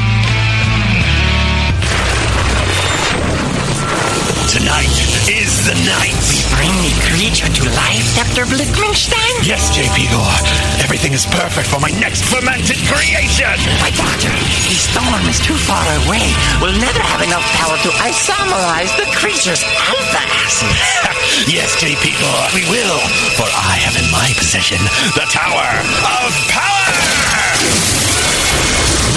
Tonight is the night. We bring the creature to life, Dr. Blickmanstein? Yes, J.P. Gore. Everything is perfect for my next fermented creation. My doctor, the storm is too far away. We'll never have enough power to isomerize the creature's alpha acid. Yes, J.P. Gore, we will. For I have in my possession the Tower of Power.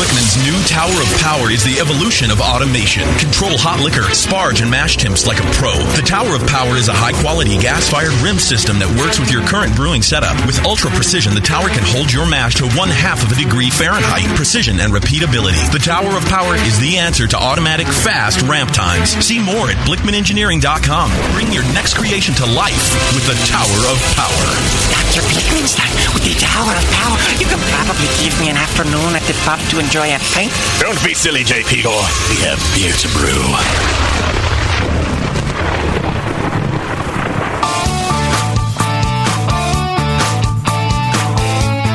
Blickman's new Tower of Power is the evolution of automation. Control hot liquor, sparge, and mash temps like a pro. The Tower of Power is a high-quality gas-fired rim system that works with your current brewing setup. With ultra-precision, the tower can hold your mash to 1/2 of a degree Fahrenheit. Precision and repeatability. The Tower of Power is the answer to automatic, fast ramp times. See more at BlickmanEngineering.com. Bring your next creation to life with the Tower of Power. Dr. Blickmanstein, with the Tower of Power, you can probably give me an afternoon at the pub to enjoy a pint. Don't be silly, J.P. Gore. We have beer to brew.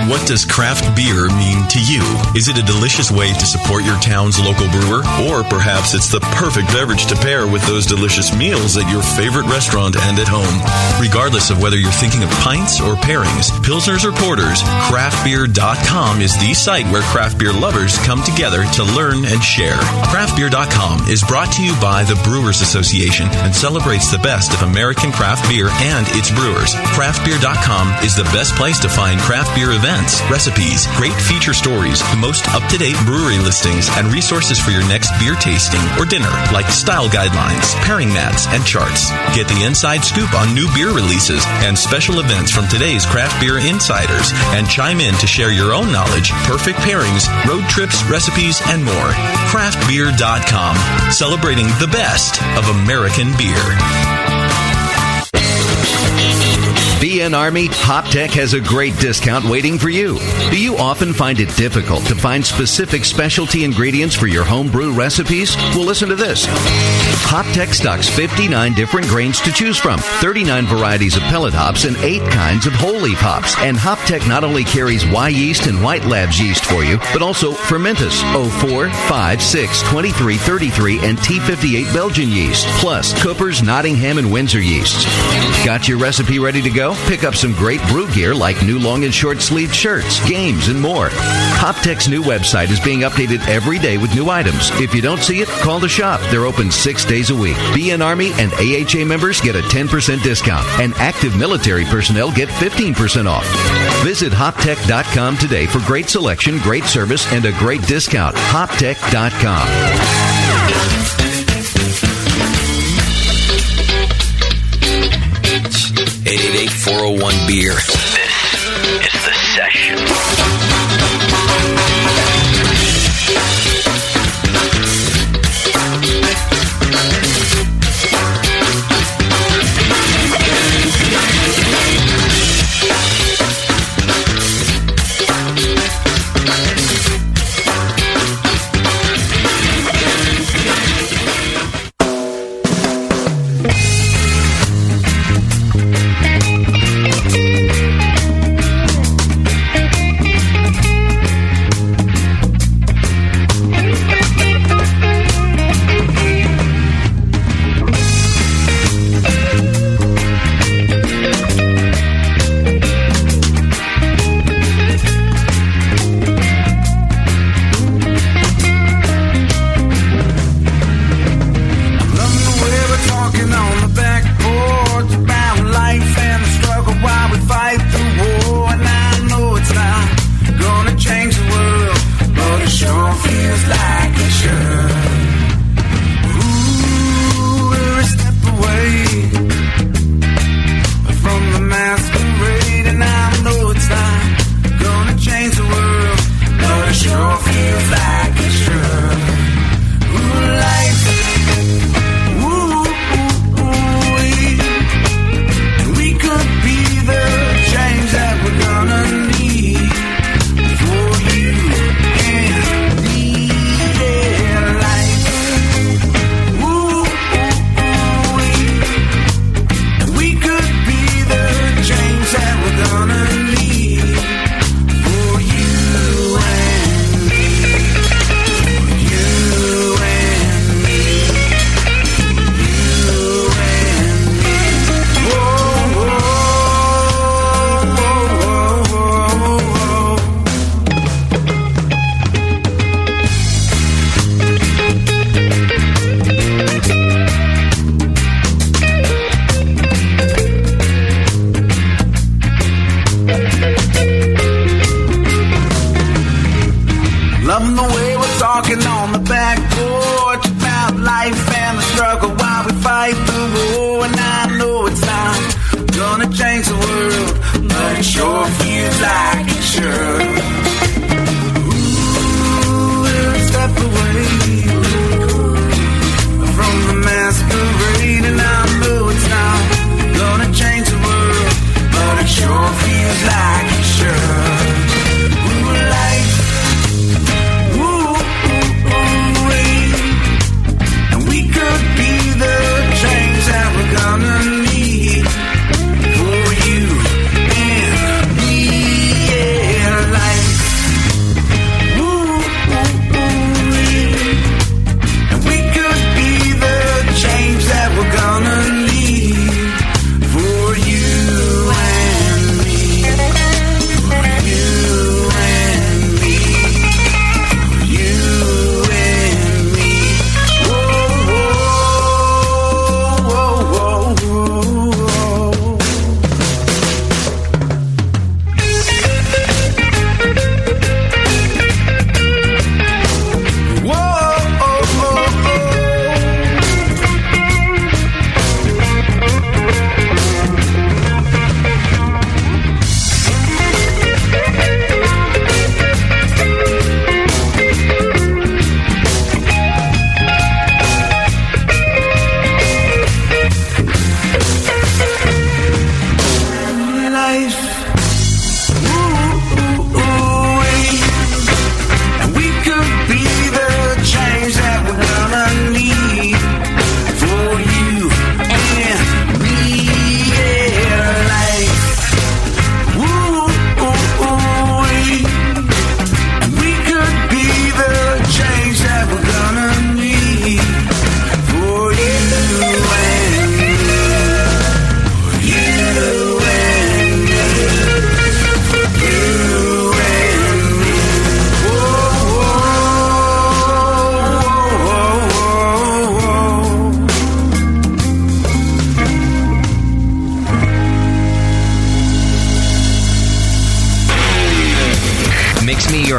What does craft beer mean to you? Is it a delicious way to support your town's local brewer? Or perhaps it's the perfect beverage to pair with those delicious meals at your favorite restaurant and at home. Regardless of whether you're thinking of pints or pairings, pilsners or porters, craftbeer.com is the site where craft beer lovers come together to learn and share. Craftbeer.com is brought to you by the Brewers Association and celebrates the best of American craft beer and its brewers. Craftbeer.com is the best place to find craft beer events events, recipes, great feature stories, the most up-to-date brewery listings, and resources for your next beer tasting or dinner, like style guidelines, pairing mats, and charts. Get the inside scoop on new beer releases and special events from today's craft beer insiders, and chime in to share your own knowledge, perfect pairings, road trips, recipes, and more. Craftbeer.com, celebrating the best of American beer. BN Army, HopTech has a great discount waiting for you. Do you often find it difficult to find specific specialty ingredients for your homebrew recipes? Well, listen to this. HopTech stocks 59 different grains to choose from, 39 varieties of pellet hops, and 8 kinds of whole leaf hops. And HopTech not only carries Y yeast and White Labs yeast for you, but also Fermentus, 04, 5, 6, 23, 33, and T58 Belgian yeast, plus Cooper's, Nottingham, and Windsor yeasts. Got your recipe ready to go? Pick up some great brew gear like new long and short sleeved shirts, games, and more. HopTech's new website is being updated every day with new items. If you don't see it, call the shop. They're open 6 days a week. BN Army and AHA members get a 10% discount, and active military personnel get 15% off. Visit HopTech.com today for great selection, great service, and a great discount. HopTech.com. 888-401-BEER. This is The Session.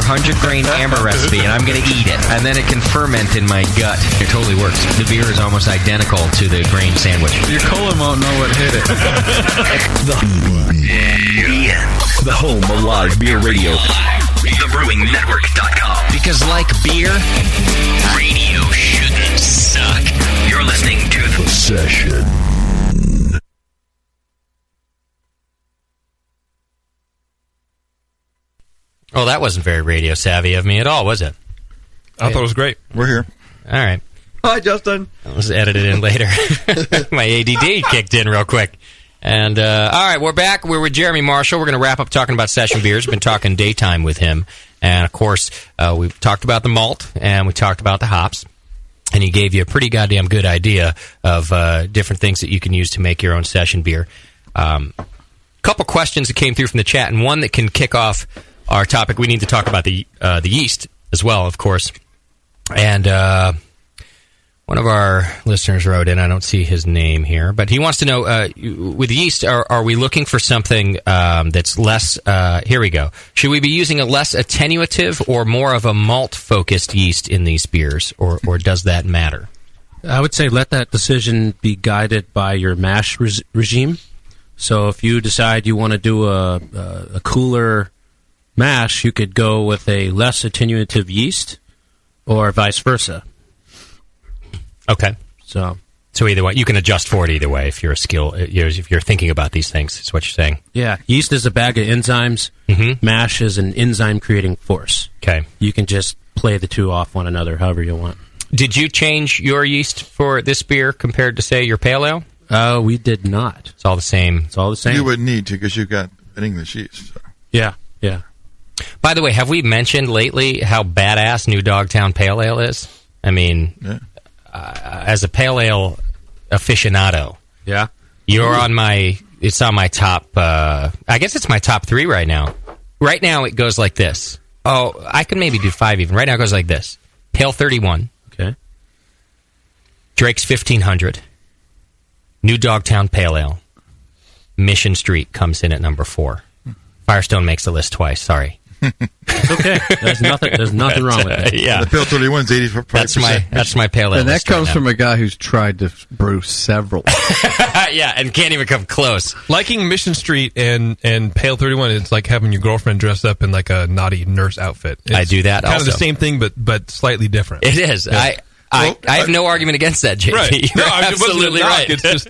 100 grain amber recipe, and I'm going to eat it. And then it can ferment in my gut. It totally works. The beer is almost identical to the grain sandwich. Your colon won't know what hit it. The home of live beer radio. TheBrewingNetwork.com. Because like beer, radio shouldn't suck. You're listening to The Session. Oh, that wasn't very radio savvy of me at all, was it? I thought it was great. We're here. All right. Hi, Justin. Let's edit it in later. My ADD kicked in real quick. And, all right, we're back. We're with Jeremy Marshall. We're going to wrap up talking about session beers. We've been talking daytime with him. And, of course, we've talked about the malt, and we talked about the hops. And he gave you a pretty goddamn good idea of different things that you can use to make your own session beer. Couple questions that came through from the chat, and one that can kick off our topic. We need to talk about the yeast as well, of course. And one of our listeners wrote in, I don't see his name here, but he wants to know, with yeast, are we looking for something that's less, here we go. Should we be using a less attenuative or more of a malt-focused yeast in these beers, or does that matter? I would say let that decision be guided by your mash regime. So if you decide you want to do a cooler mash, you could go with a less attenuative yeast, or vice versa. Okay. So either way, you can adjust for it either way if you're if you're thinking about these things. Is what you're saying. Yeah, yeast is a bag of enzymes. Mm-hmm. Mash is an enzyme creating force. Okay. You can just play the two off one another however you want. Did you change your yeast for this beer compared to, say, your pale ale? We did not. It's all the same. It's all the same. You wouldn't need to because you've got an English yeast. So. Yeah. By the way, have we mentioned lately how badass New Dogtown Pale Ale is? I mean, as a pale ale aficionado, you're on my. It's on my top. I guess it's my top 3 right now. Right now, it goes like this. Oh, I can maybe do 5 even. Right now, it goes like this: Pale 31. Okay. Drake's 1500. New Dogtown Pale Ale. Mission Street comes in at number 4. Firestone makes the list twice. Sorry. It's okay. There's nothing wrong with it. Yeah. The Pale 31 is 85%. That's my pale ale. And that list comes right from a guy who's tried to brew several. Yeah, and can't even come close. Liking Mission Street and Pale 31, it's like having your girlfriend dressed up in like a naughty nurse outfit. It's I do that kind also. of the same thing, but slightly different. It is. Yeah. I have no argument against that, JP. Right. You're No, absolutely right. It's just,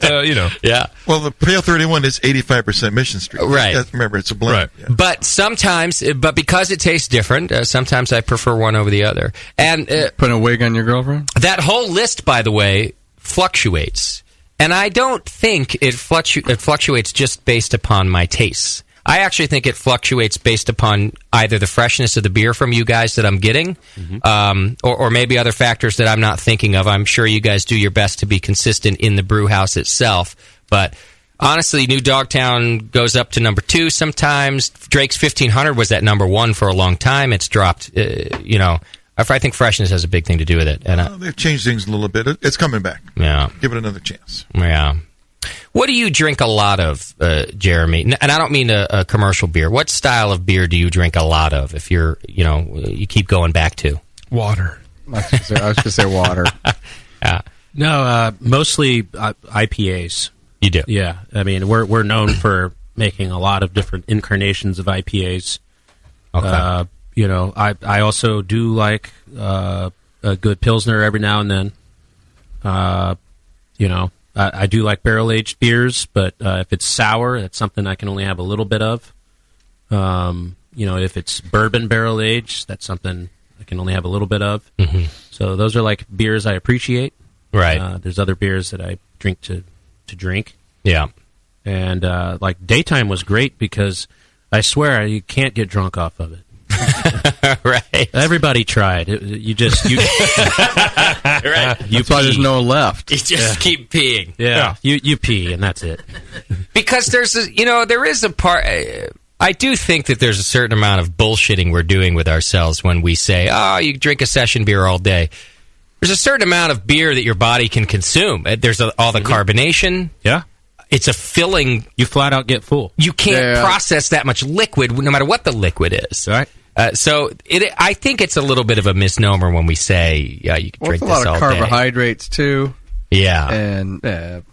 Yeah. Well, the Pale 31 is 85% Mission Street. Right. Remember, it's a blend. Right. Yeah. But sometimes, because it tastes different, sometimes I prefer one over the other. And Put a wig on your girlfriend? that whole list, by the way, fluctuates. And I don't think it fluctuates just based upon my tastes. I actually think it fluctuates based upon either the freshness of the beer from you guys that I'm getting, or maybe other factors that I'm not thinking of. I'm sure you guys do your best to be consistent in the brew house itself. But honestly, New Dogtown goes up to number 2 sometimes. Drake's 1500 was at number 1 for a long time. It's dropped, I think freshness has a big thing to do with it. And They've changed things a little bit. It's coming back. Yeah. Give it another chance. Yeah. What do you drink a lot of, Jeremy? And I don't mean a commercial beer. What style of beer do you drink a lot of if you're, you keep going back to? Water. I was going to say water. Yeah. No, mostly IPAs. You do? Yeah. I mean, we're known for making a lot of different incarnations of IPAs. Okay. I also do like a good Pilsner every now and then. I do like barrel-aged beers, but if it's sour, that's something I can only have a little bit of. If it's bourbon barrel-aged, that's something I can only have a little bit of. Mm-hmm. So those are like beers I appreciate. Right. There's other beers that I drink to drink. Yeah. And like daytime was great because I swear you can't get drunk off of it. Right. Everybody tried. Right. That's why there's no left. You just keep peeing. Yeah. You pee and that's it. Because there is a part. I do think that there's a certain amount of bullshitting we're doing with ourselves when we say, "Oh, you drink a session beer all day." There's a certain amount of beer that your body can consume. There's all the carbonation. Yeah. It's a filling. You flat out get full. You can't process that much liquid, no matter what the liquid is. Right. I think it's a little bit of a misnomer when we say, yeah, you can drink it's a this lot all of day. carbohydrates too. Yeah. And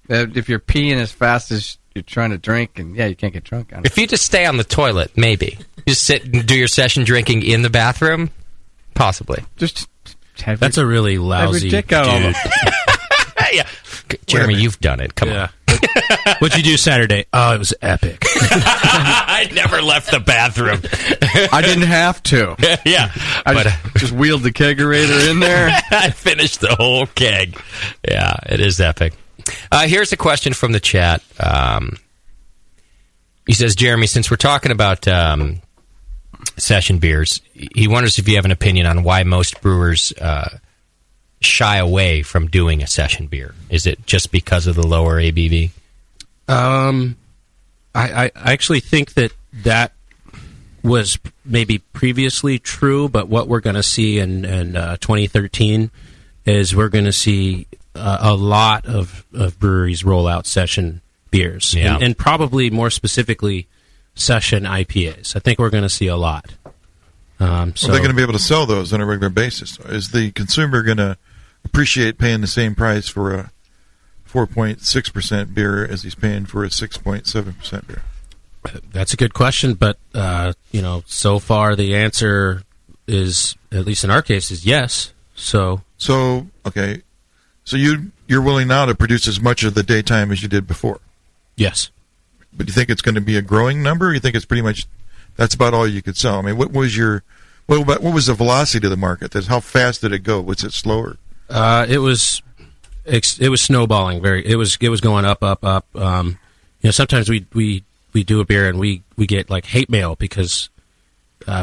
if you're peeing as fast as you're trying to drink, and you can't get drunk on it. If you just stay on the toilet, maybe. Just sit and do your session drinking in the bathroom, possibly. Just That's a really lousy dick out all dude. Yeah. Jeremy, you've done it. Come on. What'd you do Saturday? Oh, it was epic. I never left the bathroom. I didn't have to. Yeah. I just wheeled the kegerator in there. I finished the whole keg. Yeah, it is epic. Here's a question from the chat. He says, Jeremy, since we're talking about session beers, he wonders if you have an opinion on why most brewers shy away from doing a session beer. Is it just because of the lower ABV? I actually think that was maybe previously true, but what we're going to see in 2013 is we're going to see a lot of breweries roll out session beers, and probably more specifically session IPAs. I think we're going to see a lot. So Are they going to be able to sell those on a regular basis? Is the consumer going to appreciate paying the same price for a 4.6% beer as he's paying for a 6.7% beer? That's a good question, but so far the answer is, at least in our case, is yes. So okay, so you're willing now to produce as much of the daytime as you did before? Yes. But do you think it's going to be a growing number? Or you think it's pretty much that's about all you could sell? I mean, what was the velocity of the market? How fast did it go? Was it slower? It was snowballing. It was going up. Sometimes we do a beer and we get like hate mail because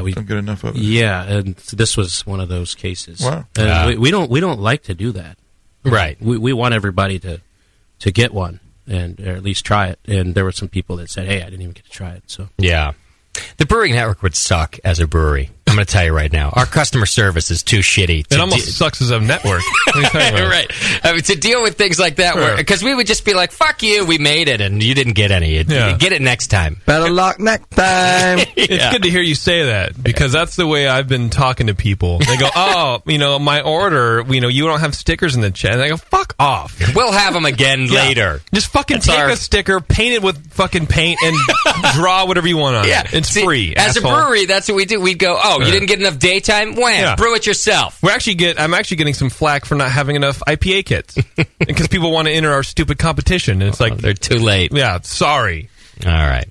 we don't get enough of it. Yeah, and this was one of those cases. Wow. We don't like to do that. Right. We want everybody to get one or at least try it. And there were some people that said, "Hey, I didn't even get to try it." So yeah. The Brewing Network would suck as a brewery. I'm going to tell you right now. Our customer service is too shitty. It almost sucks as a network. What are you talking about? Right. I mean, to deal with things like that, because we would just be like, fuck you, we made it, and you didn't get any. You get it next time. Better luck next time. It's good to hear you say that, because that's the way I've been talking to people. They go, my order, you don't have stickers in the chat. And I go, fuck off. We'll have them again later. Just fucking take a sticker, paint it with fucking paint, and draw whatever you want on it. It's free. As a brewery, that's what we do. We'd go, you didn't get enough daytime? Wham, brew it yourself. I'm actually getting some flack for not having enough IPA kits because people want to enter our stupid competition, and it's like they're too late. Yeah, sorry. All right.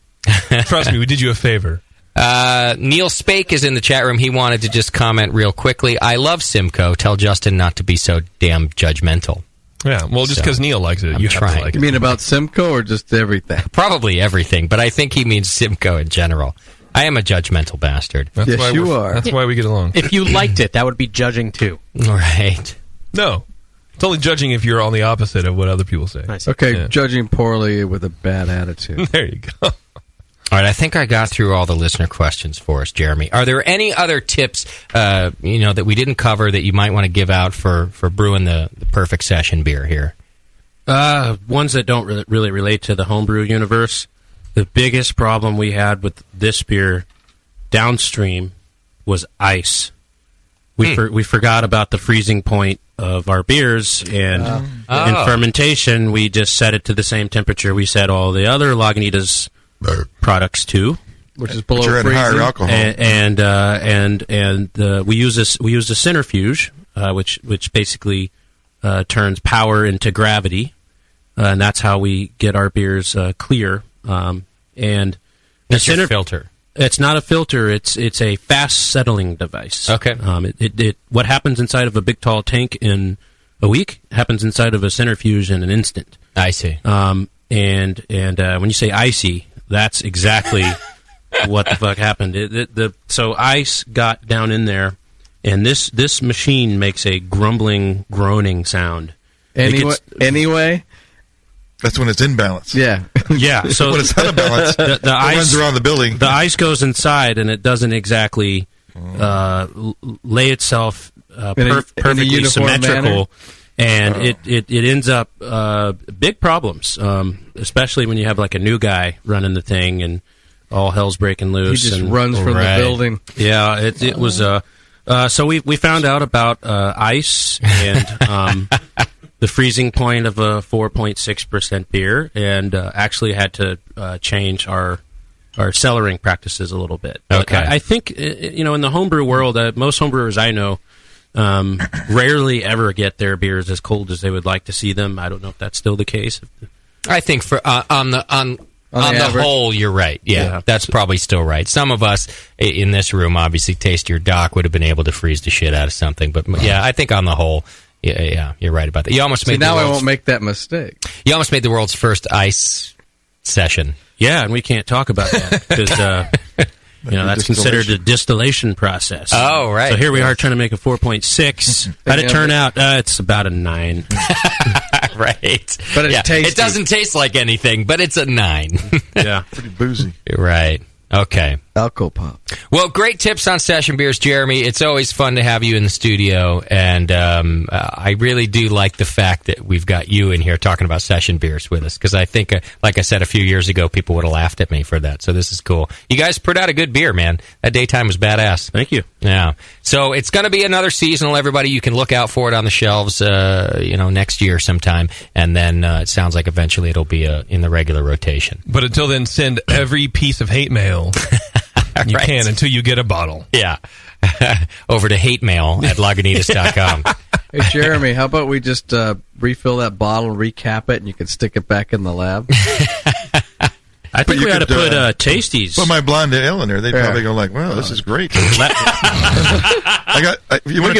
Trust me, we did you a favor. Neil Spake is in the chat room. He wanted to just comment real quickly. I love Simcoe. Tell Justin not to be so damn judgmental. Yeah, well, just because Neil likes it, you have to like it. You mean about Simcoe or just everything? Probably everything, but I think he means Simcoe in general. I am a judgmental bastard. Yes, you are. That's why we get along. If you liked it, that would be judging too. Right. No. It's only judging if you're on the opposite of what other people say. Okay, judging poorly with a bad attitude. There you go. All right, I think I got through all the listener questions for us, Jeremy. Are there any other tips, that we didn't cover that you might want to give out for brewing the perfect session beer here? Ones that don't really relate to the homebrew universe. The biggest problem we had with this beer downstream was ice. We forgot about the freezing point of our beers, and in fermentation, we just set it to the same temperature we set all the other Lagunitas products to, which is below freezing. Higher alcohol. And we use a centrifuge, which basically turns power into gravity, and that's how we get our beers clear. And it's your filter. It's not a filter. It's a fast settling device. Okay. What happens inside of a big tall tank in a week happens inside of a centrifuge in an instant. I see. And when you say icy, that's exactly what the fuck happened. So ice got down in there, and this machine makes a grumbling, groaning sound. Anyway. That's when it's in balance. Yeah. Yeah. So when it's out of balance, the ice runs around the building. The ice goes inside, and it doesn't exactly lay itself perfectly symmetrical, and it ends up big problems, especially when you have like a new guy running the thing, and all hell's breaking loose. He just and, runs from the building. Yeah, it was. So we found out about ice and the freezing point of a 4.6% beer, and actually had to change our cellaring practices a little bit. But I think in the homebrew world, most homebrewers I know rarely ever get their beers as cold as they would like to see them. I don't know if that's still the case. I think for on the average. whole, you're right. Yeah, that's probably still right. Some of us in this room, obviously, Taste Your Doc would have been able to freeze the shit out of something. But yeah, I think on the whole, yeah, you're right about that. You almost made now I won't make that mistake. You almost made the world's first ice session. Yeah, and we can't talk about that because that's considered a distillation process. Oh, right. So here we are trying to make a 4.6. How'd it turn out? It's about a 9. Right. But it's tasty. It doesn't taste like anything, but it's a 9. Yeah. Pretty boozy. Right. Okay. Alco Pop. Well, great tips on session beers, Jeremy. It's always fun to have you in the studio, and I really do like the fact that we've got you in here talking about session beers with us, because I think, like I said a few years ago, people would have laughed at me for that, so this is cool. You guys put out a good beer, man. That Daytime was badass. Thank you. Yeah. So it's going to be another seasonal, everybody. You can look out for it on the shelves, next year sometime, and then it sounds like eventually it'll be in the regular rotation. But until then, send every piece of hate mail you can until you get a bottle. Yeah. Over to hatemail@lagunitas.com. Hey, Jeremy, how about we just refill that bottle, recap it, and you can stick it back in the lab? I think we ought to put Tasties. Put my blonde ale in there. They'd probably go like, "Wow, this is great." We can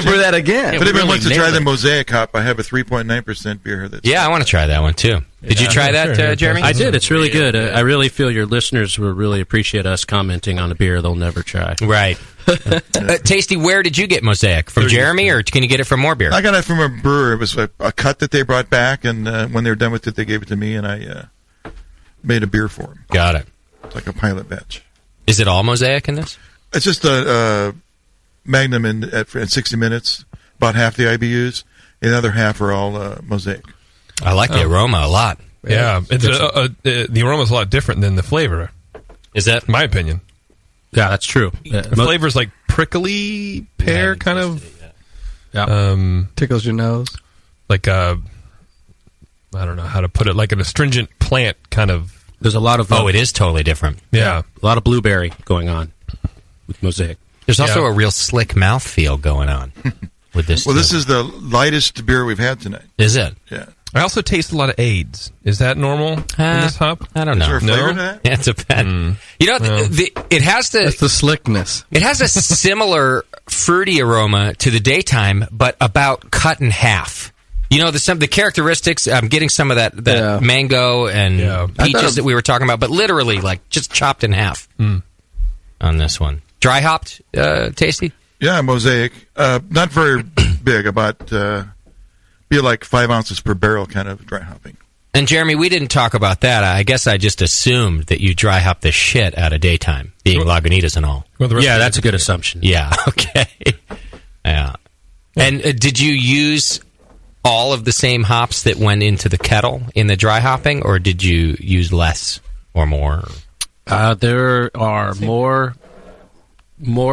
brew that again. If anyone wants to try the Mosaic hop, I have a 3.9% beer here. I want to try that one too. Did you try that, Jeremy? I did. It's really good. I really feel your listeners will really appreciate us commenting on a beer they'll never try. Right. Tasty, where did you get Mosaic? From Jeremy, or can you get it from more beer? I got it from a brewer. It was a cut that they brought back, and when they were done with it, they gave it to me, and I made a beer for him. Got it. It's like a pilot batch. Is it all Mosaic in this? It's just a Magnum at 60 minutes, about half the IBUs. The other half are all Mosaic. I like the aroma a lot. Yeah, it's the aroma's a lot different than the flavor. Is that? My opinion. Yeah, that's true. The flavor's like prickly pear, kind of. Yeah. Tickles your nose. Like I don't know how to put it, like an astringent plant kind of. There's a lot of... it is totally different. Yeah. A lot of blueberry going on with Mosaic. There's also a real slick mouthfeel going on with this. Well, this is the lightest beer we've had tonight. Is it? Yeah. I also taste a lot of AIDS. Is that normal in this hop? I don't know. Is there a flavor to that? Yeah, it's a pet. You know, it has That's the slickness. It has a similar fruity aroma to the Daytime, but about cut in half. You know, the characteristics, I'm getting some of that mango and peaches that we were talking about, but literally, like, just chopped in half on this one. Dry hopped, Tasty? Yeah, Mosaic. Not very big, about be like 5 ounces per barrel kind of dry hopping. And Jeremy, we didn't talk about that. I guess I just assumed that you dry hop the shit out of Daytime, being Lagunitas and all. Yeah, that's a good assumption. Yeah, okay. Yeah. And did you use all of the same hops that went into the kettle in the dry hopping, or did you use less or more? There are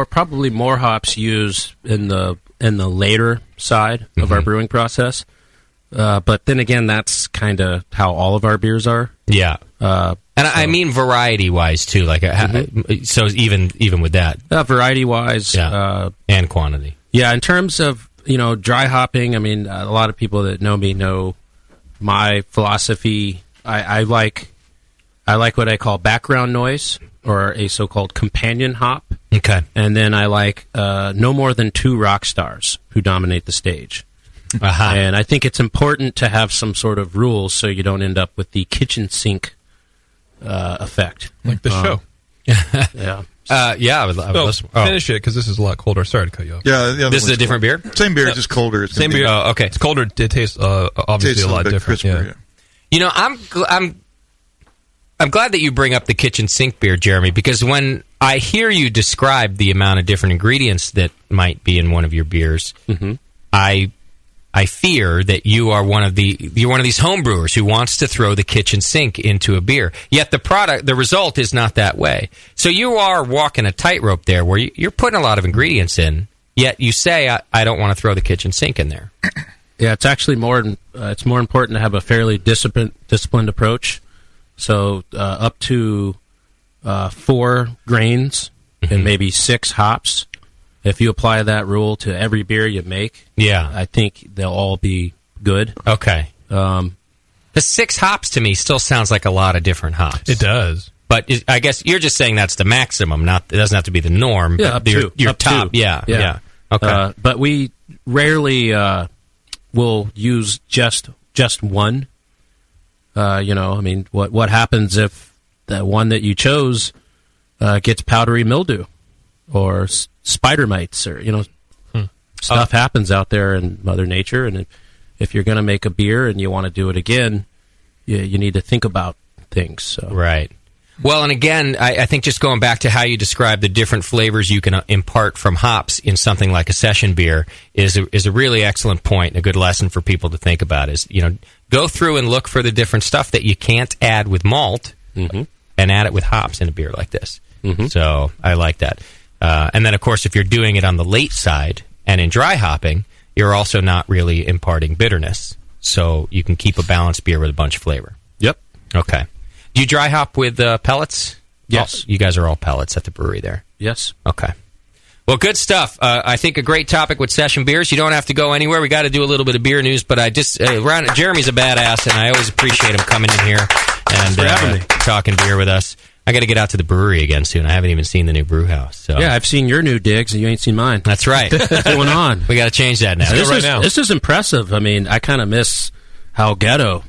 probably more hops used in the later side of our brewing process. But then again, that's kind of how all of our beers are. Yeah. I mean variety-wise, too. Like, so even with that. Variety-wise. And quantity. Yeah, in terms of, dry hopping, I mean, a lot of people that know me know my philosophy. I like what I call background noise, or a so-called companion hop. Okay. And then I like no more than 2 rock stars who dominate the stage. Uh-huh. And I think it's important to have some sort of rules so you don't end up with the kitchen sink effect. Like the show. Yeah. I would listen. Finish it, because this is a lot colder. Sorry to cut you off. Yeah, this is a different beer? Same beer, just colder. Same beer. Oh, okay. It's colder. It tastes obviously a lot different. Crisper, yeah. I'm glad that you bring up the kitchen sink beer, Jeremy, because when I hear you describe the amount of different ingredients that might be in one of your beers, I I fear that you're one of these home brewers who wants to throw the kitchen sink into a beer. Yet the result is not that way. So you are walking a tightrope there, where you're putting a lot of ingredients in. Yet you say, I don't want to throw the kitchen sink in there. Yeah, it's actually it's more important to have a fairly disciplined approach. So up to 4 grains and maybe 6 hops. If you apply that rule to every beer you make, I think they'll all be good. Okay. The 6 hops to me still sounds like a lot of different hops. It does. But I guess you're just saying that's the maximum. It doesn't have to be the norm. Yeah, up to your top. Yeah. Okay. But we rarely will use just one. What happens if the one that you chose gets powdery mildew or spider mites, or stuff happens out there in Mother Nature, and if you're going to make a beer and you want to do it again, you need to think about things. So. Right. Well, and again, I think just going back to how you describe the different flavors you can impart from hops in something like a session beer is a really excellent point, and a good lesson for people to think about is, go through and look for the different stuff that you can't add with malt and add it with hops in a beer like this. So I like that. And then, of course, if you're doing it on the late side and in dry hopping, you're also not really imparting bitterness. So you can keep a balanced beer with a bunch of flavor. Yep. Okay. Do you dry hop with pellets? Yes. You guys are all pellets at the brewery there. Yes. Okay. Well, good stuff. I think a great topic with session beers. You don't have to go anywhere. We got to do a little bit of beer news, but Jeremy's a badass, and I always appreciate him coming in here and talking beer with us. I got to get out to the brewery again soon. I haven't even seen the new brew house. So. Yeah, I've seen your new digs, and you ain't seen mine. That's right. What's going on? We got to change that now. This is impressive. I mean, I kind of miss how ghetto.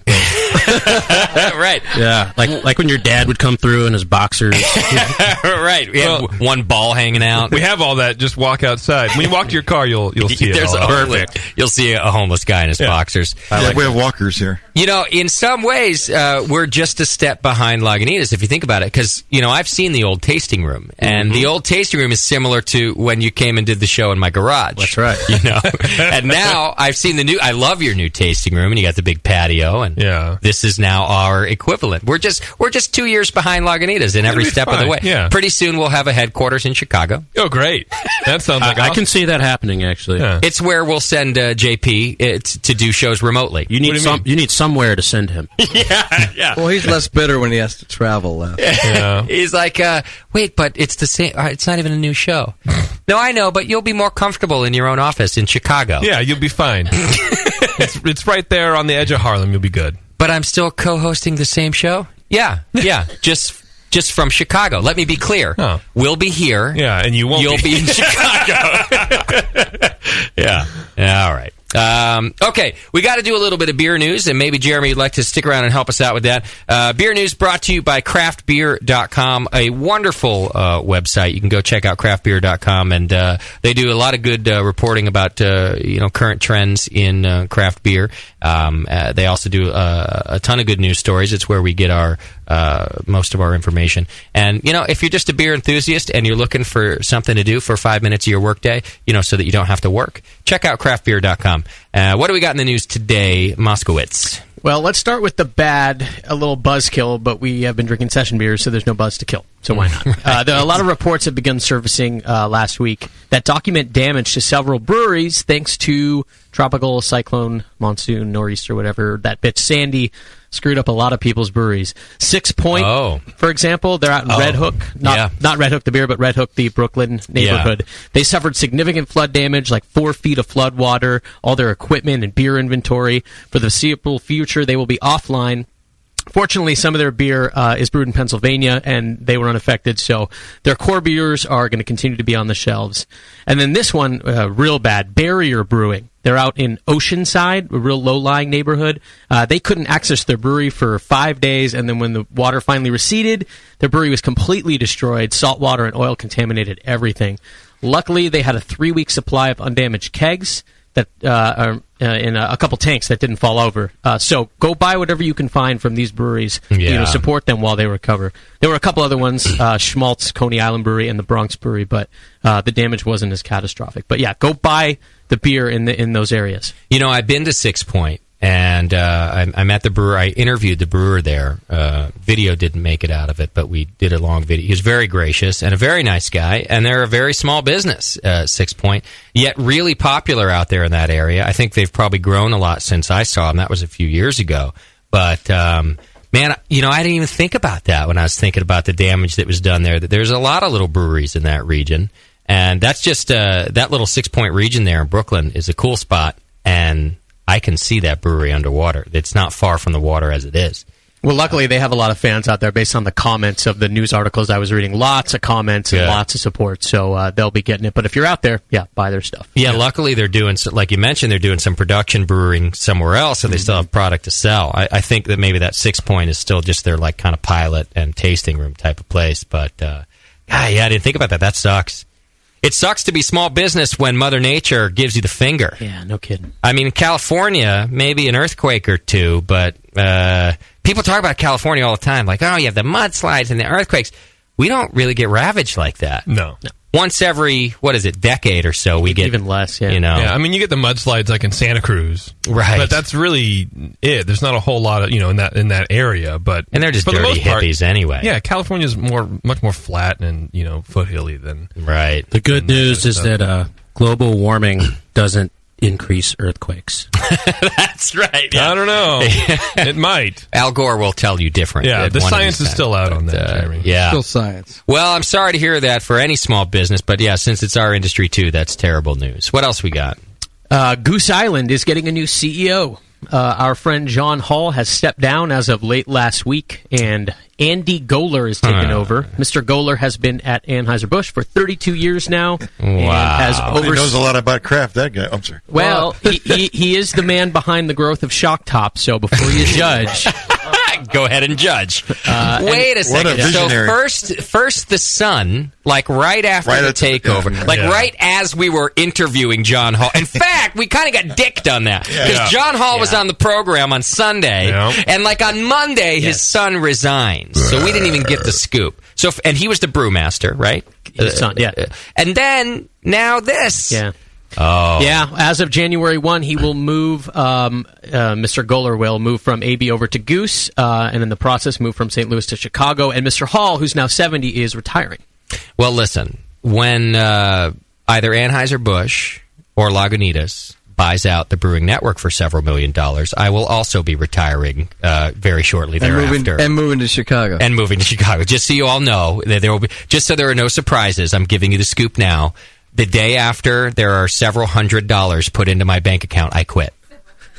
Right. Yeah, like when your dad would come through in his boxers. Right. We have one ball hanging out. We have all that. Just walk outside. When you walk to your car, you'll see it all. Perfect. You'll see a homeless guy in his boxers. We have walkers here. In some ways, we're just a step behind Lagunitas, if you think about it, because, I've seen the old tasting room, and the old tasting room is similar to when you came and did the show in my garage. That's right. And now I've seen I love your new tasting room, and you got the big patio, and this is now our equivalent. We're just 2 years behind Lagunitas in every step of the way. Yeah. Pretty soon we'll have a headquarters in Chicago. Oh, great. That sounds like awesome. I can see that happening, actually. Yeah. It's where we'll send JP to do shows remotely. You need somewhere to send him. Yeah. Well, he's less bitter when he has to travel. He's like, wait, but it's the same. It's not even a new show. No, I know, but you'll be more comfortable in your own office in Chicago. Yeah, you'll be fine. It's right there on the edge of Harlem. You'll be good. But I'm still co-hosting the same show? Yeah. Just from Chicago. Let me be clear. Oh. We'll be here. Yeah, and you'll be in Chicago. Yeah. All right. Okay, we got to do a little bit of beer news, and maybe Jeremy would like to stick around and help us out with that. Beer news brought to you by craftbeer.com, a wonderful website. You can go check out craftbeer.com, and they do a lot of good reporting about current trends in craft beer. They also do a ton of good news stories. It's where we get our most of our information. And if you're just a beer enthusiast and you're looking for something to do for 5 minutes of your workday, so that you don't have to work, check out craftbeer.com. What do we got in the news today, Moskowitz? Well, let's start with the bad, a little buzzkill, but we have been drinking session beers, so there's no buzz to kill. So why not? A lot of reports have begun surfacing last week that document damage to several breweries thanks to tropical cyclone, monsoon, nor'easter, whatever. That bitch Sandy screwed up a lot of people's breweries. 6 Point, for example, they're out in Red Hook. Not Red Hook the beer, but Red Hook, the Brooklyn neighborhood. Yeah. They suffered significant flood damage, like 4 feet of flood water, all their equipment and beer inventory. For the foreseeable future, they will be offline. Fortunately, some of their beer is brewed in Pennsylvania, and they were unaffected, so their core beers are going to continue to be on the shelves. And then this one, real bad, Barrier Brewing. They're out in Oceanside, a real low-lying neighborhood. They couldn't access their brewery for 5 days, and then when the water finally receded, their brewery was completely destroyed. Salt water and oil contaminated everything. Luckily, they had a 3-week supply of undamaged kegs that in a couple tanks that didn't fall over. So go buy whatever you can find from these breweries. Yeah. Support them while they recover. There were a couple other ones, Schmaltz, Coney Island Brewery, and the Bronx Brewery, but the damage wasn't as catastrophic. But yeah, go buy the beer in those areas. I've been to Six Point, and I met the brewer. I interviewed the brewer there. Video didn't make it out of it, but we did a long video. He was very gracious and a very nice guy, and they're a very small business, 6 Point, yet really popular out there in that area. I think they've probably grown a lot since I saw them. That was a few years ago. But, man, I didn't even think about that when I was thinking about the damage that was done there. That there's a lot of little breweries in that region, and that's just that little 6 Point region there in Brooklyn is a cool spot, and I can see that brewery underwater. It's not far from the water as it is. Well, luckily, they have a lot of fans out there based on the comments of the news articles I was reading. Lots of comments and lots of support, so they'll be getting it. But if you're out there, buy their stuff. Yeah, luckily they're doing, like you mentioned, they're doing some production brewing somewhere else, so they still have product to sell. I think that maybe that 6 Point is still just their like kind of pilot and tasting room type of place. But, I didn't think about that. That sucks. It sucks to be small business when Mother Nature gives you the finger. Yeah, no kidding. I mean, in California, maybe an earthquake or two, but people talk about California all the time, like, oh, you have the mudslides and the earthquakes. We don't really get ravaged like that. No. Once every, decade or so, we get... Even less, Yeah, I mean, you get the mudslides like in Santa Cruz. Right. But that's really it. There's not a whole lot of, in that area, but... And they're just for the dirty most part, hippies anyway. Yeah, California's much more flat and, foothilly than... Right. The good news is that global warming doesn't increase earthquakes. That's right. Yeah. I don't know. It might. Al Gore will tell you different. Yeah, the science is still out on that, Jeremy. Yeah. Still science. Well, I'm sorry to hear that for any small business, but yeah, since it's our industry too, that's terrible news. What else we got? Goose Island is getting a new CEO. Our friend John Hall has stepped down as of late last week, and Andy Goler is taken over. Mr. Goler has been at Anheuser-Busch for 32 years now. Wow. He knows a lot about craft, that guy. I'm sorry. Well, he is the man behind the growth of Shock Top, so before you judge... Go ahead and judge. Wait a second. So first the Sun, like right after the takeover, right as we were interviewing John Hall. In fact, we kind of got dicked on that because John Hall was on the program on Sunday, and like on Monday, his son resigned, so we didn't even get the scoop. So and he was the brewmaster, right? His son, and then now this, Oh. Yeah, as of January 1, he will move, Mr. Goler will move from AB over to Goose, and in the process move from St. Louis to Chicago, and Mr. Hall, who's now 70, is retiring. Well, listen, when either Anheuser-Busch or Lagunitas buys out the brewing network for several $1 million, I will also be retiring very shortly thereafter. And moving to Chicago. Just so you all know, there will be, just so there are no surprises, I'm giving you the scoop now. The day after there are several $100s put into my bank account, I quit.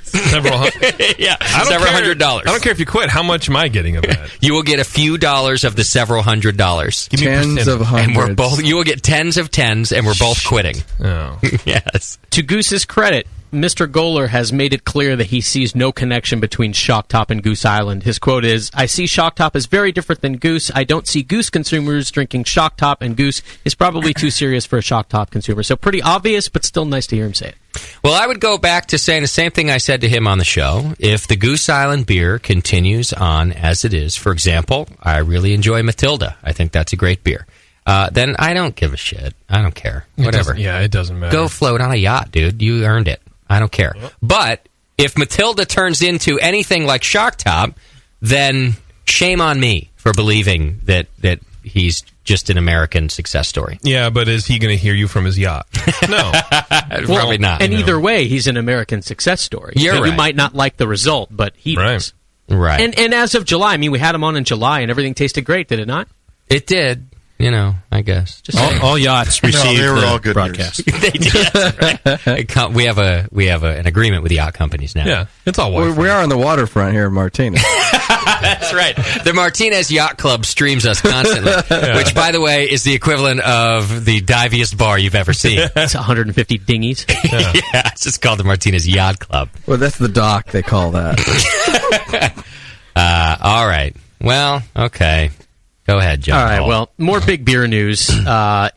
Several hundred? Yeah, several $100. I don't care if you quit. How much am I getting of that? You will get a few dollars of the several $100. Give me tens of hundreds. And we're both. You will get tens of tens, and we're both quitting. Oh, yes. To Goose's credit, Mr. Goler has made it clear that he sees no connection between Shock Top and Goose Island. His quote is, "I see Shock Top as very different than Goose. I don't see Goose consumers drinking Shock Top, and Goose is probably too serious for a Shock Top consumer." So pretty obvious, but still nice to hear him say it. Well, I would go back to saying the same thing I said to him on the show. If the Goose Island beer continues on as it is, for example, I really enjoy Matilda. I think that's a great beer. Then I don't give a shit. I don't care. Whatever. It doesn't matter. Go float on a yacht, dude. You earned it. I don't care. But if Matilda turns into anything like Shock Top, then shame on me for believing that he's just an American success story. Yeah, but is he going to hear you from his yacht? No. Probably not. And either way, he's an American success story. You're right. You might not like the result, but he does. Right. And as of July, I mean, we had him on in July, and everything tasted great, did it not? It did. I guess. All yachts received they were the all good broadcast. They did. Right. We have an agreement with yacht companies now. Yeah, it's all waterfront. We are on the waterfront here in Martinez. That's right. The Martinez Yacht Club streams us constantly, which, by the way, is the equivalent of the diviest bar you've ever seen. It's 150 dinghies. Yeah, it's just called the Martinez Yacht Club. Well, that's the dock, they call that. All right. Well, okay. Go ahead, John. All right, Paul. well, more big beer news.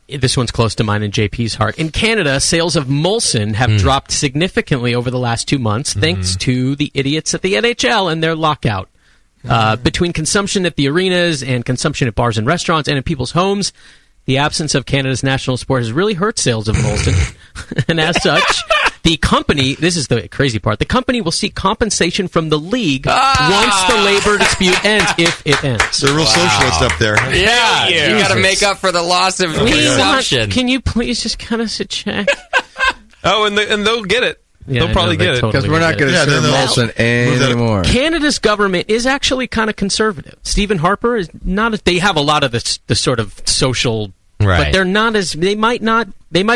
This one's close to mine and JP's heart. In Canada, sales of Molson have dropped significantly over the last 2 months thanks to the idiots at the NHL and their lockout. Between consumption at the arenas and consumption at bars and restaurants and in people's homes, the absence of Canada's national sport has really hurt sales of Molson. And as such, the company, this is the crazy part, the company will seek compensation from the league once the labor dispute ends, if it ends. They're real socialists up there. Yeah, you got to make up for the loss of consumption. Can you please just kind of check? Oh, and they'll get it. Yeah, they'll probably get it. Because we're not going to serve Molson anymore. Canada's government is actually kind of conservative. Stephen Harper is not. They have a lot of the sort of social, right? But they're not as. They might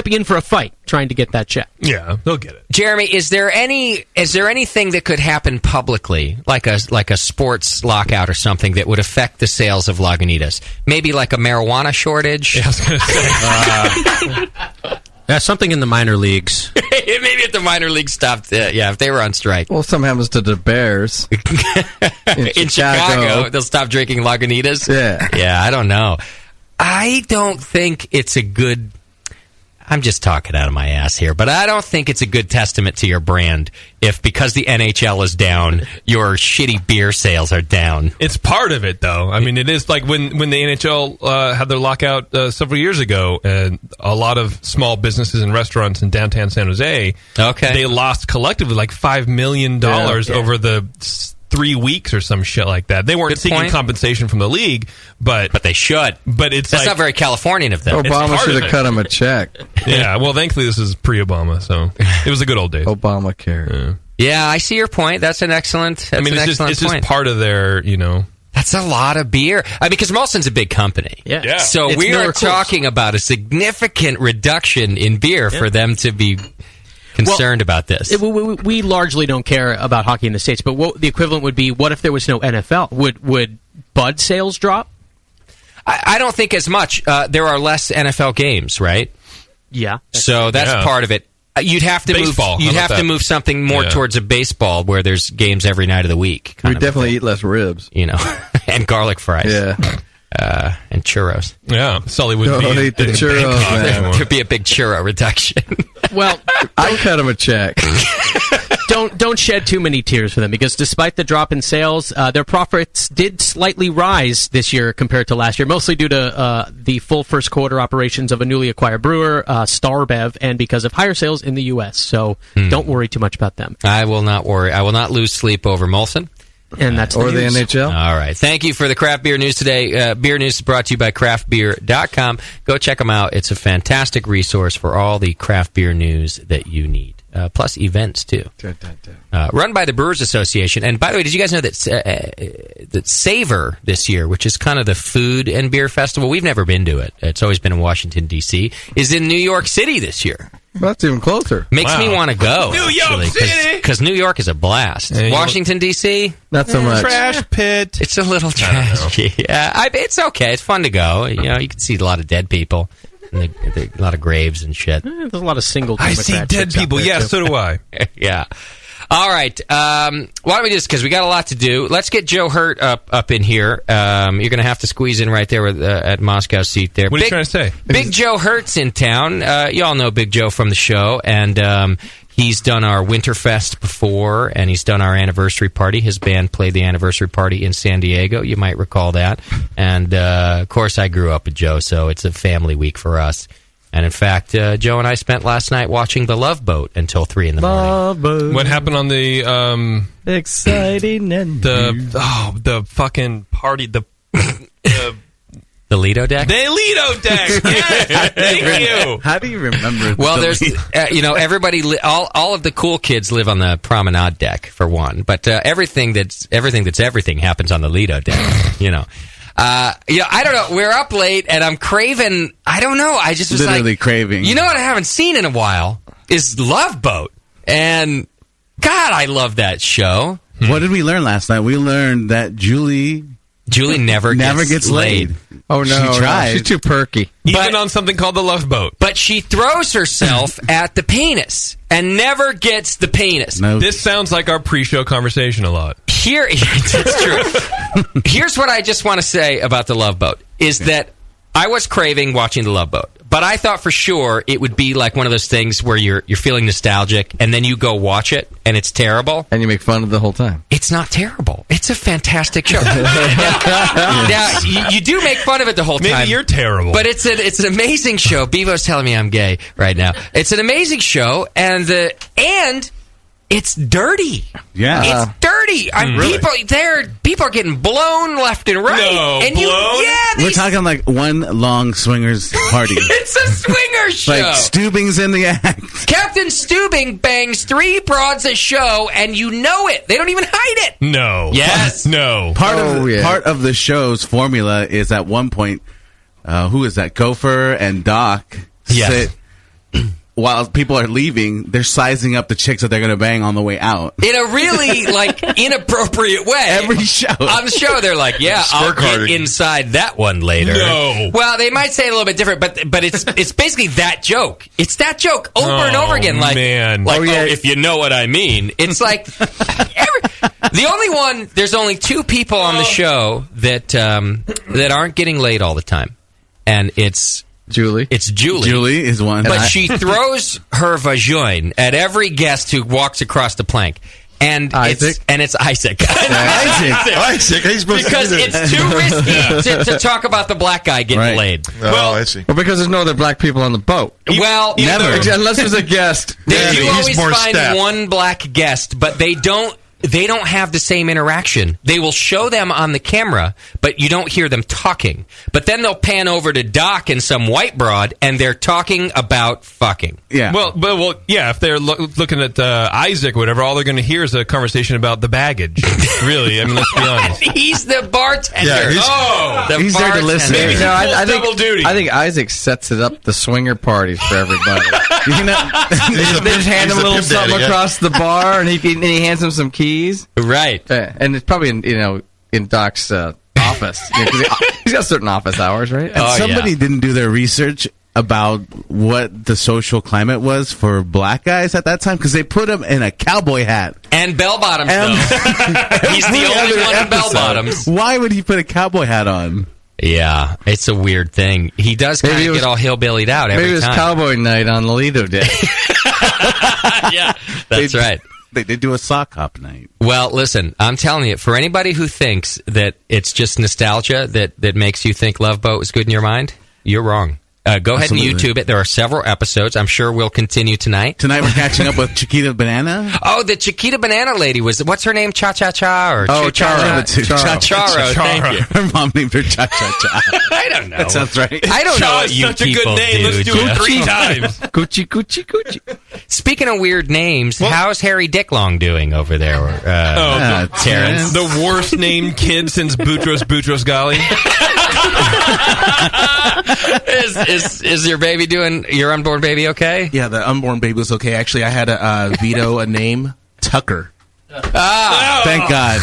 be in for a fight trying to get that check. Yeah, they'll get it. Jeremy, is there anything that could happen publicly, like a sports lockout or something that would affect the sales of Lagunitas? Maybe like a marijuana shortage. Yeah, I was going to say. Something in the minor leagues. Maybe if the minor league stopped, if they were on strike. Well, something happens to the Bears in Chicago, they'll stop drinking Lagunitas. Yeah, I don't know. I don't think it's a good. I'm just talking out of my ass here, but I don't think it's a good testament to your brand if, because the NHL is down, your shitty beer sales are down. It's part of it, though. I mean, it is like when the NHL had their lockout several years ago, and a lot of small businesses and restaurants in downtown San Jose, they lost collectively like $5 million over the 3 weeks or some shit like that. They weren't seeking compensation from the league, but they should. But that's not very Californian of them. Obama should have cut him a check. Yeah, well, thankfully this is pre-Obama, so it was the good old days. Obamacare. Yeah, I see your point. That's an excellent. It's just part of their, That's a lot of beer. Because Molson's a big company. Yeah. So we are talking about a significant reduction in beer for them to be concerned about this. We largely don't care about hockey in the States, but what the equivalent would be, what if there was no NFL? Would Bud sales drop? I don't think as much. There are less NFL games, right? Yeah. So that's part of it. You'd have to baseball. You'd have to move something more towards a baseball where there's games every night of the week. We'd definitely eat less ribs. And garlic fries. Yeah. And churros. Yeah, Sully would eat the churros, man. There'd be a big churro reduction. Well, I cut him a check. Don't shed too many tears for them, because despite the drop in sales, their profits did slightly rise this year compared to last year, mostly due to the full first quarter operations of a newly acquired brewer, Starbev, and because of higher sales in the U.S. So don't worry too much about them. I will not worry. I will not lose sleep over Molson. And that's or the news. NHL. All right. Thank you for the craft beer news today. Beer news is brought to you by craftbeer.com. Go check them out. It's a fantastic resource for all the craft beer news that you need. Plus events, too. Run by the Brewers Association. And by the way, did you guys know that Savor this year, which is kind of the food and beer festival, we've never been to it. It's always been in Washington, D.C., is in New York City this year. Well, that's even closer. Makes me want to go. New York City! Because New York is a blast. Washington, D.C.? Not so much. Trash pit. It's a little trashy. Yeah, it's okay. It's fun to go. You can see a lot of dead people. And a lot of graves and shit. There's a lot of single I Democrat see dead chicks out people. there, Yeah, too. so do I. Yeah. All right. Why don't we do this? Because we got a lot to do. Let's get Joe Hurt up in here. You're going to have to squeeze in right there at Moscow's seat there. What are you trying to say? Big Joe Hurt's in town. You all know Big Joe from the show. And he's done our Winterfest before, and he's done our anniversary party. His band played the anniversary party in San Diego. You might recall that. And, of course, I grew up with Joe, so it's a family week for us. And in fact, Joe and I spent last night watching The Love Boat until 3 in the morning. What happened on the exciting and the fucking party the Lido deck? The Lido deck. Yes, thank you. How do you remember? Well, there's everybody. All of the cool kids live on the promenade deck for one, but everything that's everything happens on the Lido deck. I don't know. We're up late, and I'm craving. I don't know. I just was literally craving. You know what I haven't seen in a while is Love Boat, and God, I love that show. What did we learn last night? We learned that Julie Julie never gets laid. Oh, no. She tries. She's too perky. Even on something called the Love Boat. But she throws herself at the penis and never gets the penis. This sounds like our pre-show conversation a lot. It's true. Here's what I just want to say about the Love Boat is that I was craving watching the Love Boat, but I thought for sure it would be like one of those things where you're feeling nostalgic and then you go watch it and it's terrible. And you make fun of the whole time. It's not terrible. It's a fantastic show. Now, you do make fun of it the whole time. Maybe you're terrible. But it's an amazing show. Bevo's telling me I'm gay right now. It's an amazing show, and it's dirty. Yeah. It's dirty. Really? People are getting blown left and right. No, and blown? We're talking like one long swingers party. It's a swinger show. Like Stubing's in the act. Captain Stubing bangs 3 broads a show, and you know it. They don't even hide it. No. Yes. No. Part of the show's formula is at one point, who is that? Gopher and Doc sit. While people are leaving, they're sizing up the chicks that they're going to bang on the way out. In a really, inappropriate way. Every show. On the show, they're like, yeah, I'll get inside that one later. No. Well, they might say it a little bit different, but it's basically that joke. It's that joke over and over again. Like, man. if you know what I mean. It's like, there's only 2 people on the show that aren't getting laid all the time. And it's Julie. It's Julie. Julie is one. But she throws her vagine at every guest who walks across the plank. And Isaac. It's Isaac. Isaac. He's supposed because to do it's too risky to talk about the black guy getting laid. Oh, I see. Well, because there's no other black people on the boat. Well, never. Unless there's a guest. They do He's always more find staff. one black guest, but they don't have the same interaction. They will show them on the camera, but you don't hear them talking. But then they'll pan over to Doc and some white broad, and they're talking about fucking. Yeah. Well, yeah. If they're looking at Isaac or whatever, all they're going to hear is a conversation about the baggage. Really, I mean, let's be honest. He's the bartender. Yeah, he's there to listen. Maybe he pulls double duty. I think Isaac sets it up the swinger parties for everybody. They just hand him a little something across the bar, and he hands him some keys. Right. And it's probably in Doc's office. 'Cause he's got certain office hours, right? And somebody didn't do their research about what the social climate was for black guys at that time, because they put him in a cowboy hat and bell bottoms. He's the only one in bell bottoms. Why would he put a cowboy hat on? Yeah, it's a weird thing. He does kind of get all hillbillied out every Maybe it was time. cowboy night on Lido Day. Yeah, that's right. They did do a sock hop night. Well, listen, I'm telling you, for anybody who thinks that it's just nostalgia that makes you think Love Boat was good in your mind, you're wrong. Go ahead and YouTube it. There are several episodes. I'm sure we'll continue tonight. Tonight we're catching up with Chiquita Banana. Oh, the Chiquita Banana lady what's her name? Cha-Cha-Cha? Or Charo. Charo, thank you. Her mom named her Cha-Cha-Cha. I don't know. That sounds right. I don't know what is you such a people good name. Let's do it 3 times. Coochie, coochie, coochie. Speaking of weird names, how's Harry Dicklong doing over there, Terrence? The worst named kid since Boutros Ghali. Is your baby doing, your unborn baby okay? Yeah, the unborn baby was okay. Actually, I had to veto a name, Tucker. Thank God.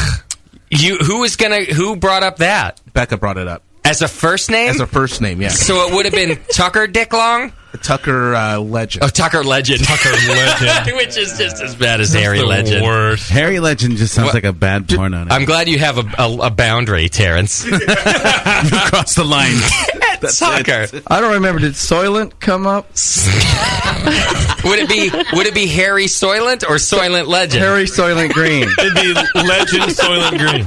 Who brought up that? Becca brought it up. As a first name? As a first name, yeah. So it would have been Tucker Dicklong? Tucker Legend. Oh, Tucker Legend. Tucker Legend. Which is just as bad as Harry Legend. Worst. Harry Legend just sounds like a bad porno name. I'm glad you have a boundary, Terrence. You crossed the line. Tucker. I don't remember. Did Soylent come up? Would it be Harry Soylent or Soylent Legend? Harry Soylent Green. It'd be Legend Soylent Green.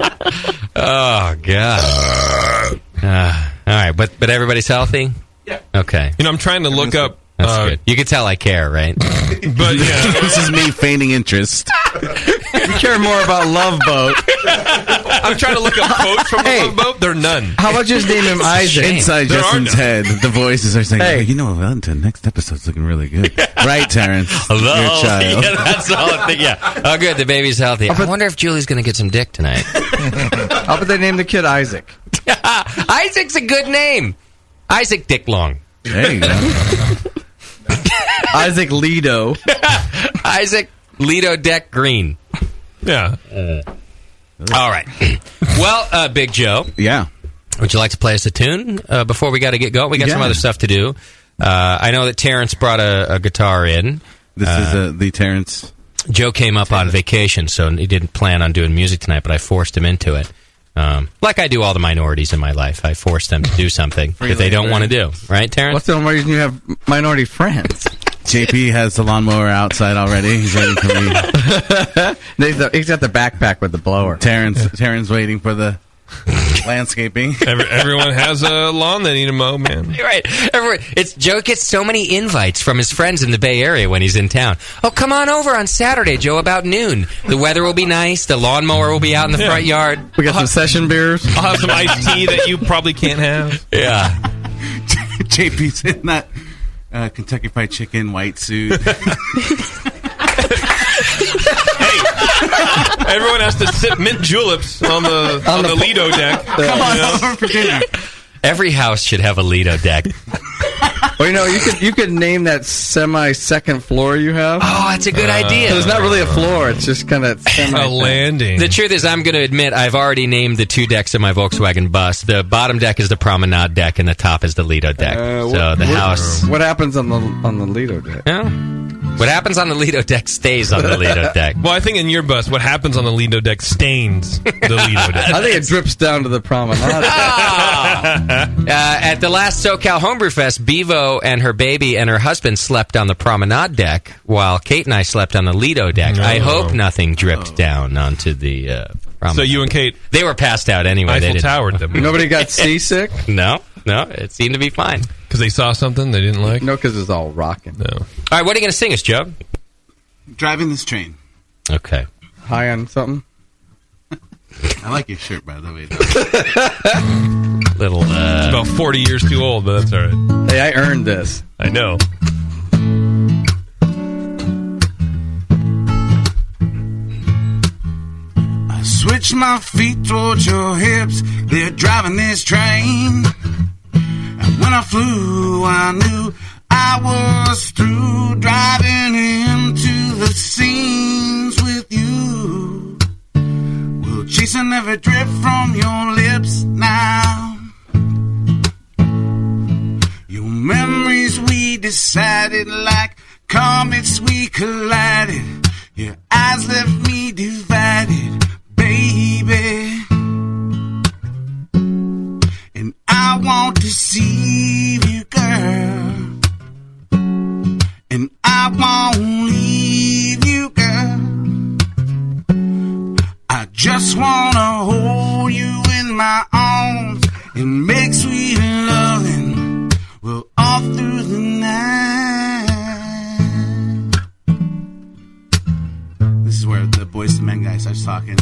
Oh God. All right, but everybody's healthy? Yeah. Okay. I'm trying to look up. That's good. You can tell I care, right? But yeah, this is me feigning interest. You care more about Love Boat. I'm trying to look up quotes from the Love Boat. There are none. How about just name him Isaac? Inside There Justin's are head, the voices are saying, Hey. you know, next episode's looking really good. Right, Terrence? Hello. Your child. Yeah, that's all I think. Yeah. Oh, good. The baby's healthy. I wonder if Julie's going to get some dick tonight. How about they name the kid Isaac? Isaac's a good name. Isaac Dicklong. There you go. Isaac Lido. Isaac Lido Deck Green. Yeah. All right. Well, Big Joe. Yeah. Would you like to play us a tune before we got to get going? We got some other stuff to do. I know that Terrence brought a guitar in. This is the Terrence. Joe came up on vacation, so he didn't plan on doing music tonight, but I forced him into it. Like I do all the minorities in my life. I force them to do something that they don't want to do. Right, Terrence? What's the only reason you have minority friends? JP has the lawnmower outside already. He's waiting for me. He's got the backpack with the blower. Terrence waiting for the landscaping. Everyone has a lawn they need to mow, man. Right. Joe gets so many invites from his friends in the Bay Area when he's in town. Oh, come on over on Saturday, Joe, about noon. The weather will be nice. The lawnmower will be out in the front yard. We got some session beers. I'll have some iced tea that you probably can't have. Yeah. JP's in that Kentucky Fried Chicken white suit. Everyone has to sip mint juleps on the Lido deck. Come on over for dinner. Every house should have a Lido deck. Well, you could name that semi-second floor you have. Oh, that's a good idea. So it's not really a floor; it's just kind of a landing. The truth is, I'm going to admit I've already named the two decks of my Volkswagen bus. The bottom deck is the promenade deck, and the top is the Lido deck. House. What happens on the Lido deck? Yeah. What happens on the Lido deck stays on the Lido deck. Well, I think in your bus, what happens on the Lido deck stains the Lido deck. I think it drips down to the promenade. At the last SoCal Homebrew Fest, Bevo and her baby and her husband slept on the promenade deck, while Kate and I slept on the Lido deck. Oh. I hope nothing dripped down onto the promenade. So you and Kate... They were passed out anyway. Eiffel Towered them. Nobody got seasick? No, it seemed to be fine. Because they saw something they didn't like? No, because it's all rocking. No. All right, what are you going to sing us, Joe? Driving this train. Okay. High on something? I like your shirt, by the way. Little. It's about 40 years too old, but that's all right. Hey, I earned this. I know. I switch my feet towards your hips. They're driving this train. And when I flew, I knew I was through driving into the scenes with you. We'll chasing every drip from your lips now. Your memories we decided like comets we collided. Your eyes left me divided, baby. And I want to deceive you, girl. And I won't leave you, girl. I just wanna hold you in my arms and make sweet loving, well, all through the night. This is where the Boyz II Men guy starts talking.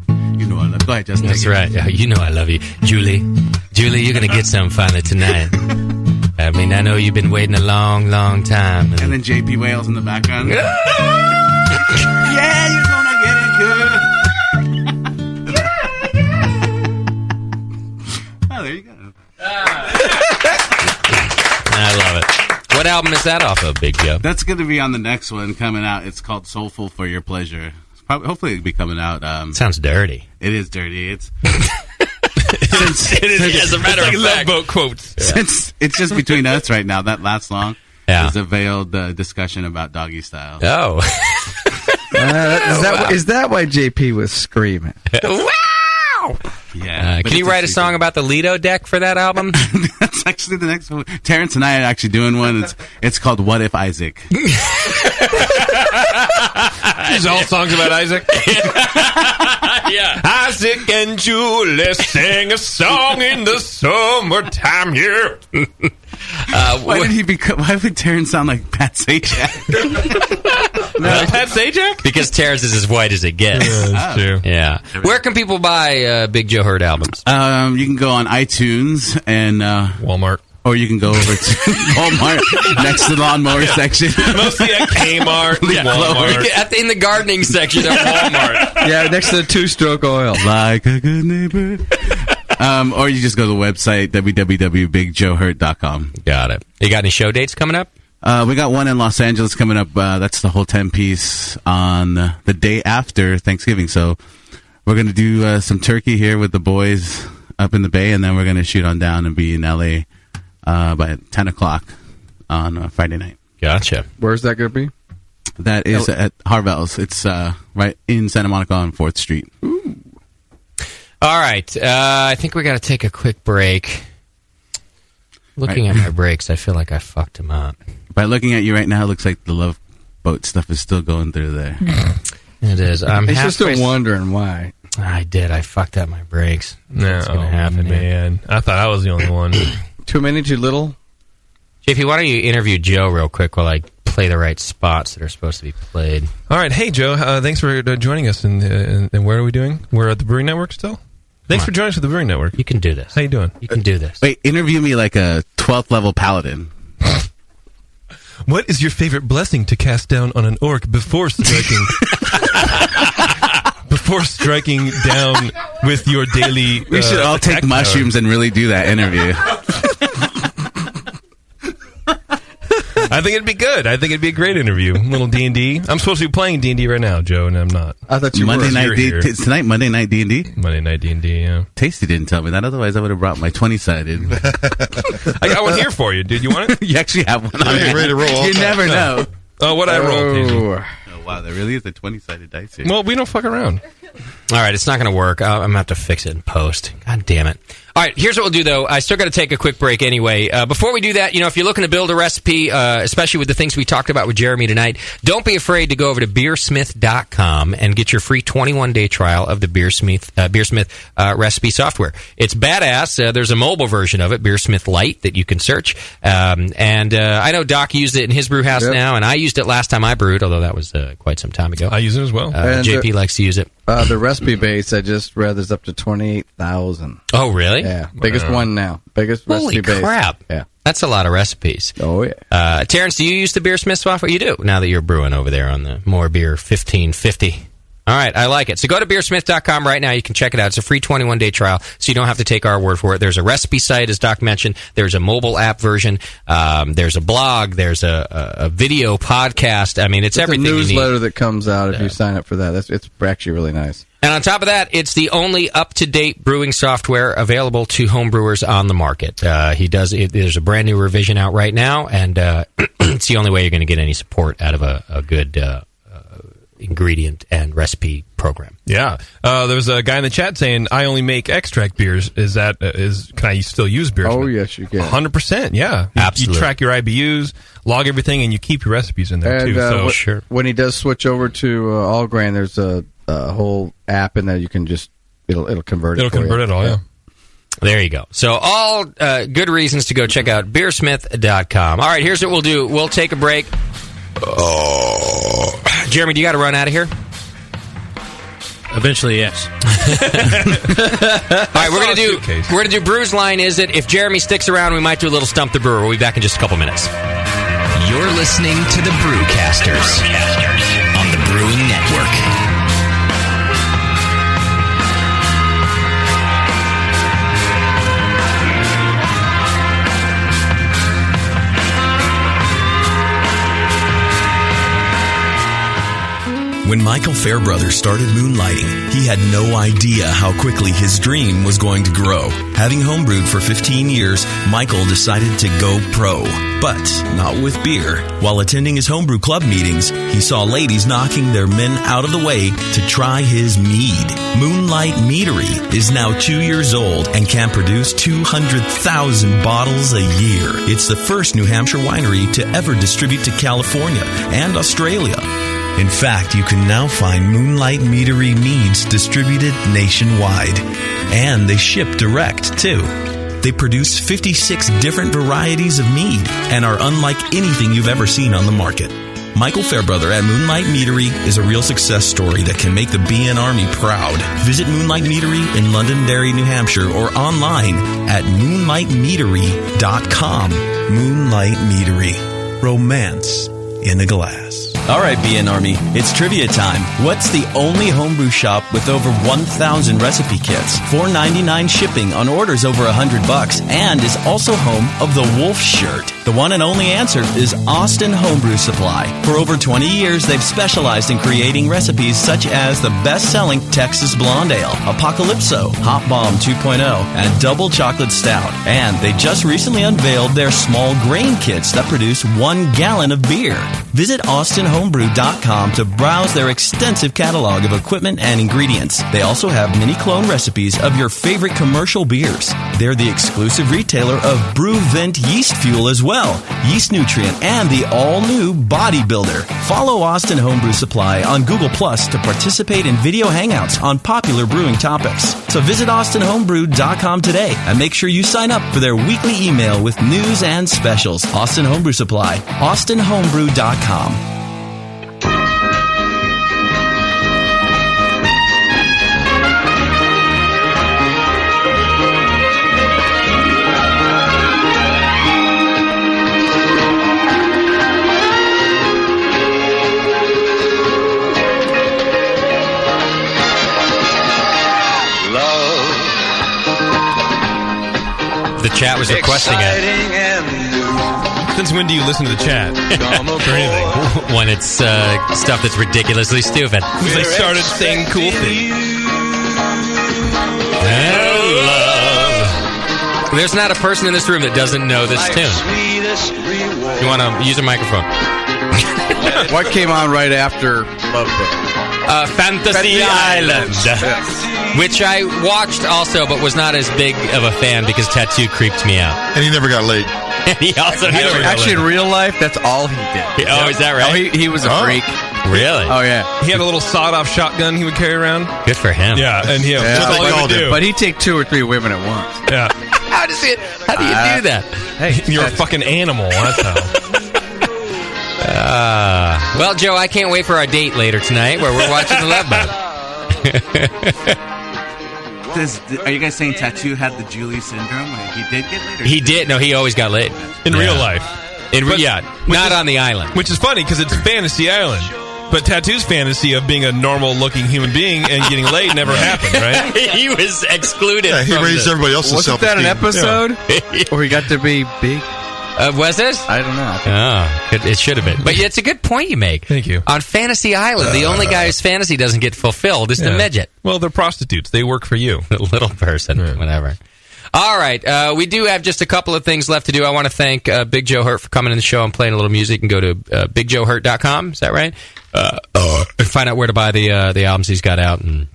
You know I love you. Go ahead, Justin. That's right. Yeah, you know I love you. Julie, you're going to get something finally tonight. I mean, I know you've been waiting a long, long time. And then JP wails in the background. Yeah, you're gonna get it good. Oh, there you go. I love it. What album is that off of, Big Joe? That's going to be on the next one coming out. It's called Soulful for Your Pleasure. Hopefully it'll be coming out. Sounds dirty. It is dirty. It's as a matter of fact. Love boat quotes. Since it's just between us right now, that last song is a veiled discussion about doggy style. Oh. Is that why JP was screaming? Wow! Yeah. Can you write a song about the Lido deck for that album? That's actually the next one. Terrence and I are actually doing one. It's called What If Isaac? These are all songs about Isaac? Yeah. Isaac and Julie sang a song in the summertime here. Why would Terrence sound like Pat Sajak? Pat Sajak? Because Terrence is as white as it gets. Yeah, that's true. Yeah. Where can people buy Big Joe Hurt albums? You can go on iTunes and Walmart. Or you can go over to Walmart next to the lawnmower section. Mostly at Kmart, Walmart. In the gardening section at Walmart. Yeah, next to the two-stroke oil. Like a good neighbor. Or you just go to the website, www.bigjoehurt.com. Got it. You got any show dates coming up? We got one in Los Angeles coming up. That's the whole 10-piece on the day after Thanksgiving. So we're going to do some turkey here with the boys up in the Bay, and then we're going to shoot on down and be in L.A. By 10 o'clock on Friday night. Gotcha. Where's that going to be? That is at Harvell's. It's right in Santa Monica on 4th Street. Ooh. All right. I think we got to take a quick break. Looking at my breaks, I feel like I fucked him up. By looking at you right now, it looks like the Love Boat stuff is still going through there. It is. He's just still wondering why. I did. I fucked up my brakes. What's going to happen, man? I thought I was the only one. Too many, too little? JP, why don't you interview Joe real quick while I play the right spots that are supposed to be played? All right. Hey, Joe. Thanks for joining us. And where are we doing? We're at the Brewing Network still? Thanks for joining us at the Brewing Network. You can do this. How you doing? You can do this. Wait, interview me like a 12th level paladin. What is your favorite blessing to cast down on an orc before striking? Before striking down with your daily. We should all take mushrooms and really do that interview. I think it'd be good. I think it'd be a great interview. A little D&D. I'm supposed to be playing D&D right now, Joe, and I'm not. I thought you Monday were. night tonight. Monday night D&D. Monday night D&D. Yeah. Tasty didn't tell me that. Otherwise, I would have brought my 20-sided. I got one here for you, dude. You want it? You actually have one. Yeah, ready to roll. You never know. Oh, what I rolled? Oh wow, there really is a 20-sided dice here. Well, we don't fuck around. All right, it's not going to work. I'm going to have to fix it in post. God damn it. All right, here's what we'll do, though. I still got to take a quick break anyway. Before we do that, if you're looking to build a recipe, especially with the things we talked about with Jeremy tonight, don't be afraid to go over to beersmith.com and get your free 21-day trial of the Beersmith recipe software. It's badass. There's a mobile version of it, Beersmith Lite, that you can search. And I know Doc used it in his brew house now, and I used it last time I brewed, although that was quite some time ago. I use it as well. JP likes to use it. The recipe base, I just read, is up to 28,000. Oh, really? Yeah. Biggest one now. Biggest Holy recipe base. crap. Yeah. That's a lot of recipes. Oh, yeah. Terrence, do you use the Beersmith software? You do, now that you're brewing over there on the More Beer 1550. All right, I like it. So go to beersmith.com right now. You can check it out. It's a free 21-day trial, so you don't have to take our word for it. There's a recipe site, as Doc mentioned. There's a mobile app version. There's a blog. There's a video podcast. I mean, it's everything you need. It's a newsletter that comes out if you sign up for that. It's actually really nice. And on top of that, it's the only up-to-date brewing software available to homebrewers on the market. There's a brand new revision out right now, and it's the only way you're going to get any support out of a good ingredient and recipe program. Yeah. There was a guy in the chat saying, I only make extract beers. Can I still use beers? Oh, yes, you can. 100%, yeah. Absolutely. You track your IBUs, log everything, and you keep your recipes in there, too. Sure. When he does switch over to All Grain, there's a whole app in there you can just, it'll convert it. It'll convert it all, yeah. There you go. So all good reasons to go check out beersmith.com. All right, here's what we'll do. We'll take a break. Oh. Jeremy, do you got to run out of here? Eventually, yes. All right, we're gonna do Brew's Line. Is it? If Jeremy sticks around, we might do a little Stump the Brewer. We'll be back in just a couple minutes. You're listening to the Brewcasters on the Brewing Network. When Michael Fairbrother started moonlighting, he had no idea how quickly his dream was going to grow. Having homebrewed for 15 years, Michael decided to go pro, but not with beer. While attending his homebrew club meetings, he saw ladies knocking their men out of the way to try his mead. Moonlight Meadery is now 2 years old and can produce 200,000 bottles a year. It's the first New Hampshire winery to ever distribute to California and Australia. In fact, you can now find Moonlight Meadery meads distributed nationwide. And they ship direct, too. They produce 56 different varieties of mead and are unlike anything you've ever seen on the market. Michael Fairbrother at Moonlight Meadery is a real success story that can make the BN Army proud. Visit Moonlight Meadery in Londonderry, New Hampshire, or online at moonlightmeadery.com. Moonlight Meadery. Romance in a glass. All right, BN Army, it's trivia time. What's the only homebrew shop with over 1,000 recipe kits, $4.99 shipping on orders over $100, and is also home of the Wolf Shirt? The one and only answer is Austin Homebrew Supply. For over 20 years, they've specialized in creating recipes such as the best-selling Texas Blonde Ale, Apocalypso, Hop Bomb 2.0, and Double Chocolate Stout. And they just recently unveiled their small grain kits that produce 1 gallon of beer. Visit AustinHomebrew.com to browse their extensive catalog of equipment and ingredients. They also have mini clone recipes of your favorite commercial beers. They're the exclusive retailer of BrewVent yeast fuel as well, Yeast Nutrient, and the all-new Bodybuilder. Follow Austin Homebrew Supply on Google Plus to participate in video hangouts on popular brewing topics. So visit AustinHomebrew.com today and make sure you sign up for their weekly email with news and specials. Austin Homebrew Supply, AustinHomebrew.com. The chat was requesting it. Since when do you listen to the chat? For anything? When it's stuff that's ridiculously stupid. Because they started saying cool things. There's not a person in this room that doesn't know this tune. You want to use a microphone? What came on right after Love Boat? Fantasy Island. Which I watched also, but was not as big of a fan because Tattoo creeped me out. And he never got laid. And he also never got laid. Actually, in real life, that's all he did. Oh, is that right? Oh, he was a freak. Really? Oh, yeah. He had a little sawed-off shotgun he would carry around. Good for him. Yeah, and that's all he would do. But he'd take 2 or 3 women at once. Yeah. How do you do that? Hey, you're a fucking animal. That's how. Well, Joe, I can't wait for our date later tonight where we're watching the Love Boat. Are you guys saying Tattoo had the Julie syndrome? He did get laid? He did. No, he always got laid. In real life. Not on the island. Which is funny because it's Fantasy Island. But Tattoo's fantasy of being a normal-looking human being and getting laid never happened, right? He was excluded. Yeah, he raised everybody else's self-esteem. Wasn't that an episode where he got to be big? Was it? I don't know. It should have been. But it's a good point you make. Thank you. On Fantasy Island, the only guy whose fantasy doesn't get fulfilled is the midget. Well, they're prostitutes. They work for you. The little person, whatever. All right. We do have just a couple of things left to do. I want to thank Big Joe Hurt for coming in the show and playing a little music. And go to BigJoeHurt.com. Is that right? And find out where to buy the albums he's got out. And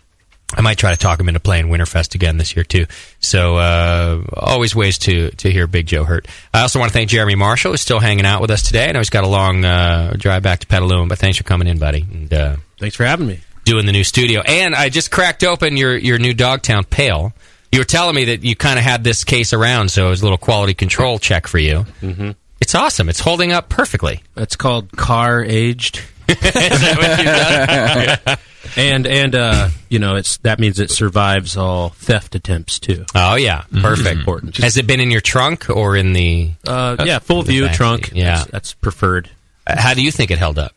I might try to talk him into playing Winterfest again this year, too. So, always ways to hear Big Joe Hurt. I also want to thank Jeremy Marshall, who's still hanging out with us today. I know he's got a long drive back to Petaluma, but thanks for coming in, buddy. And, thanks for having me. Doing the new studio. And I just cracked open your new Dogtown Pail. You were telling me that you kind of had this case around, so it was a little quality control check for you. Mm-hmm. It's awesome. It's holding up perfectly. That's called car aged. Is that what you've done? And that means it survives all theft attempts too. Oh yeah, perfect. Important. Has it been in your trunk or in the? Full view trunk. Yeah, that's preferred. How do you think it held up?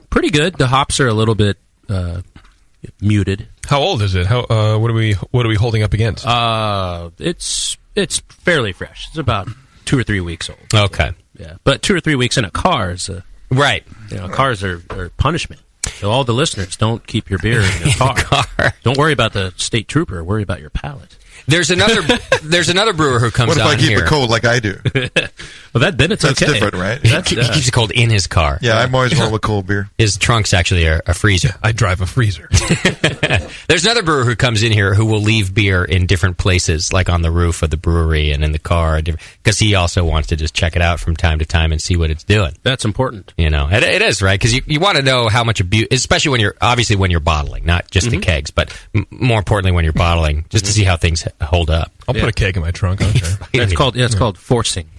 Pretty good. The hops are a little bit muted. How old is it? What are we holding up against? It's fairly fresh. It's about 2 or 3 weeks old. Okay. Yeah, but 2 or 3 weeks in a car is right. Cars are punishment. So all the listeners, don't keep your beer in your car. Don't worry about the state trooper. Worry about your palate. There's another brewer who comes on here. What if I keep it cold like I do? Well, then it's That's okay. different, right? He keeps it cold in his car. Yeah, I'm always roll with cold beer. His trunk's actually a freezer. I drive a freezer. There's another brewer who comes in here who will leave beer in different places, like on the roof of the brewery and in the car, because he also wants to just check it out from time to time and see what it's doing. That's important. It is, right? Because you want to know how much abuse, especially when you're bottling, not just the kegs, but more importantly when you're bottling, just to see how things hold up. I'll put a keg in my trunk. I don't care. It's called forcing.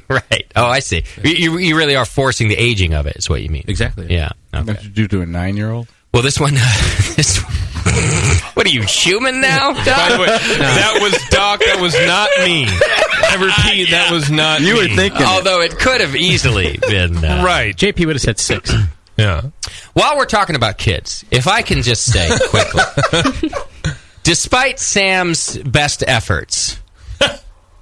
Right. Oh, I see. You really are forcing the aging of it, is what you mean. Exactly. Yeah. Okay. What did you do to a 9-year-old? Well, this one What are you, Schumann now, Doc? By the way, that was Doc. That was not me. I repeat, that was not me. You were thinking Although it could have easily been. Right. JP would have said 6. Yeah. While we're talking about kids, if I can just say quickly, despite Sam's best efforts,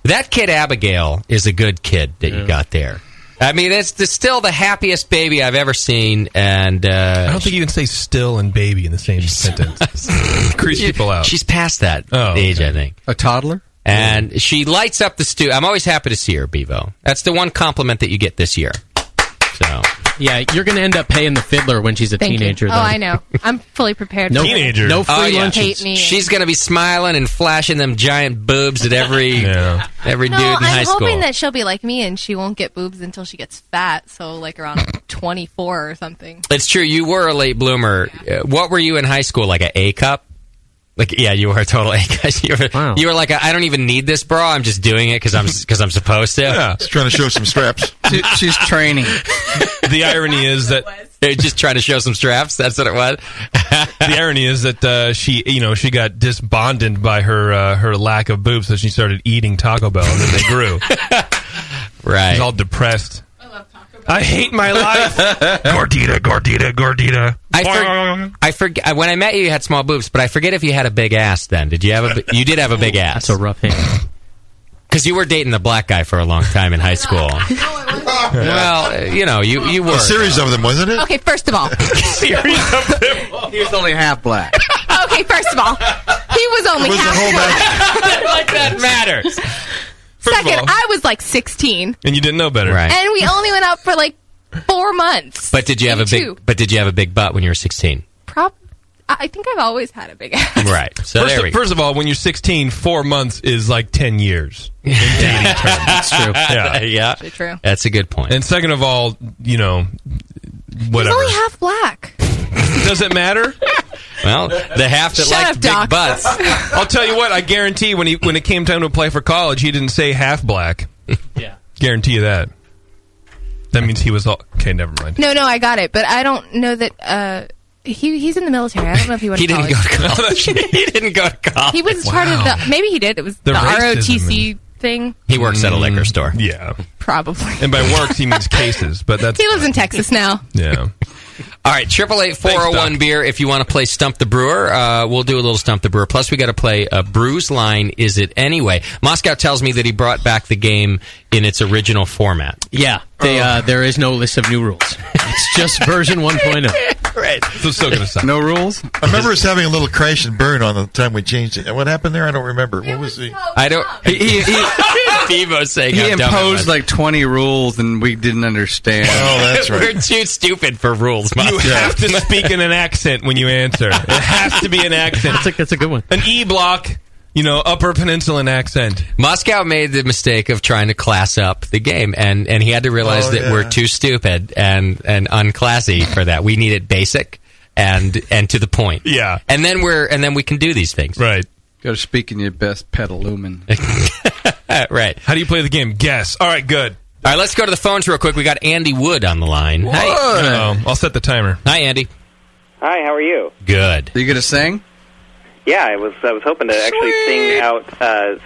that kid Abigail is a good kid that you got there. I mean, it's still the happiest baby I've ever seen, and I don't think you can say "still" and "baby" in the same sentence. Creeps people out. She's past that age, I think. A toddler? And she lights up the stew. I'm always happy to see her, Bevo. That's the one compliment that you get this year. So, yeah, you're going to end up paying the fiddler when she's a teenager. Oh, I know. I'm fully prepared. No, for no free lunches. Hate me. She's going to be smiling and flashing them giant boobs at every dude in high I'm school. hoping that she'll be like me and she won't get boobs until she gets fat. So, like around 24 or something. It's true. You were a late bloomer. What were you in high school? Like an A cup? Like, yeah, you were a total A cup. You were like, I don't even need this bra. I'm just doing it because I'm supposed to. Yeah, she's trying to show some straps. She's training. The irony is that just trying to show some straps. That's what it was. The irony is that she got disbonded by her lack of boobs, so she started eating Taco Bell, and then they grew. Right. She's all depressed. I hate my life. Gordita. I forget when I met you had small boobs, but I forget if you had a big ass then. Did you have you did have a big ass. That's a rough hand. Because you were dating the black guy for a long time in high school. Well, you were. A series of them, wasn't it? Okay, first of all. Series of them. He was only half black. Okay, first of all. He was only half black. Like that matters. Second, I was like 16. And you didn't know better. Right. And we only went out for like 4 months. But did you have a big butt when you were 16? I think I've always had a big ass. Right. So first of all, when you're 16, 4 months is like 10 years. In dating terms. That's true. Yeah. Actually true. That's a good point. And second of all, whatever. He's only half black. Does it matter? Well, the half that Shut likes up, big Doc. butts. I'll tell you what, I guarantee when it came time to apply for college, he didn't say half black. Yeah. Guarantee you that. That means he was all... Okay, never mind. No, I got it. But I don't know that... He's in the military. I don't know if he went to college. He didn't go to college. He didn't go to college. He was part of the... Maybe he did. It was the ROTC thing. He works at a liquor store. Yeah. Probably. And by works, he means cases, but that's... He lives in Texas now. Yeah. All right, 888-401 beer. If you want to play Stump the Brewer, we'll do a little Stump the Brewer. Plus, we got to play Brew's Line. Is it anyway? Moscow tells me that he brought back the game in its original format. Yeah, there is no list of new rules. It's just version 1.0. Right. So going to suck. No rules. I remember us having a little crash and burn on the time we changed it. And what happened there? I don't remember. What was the? I don't. Bevo's saying he how dumb it imposed was. like 20 rules and we didn't understand. Oh, that's right. We're too stupid for rules. You have to speak in an accent when you answer. It has to be an accent. That's a good one. An E block, Upper Peninsulan accent. Moscow made the mistake of trying to class up the game, and he had to realize that we're too stupid and unclassy for that. We need it basic and to the point. Yeah. And then we can do these things. Right. Got to speak in your best Petalumen. Right. How do you play the game? Guess. All right, good. All right, let's go to the phones real quick. We got Andy Wood on the line. Hey. I'll set the timer. Hi, Andy. Hi, how are you? Good. Are you going to sing? Yeah, I was hoping to actually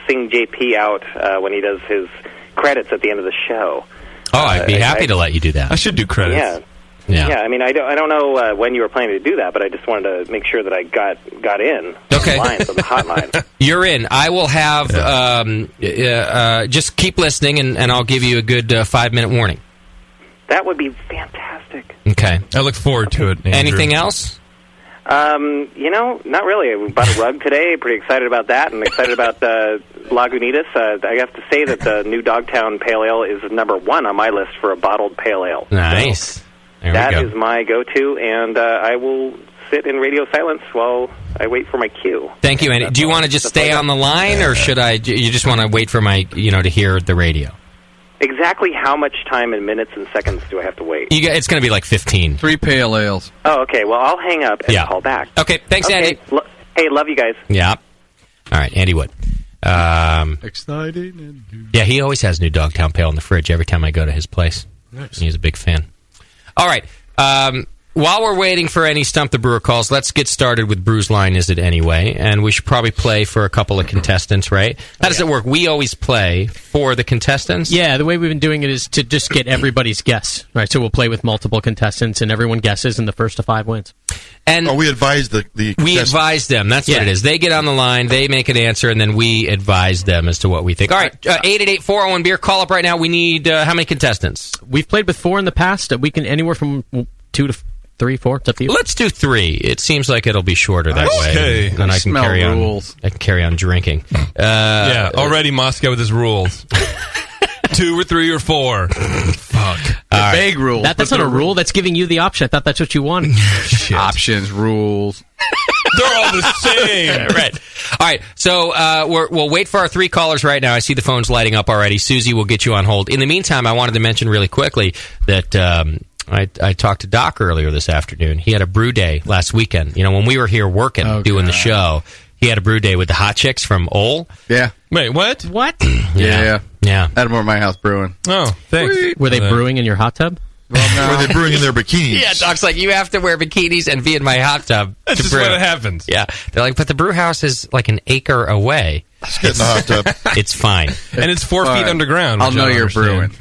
sing JP out when he does his credits at the end of the show. Oh, I'd be happy to let you do that. I should do credits. Yeah. I mean, I don't know when you were planning to do that, but I just wanted to make sure that I got in. Okay. The lines on the hotline. You're in. I will have just keep listening, and I'll give you a good 5-minute warning. That would be fantastic. Okay. I look forward to it, Andrew. Anything else? Not really. We bought a rug today. Pretty excited about that, and excited about Lagunitas. I have to say that the new Dogtown Pale Ale is #1 on my list for a bottled pale ale. Nice. So there that we go. is my go-to, and I will sit in radio silence while I wait for my cue. Thank you, Andy. Do you want to just stay on the line, or should I? You just want to wait for my, to hear the radio? Exactly how much time in minutes and seconds do I have to wait? It's going to be like 15. 3 pale ales. Oh, okay. Well, I'll hang up and call back. Okay. Thanks, Andy. Hey, love you guys. Yeah. All right, Andy Wood. Exciting. Yeah, he always has new Dogtown Pale in the fridge every time I go to his place. Nice. He's a big fan. All right. while we're waiting for any Stump the Brewer calls, let's get started with Brew's Line Is It Anyway? And we should probably play for a couple of contestants, right? How does it work? We always play for the contestants? Yeah, the way we've been doing it is to just get everybody's guess. Right, so we'll play with multiple contestants, and everyone guesses, and the first to 5 wins. And we advise the we advise them. That's what it is. They get on the line, they make an answer, and then we advise them as to what we think. All right, 888-401-BEER. Call up right now. We need how many contestants? We've played with 4 in the past. We can anywhere from 2 to 3, 4. It's up to you. Let's do 3. It seems like it'll be shorter that way. And I can carry on. I can carry on drinking. Already Moscow with his rules. 2 or 3 or 4. Fuck. Vague rule. That's not a rule. That's giving you the option. I thought that's what you wanted. Options, rules. They're all the same. Right. All right. So we'll wait for our 3 callers right now. I see the phones lighting up already. Susie will get you on hold. In the meantime, I wanted to mention really quickly that I talked to Doc earlier this afternoon. He had a brew day last weekend. You know, when we were here working, doing the show, he had a brew day with the hot chicks from Ole. Yeah. Wait, what? What? Yeah. Yeah. Had them over at my house brewing. Oh, thanks. Were they brewing in your hot tub? Were they brewing in their bikinis? Yeah, Doc's like, you have to wear bikinis and be in my hot tub. That's just what happens. Yeah. They're like, but the brew house is like an acre away. Just get in the hot tub. It's fine. And it's 4 feet underground. I'll know you're brewing.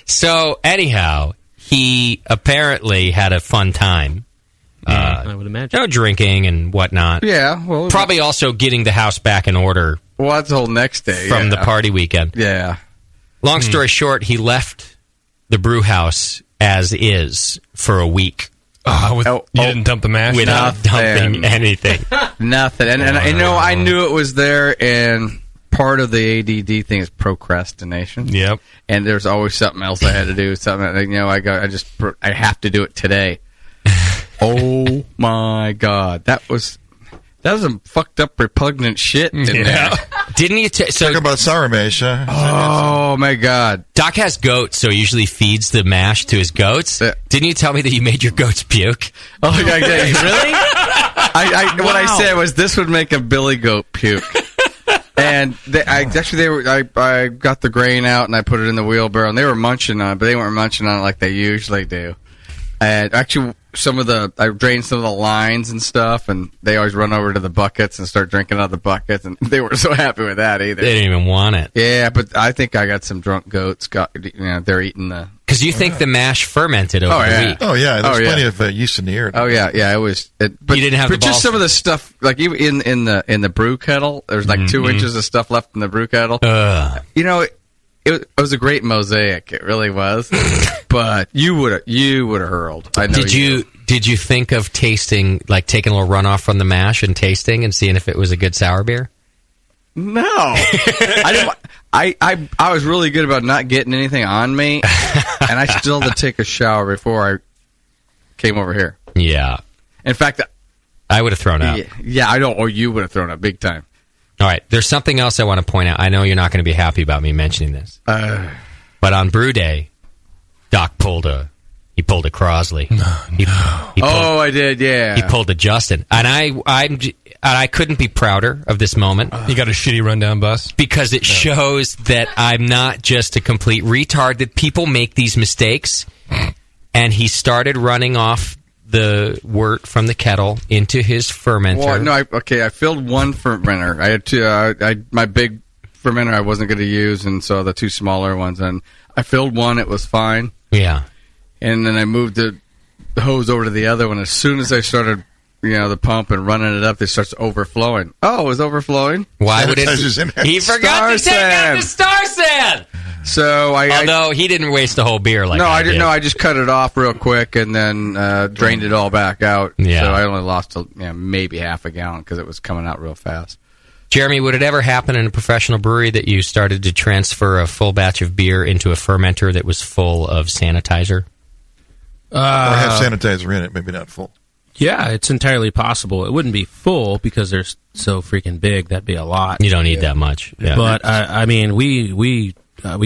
So, anyhow, he apparently had a fun time. I would imagine. Drinking and whatnot. Yeah. Well, probably also getting the house back in order. Well, that's the whole next day. From the party weekend. Yeah. Long story short, he left the brew house as is for a week. You didn't dump the mash? Without dumping anything. Nothing. And I knew it was there, and part of the ADD thing is procrastination. Yep. And there's always something else I had to do. Something I have to do it today. Oh my God, that was some fucked up, repugnant shit in there. Didn't you talk about sour mash? Huh? Oh my God, Doc has goats, so he usually feeds the mash to his goats. Didn't you tell me that you made your goats puke? Oh my God, really? What I Wow. said was this would make a billy goat puke. And I got the grain out and I put it in the wheelbarrow, and they were munching on it, but they weren't munching on it like they usually do. And actually, I drained some of the lines and stuff, and they always run over to the buckets and start drinking out of the buckets, and they weren't so happy with that either. They didn't even want it. Yeah, but I think I got some drunk goats. They're eating the... Because you think the mash fermented over the week. Oh, yeah. There's plenty of yeast in the air. Oh, yeah. Yeah, it was... But you didn't have the just balls. some of the stuff, like even in the brew kettle, there's like 2 inches of stuff left in the brew kettle. You know... It was a great mosaic. It really was. But you would have hurled. I know. Did you think of tasting, like taking a little runoff from the mash and tasting and seeing if it was a good sour beer? No. I was really good about not getting anything on me, and I still had to take a shower before I came over here. Yeah. In fact, I would have thrown up. Yeah, I don't. Or you would have thrown up big time. All right, there's something else I want to point out. I know you're not going to be happy about me mentioning this, but on Brew Day, Doc pulled a Crosley. I did. Yeah, he pulled a Justin, and I couldn't be prouder of this moment. You got a shitty rundown bus because it shows that I'm not just a complete retard. That people make these mistakes, and he started running off the wort from the kettle into his fermenter. Well, no, I filled one fermenter. I had two. My big fermenter I wasn't going to use, and so the 2 smaller ones. And I filled one; it was fine. Yeah. And then I moved the hose over to the other one. As soon as I started, the pump and running it up, it starts overflowing. Oh, it was overflowing. Why would it? He forgot to take out the Star Sand. So although he didn't waste the whole beer like I did. No, I just cut it off real quick and then drained it all back out. Yeah. So I only lost maybe half a gallon because it was coming out real fast. Jeremy, would it ever happen in a professional brewery that you started to transfer a full batch of beer into a fermenter that was full of sanitizer? Or have sanitizer in it, maybe not full. Yeah, it's entirely possible. It wouldn't be full because they're so freaking big. That'd be a lot. You don't need that much. Yeah. But I mean, we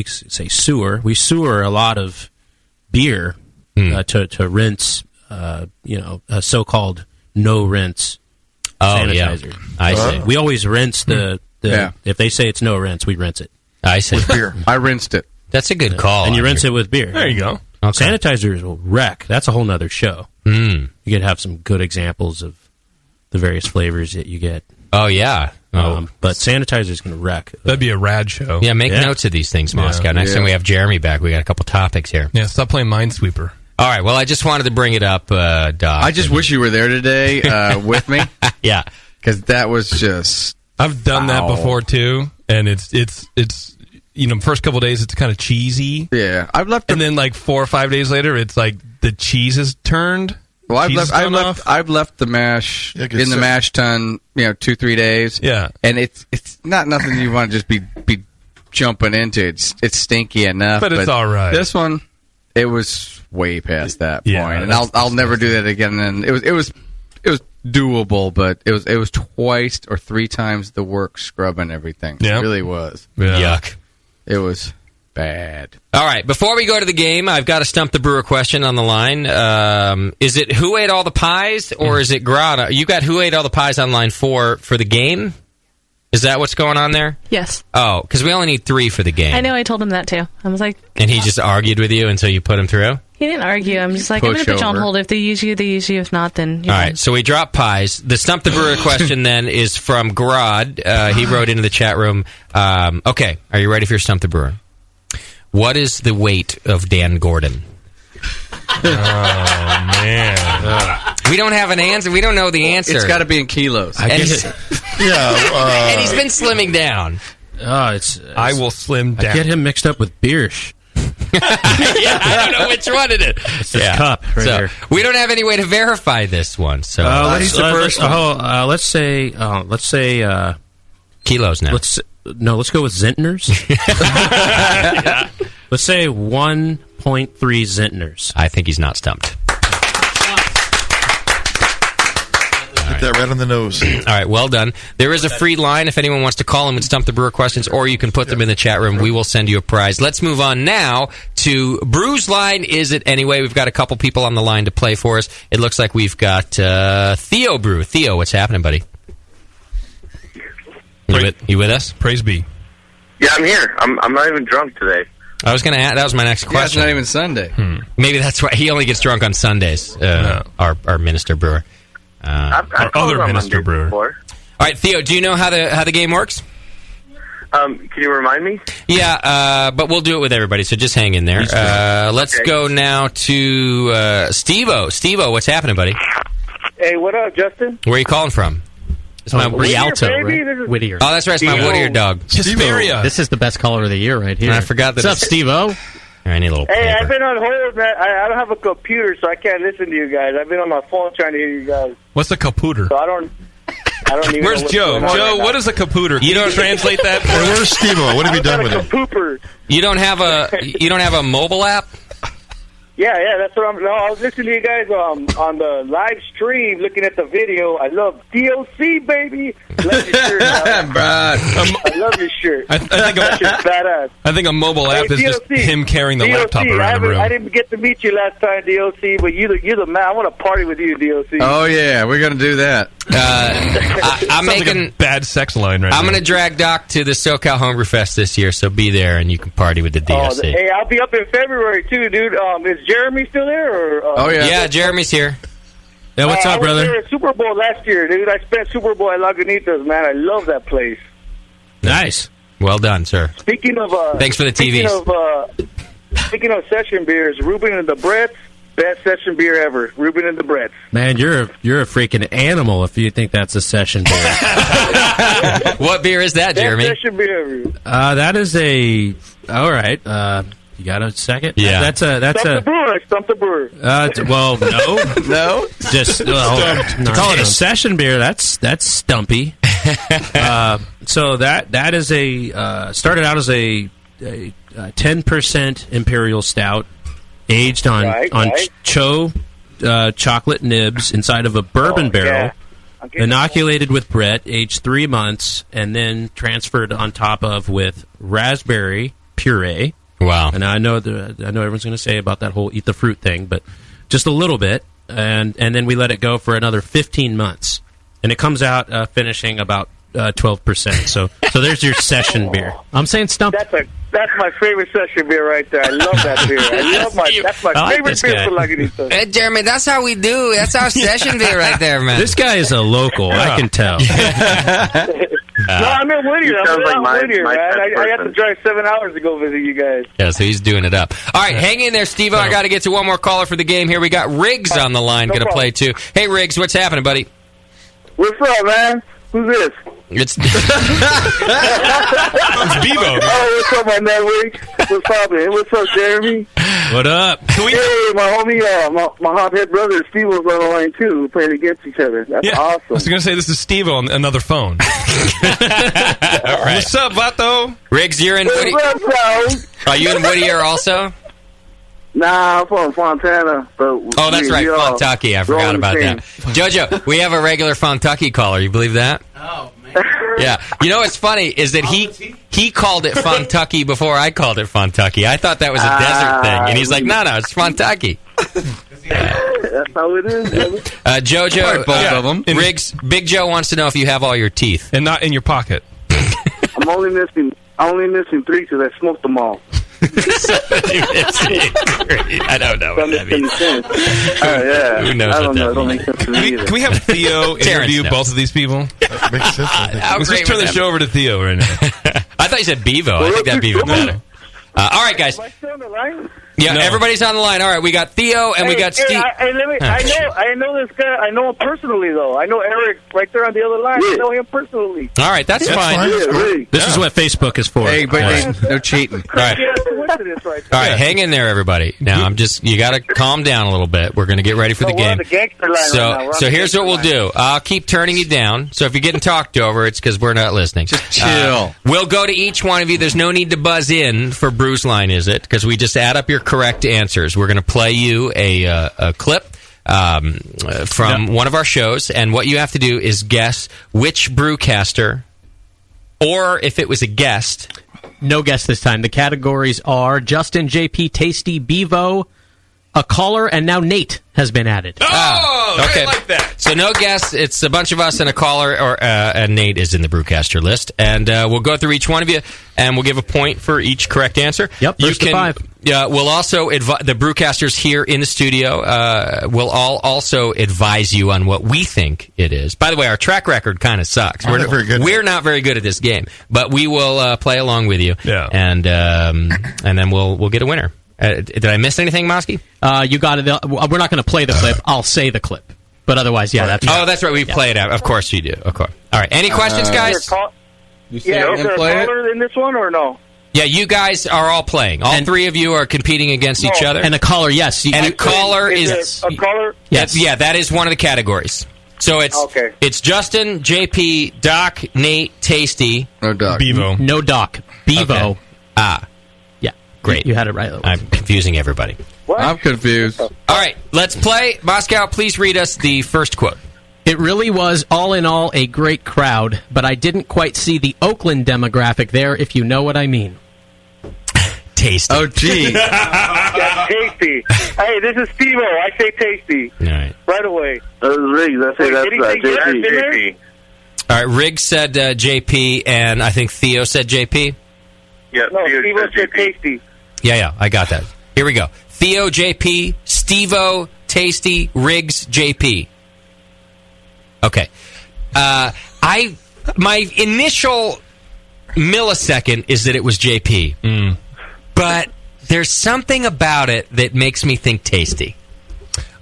say sewer. We sewer a lot of beer to rinse. A so-called no rinse sanitizer. Yeah. I see. We always rinse the. If they say it's no rinse, we rinse it. I see. With beer. I rinsed it. That's a good call. And you rinse it with beer. There you go. Okay. Sanitizers will wreck. That's a whole nother show. You could have some good examples of the various flavors that you get. Oh, yeah. But sanitizer's going to wreck. That'd be a rad show. Yeah, make notes of these things, Moscow. Next time we have Jeremy back, we got a couple topics here. Yeah, stop playing Minesweeper. All right, well, I just wanted to bring it up, Doc. I just wish you were there today with me. Yeah. Because that was just... I've done that before, too, and it's first couple days, it's kind of cheesy. Yeah. I've left... And then, 4 or 5 days later, it's like the cheese is turned. Well, I've left the mash in the mash tun, 2-3 days. Yeah, and it's not nothing you want to just be jumping into. It's stinky enough, but it's all right. This one, it was way past that point, and I'll never do that again. And it was doable, but it was twice or 3 times the work scrubbing everything. Yep. It really was. Yeah. Yuck. It was bad. All right, before we go to the game, I've got a Stump the Brewer question on the line. Is it who ate all the pies, or is it Grana? You got who ate all the pies on line 4 for the game? Is that what's going on there? Yes. Oh, because we only need 3 for the game. I know, I told him that too. I was like... And he just argued with you until you put him through? He didn't argue. I'm just like, I'm going to put you on hold. If they use you, they use you. If not, then... All right, so we drop pies. The Stump the Brewer question then is from Garad. He wrote into the chat room. Okay, are you ready for your Stump the Brewer? What is the weight of Dan Gordon? Oh, man. We don't have an answer. We don't know the answer. It's got to be in kilos. And he's been slimming down. I will slim down. I get him mixed up with Biersch. I don't know which one it is. It's this cup right here. We don't have any way to verify this one. So let's say kilos now. Let's go with Zentners. Yeah. Let's say 1.3 Zentners. I think he's not stumped. Hit that right on the nose. All right, well done. There is a free line if anyone wants to call in with Stump the Brewer questions, or you can put them in the chat room. We will send you a prize. Let's move on now to Brew's Line. Is it anyway? We've got a couple people on the line to play for us. It looks like we've got Theo Brew. Theo, what's happening, buddy? You with us? Praise be. Yeah, I'm here. I'm not even drunk today. I was going to ask. That was my next question. It's not even Sunday. Maybe that's why he only gets drunk on Sundays. Our minister brewer. Our other minister brewer. All right, Theo. Do you know how the game works? Can you remind me? Yeah, but we'll do it with everybody. So just hang in there. Let's go now to Steve-O. Steve-O, what's happening, buddy? Hey, what up, Justin? Where are you calling from? It's my Rialto, right? Whittier. Oh, that's right. It's my Whittier dog. Hesperia. This is the best caller of the year right here. And I forgot that. What's up, Steve-O? I need a little Hey, paper. I've been on hold, man. I don't have a computer, so I can't listen to you guys. I've been on my phone trying to hear you guys. What's a caputer? So I don't even Where's know Joe? Joe, what is a caputer? Can you don't translate that? Where's Steve-O? What have you done with it? Pooper. You don't have a mobile app? Yeah, that's what I'm. No, I was listening to you guys on the live stream, looking at the video. I love DOC, baby. Love your shirt, I love your shirt. I think that shirt's badass. I think a mobile app is just him carrying the DOC, laptop around the room. I didn't get to meet you last time, DOC, but you're the man. I want to party with you, DOC. Oh yeah, we're gonna do that. I'm making like a bad sex line right now. I'm going to drag Doc to the SoCal Homebrew Fest this year, so be there and you can party with the DOC. Hey, I'll be up in February too, dude. Is Jeremy still there? Or, yeah, Jeremy's here. Yeah, what's up, brother? I was there at Super Bowl last year, dude. I spent Super Bowl at Lagunitas, man. I love that place. Nice. Well done, sir. Speaking of, thanks for the TV. Speaking of session beers, Reuben and the Bretts, best session beer ever. Reuben and the Bretts. Man, you're a freaking animal if you think that's a session beer. What beer is that, Jeremy? Best session beer ever. That is a. All right. You got a second? Yeah. That's Stump the Brewer. Well, no, no. Just to call it a session beer. That's stumpy. So that is started out as a 10% imperial stout, aged on Cho chocolate nibs inside of a bourbon barrel, inoculated with Brett, aged 3 months, and then transferred on top of with raspberry puree. Wow! And I know everyone's going to say about that whole eat the fruit thing, but just a little bit, and then we let it go for another 15 months, and it comes out finishing about 12%. So there's your session beer. I'm saying Stump. That's my favorite session beer right there. I love that beer. That's my favorite beer for Lagunitas. Hey, Jeremy, that's how we do. That's our session beer right there, man. This guy is a local. I can tell. No, I'm in Whittier. I have to drive 7 hours to go visit you guys. Yeah, so he's doing it up. All right, hang in there, Steve. I got to get to one more caller for the game here. We got Riggs on the line, going to play too. Hey, Riggs, what's happening, buddy? What's up, man? Who's this? It's Bevo. Oh, what's up, my man, Riggs? What's poppin'? What's up, Jeremy? What up? Hey, my homie, my hot-head brother, Steve, was on the line, too. We're playing against each other. That's awesome. I was going to say, this is Steve on another phone. What's up, Vato? Riggs, you're in Whittier. Are you in Whittier also? Nah, I'm from Fontana. But that's right, Fontucky. I forgot about that. Jojo, we have a regular Fontucky caller. You believe that? Oh, man. Yeah. You know what's funny is that he called it Fontucky before I called it Fontucky. I thought that was a desert thing. And he's like, no, it's Fontucky. That's how it is, brother. Jojo, both of them. Riggs, Big Joe wants to know if you have all your teeth. And not in your pocket. I'm only missing 3 because I smoked them all. I don't know what that means. Yeah. Who knows I don't what know. that It don't means? make sense to me either. Can we have Theo interview both of these people? Makes sense. Let's just turn the show over to Theo right now. I thought you said Bevo. I think that'd be even better. All right, guys. Am I still on the line? Yeah, everybody's on the line. All right, we got Theo and we got Steve. I know this guy. I know him personally, though. I know Eric right there on the other line. I know him personally. All right, that's fine. This is what Facebook is for. Hey, but no cheating. All right. All right, hang in there, everybody. Now, you got to calm down a little bit. We're going to get ready for the game. So here's what we'll do. I'll keep turning you down. So if you're getting talked over, it's because we're not listening. Just chill. We'll go to each one of you. There's no need to buzz in for Bruce Line, is it? Because we just add up your correct answers. We're going to play you a clip from one of our shows, and what you have to do is guess which brewcaster, or if it was a guest. No guess this time. The categories are Justin, JP, Tasty, Bevo, a caller, and now Nate has been added. Oh, okay. I like that. So no guess. It's a bunch of us and a caller, and Nate is in the brewcaster list. And we'll go through each one of you, and we'll give a point for each correct answer. Yep, first to 5. We'll also the brewcasters here in the studio will all also advise you on what we think it is. By the way, our track record kind of sucks. We're not very good. We're not very good at this game, but we will play along with you. Yeah. And then we'll get a winner. Did I miss anything, Mosky? You got it. We're not going to play the clip. I'll say the clip. But otherwise, that's right. Oh, that's right. We play it out. Of course you do. Of course. All right. Any questions, guys? Is there a caller in this one or no? Yeah, you guys are all playing. All three of you are competing against each other. And a caller, yes. And a caller is... A caller? Yes. Yeah, that is one of the categories. So it's Justin, JP, Doc, Nate, Tasty. No Doc. Bevo. No Doc. Bevo. Okay. Yeah. Great. You had it right. I'm confusing everybody. What? I'm confused. Oh. All right, let's play. Moscow, please read us the first quote. It really was, all in all, a great crowd, but I didn't quite see the Oakland demographic there, if you know what I mean. Tasty. Oh, gee. That's Tasty. Hey, this is Steve-O. I say Tasty. All right. Right away. That was Riggs. I say that's JP. All right, Riggs said JP, and I think Theo said JP. Yeah, no, Steve-O said Tasty. Yeah, I got that. Here we go. Theo, JP, Steve-O, Tasty, Riggs, JP. Okay. My initial millisecond is that it was JP. But there's something about it that makes me think Tasty.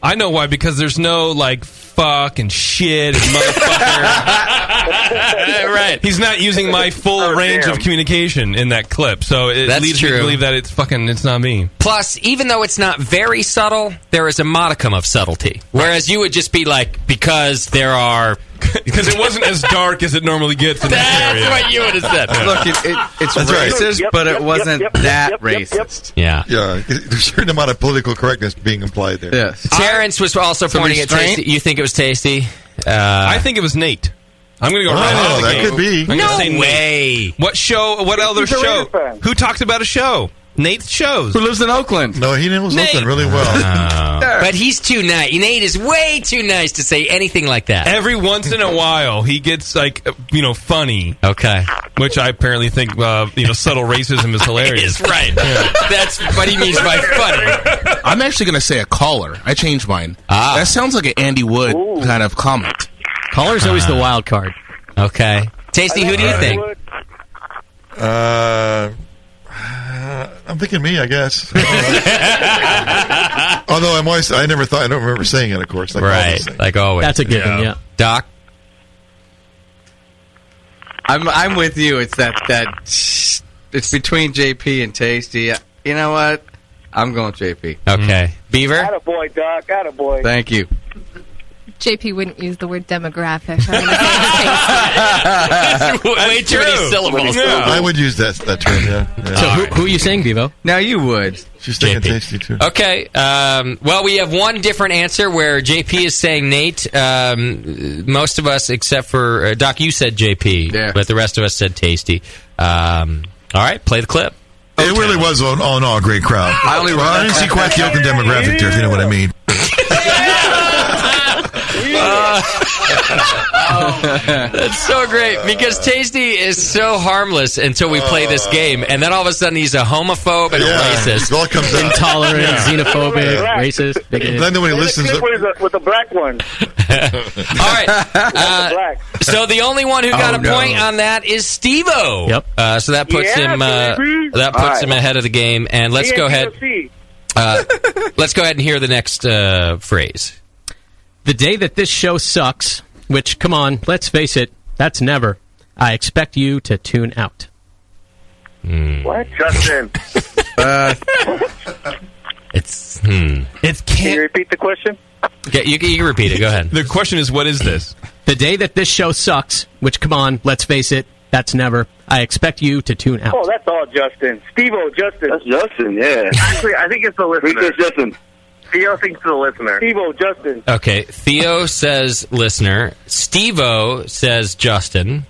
I know why, because there's no, fuck and shit and motherfucker. Right. He's not using my full range of communication in that clip, so it leads me to believe that it's not me. Plus, even though it's not very subtle, there is a modicum of subtlety. Whereas you would just be like, because there are... Because it wasn't as dark as it normally gets in this area. That's what you would have said. Look, it's racist, but it wasn't that racist. Yeah. Yeah, there's a certain amount of political correctness being implied there. Yes. Terrence was also pointing at Tasty. You think it was Tasty? I think it was Nate. I'm going to go right out of the that game. could be. I'm No say way. Nate. What show? What other show? Who talks about a show? Nate shows. Who lives in Oakland? No, he knows Oakland really well. But he's too nice. Nate is way too nice to say anything like that. Every once in a while, he gets funny. Okay, which I apparently think subtle racism is hilarious. Right. Yeah. That's what he means by funny. I'm actually going to say a caller. I changed mine. That sounds like an Andy Wood kind of comment. Caller's always the wild card. Okay, Tasty. Who do you think? I'm thinking me, I guess. Although I don't remember saying it, of course. Like always. That's a given, yeah. Doc? I'm with you. It's that it's between JP and Tasty. You know what? I'm going JP. Okay. Beaver? Attaboy, Doc. Attaboy. Thank you. JP wouldn't use the word demographic. Way too many syllables. I would use that term, yeah. So who are you saying, Bevo? Now you would. She's thinking Tasty, too. Okay. Well, we have one different answer where JP is saying Nate. Most of us, except for Doc, you said JP, but the rest of us said Tasty. All right, play the clip. It really was, all in all, a great crowd. I didn't see quite the Oakland demographic there, if you know what I mean. That's so great because Tasty is so harmless until we play this game, and then all of a sudden he's a homophobe and a racist, all comes out. Intolerant, xenophobic, racist, bigoted. Then when he listens, with the black one. All right. So the only one who got a point on that is Steve-O. Yep. So that puts him ahead of the game, and let's go ahead. Let's go ahead and hear the next phrase. The day that this show sucks, which, come on, let's face it, that's never. I expect you to tune out. What? Justin. It's Can you repeat the question? You can repeat it. Go ahead. The question is, what is this? The day that this show sucks, which, come on, let's face it, that's never. I expect you to tune out. Oh, that's all Justin. Steve-O, Justin. That's Justin, yeah. Actually, I think it's the listener. Who says Justin? Theo thinks it's the listener. Steve-O, Justin. Okay, Theo says listener. Steve-O says Justin.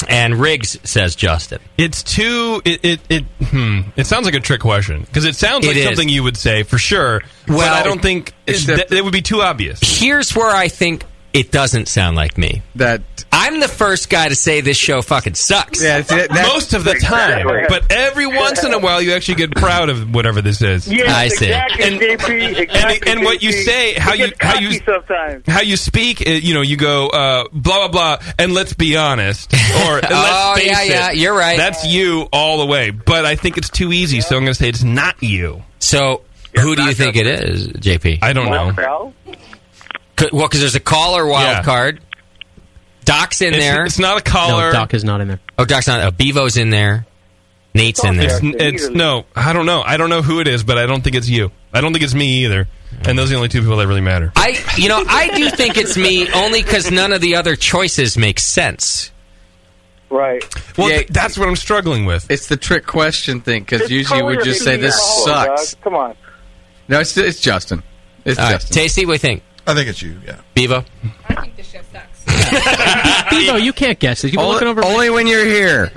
And Riggs says Justin. It's too. It sounds like a trick question because it sounds like something you would say for sure. Well, but I don't think it would be too obvious. Here's where I think it doesn't sound like me. That I'm the first guy to say this show fucking sucks. Yeah, most of the time, but every once in a while you actually get proud of whatever this is. Yes, I see. Exactly, JP, exactly, and what you say, how you speak, you go blah blah blah, and let's be honest, or let's face it. You're right. That's you all the way. But I think it's too easy, so I'm going to say it's not you. So who do you think it is, JP? I don't know. Well, because there's a caller wild card. Doc's in there. It's not a caller. No, Doc is not in there. Oh, Doc's not. Oh, Bevo's in there. Nate's in there. No, I don't know. I don't know who it is, but I don't think it's you. I don't think it's me either. And those are the only two people that really matter. I do think it's me only because none of the other choices make sense. Right. Well, that's what I'm struggling with. It's the trick question thing because usually we just say this sucks. Come on. No, it's Justin. It's All Justin. Right. Tasty, what do you think? I think it's you, yeah. Bevo? I think the show sucks. Bevo, you can't guess it. Only when you're here.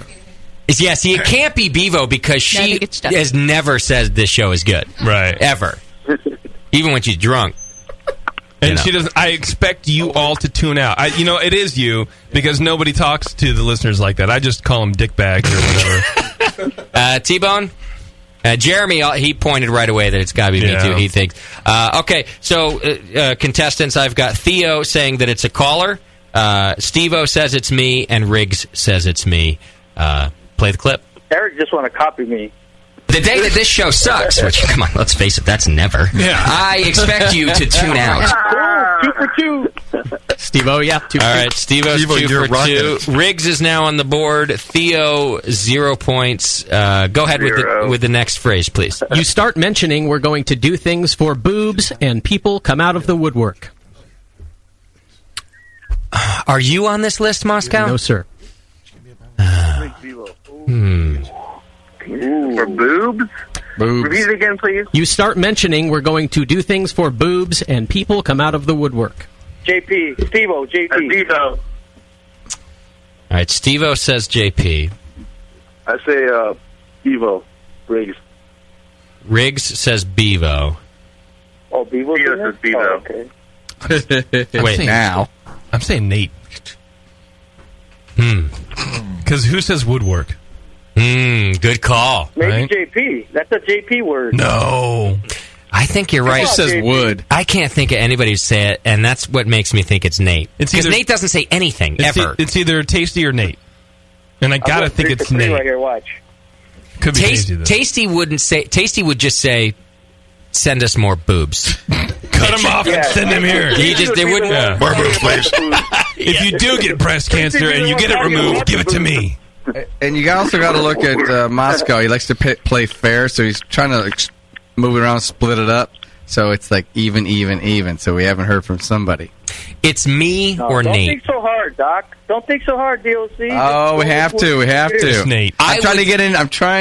Yeah, see, it can't be Bevo because she has never said this show is good. Right. Ever. Even when she's drunk. And she doesn't. I expect you all to tune out. It is you because nobody talks to the listeners like that. I just call them dickbags or whatever. T-Bone? Jeremy, he pointed right away that it's got to be me too, he thinks. Okay, so contestants, I've got Theo saying that it's a caller. Steve-O says it's me, and Riggs says it's me. Play the clip. Eric just want to copy me. The day that this show sucks, which, come on, let's face it, that's never. Yeah. I expect you to tune out. 2 for 2. Steve-O, 2 for 2. All right, Steve-O's 2 for 2. Riggs is now on the board. Theo, 0 points. Go ahead with the next phrase, please. You start mentioning we're going to do things for boobs, and people come out of the woodwork. Are you on this list, Moscow? No, sir. For boobs? Repeat it again, please. You start mentioning we're going to do things for boobs, and people come out of the woodwork. JP. Steve-O. JP. Steve-O. All right, Steve-O says JP. I say Evo. Riggs. Riggs says Bevo. Oh, Bevo says Bevo. Oh, okay. Wait, now. I'm saying Nate. Because who says woodwork? Good call. Maybe Right? JP. That's a JP word. No. I think you're right. It says wood. I can't think of anybody to say it, and that's what makes me think it's Nate. Because Nate doesn't say anything, ever. It's either Tasty or Nate. And I gotta think it's Nate. Nate. Right here, watch. Could be Tasty, though. Tasty wouldn't say. Tasty would just say, "Send us more boobs." Cut them off and send them here. They wouldn't. More boobs, please. If you do get breast cancer and you get it removed, give it to me. And you also got to look at Moscow. He likes to play fair, so he's trying to move it around, split it up, so it's like even. So we haven't heard from somebody. It's me or don't Nate. Don't think so hard, Doc. Don't think so hard, DOC. Oh, we have to. It's Nate. I'm trying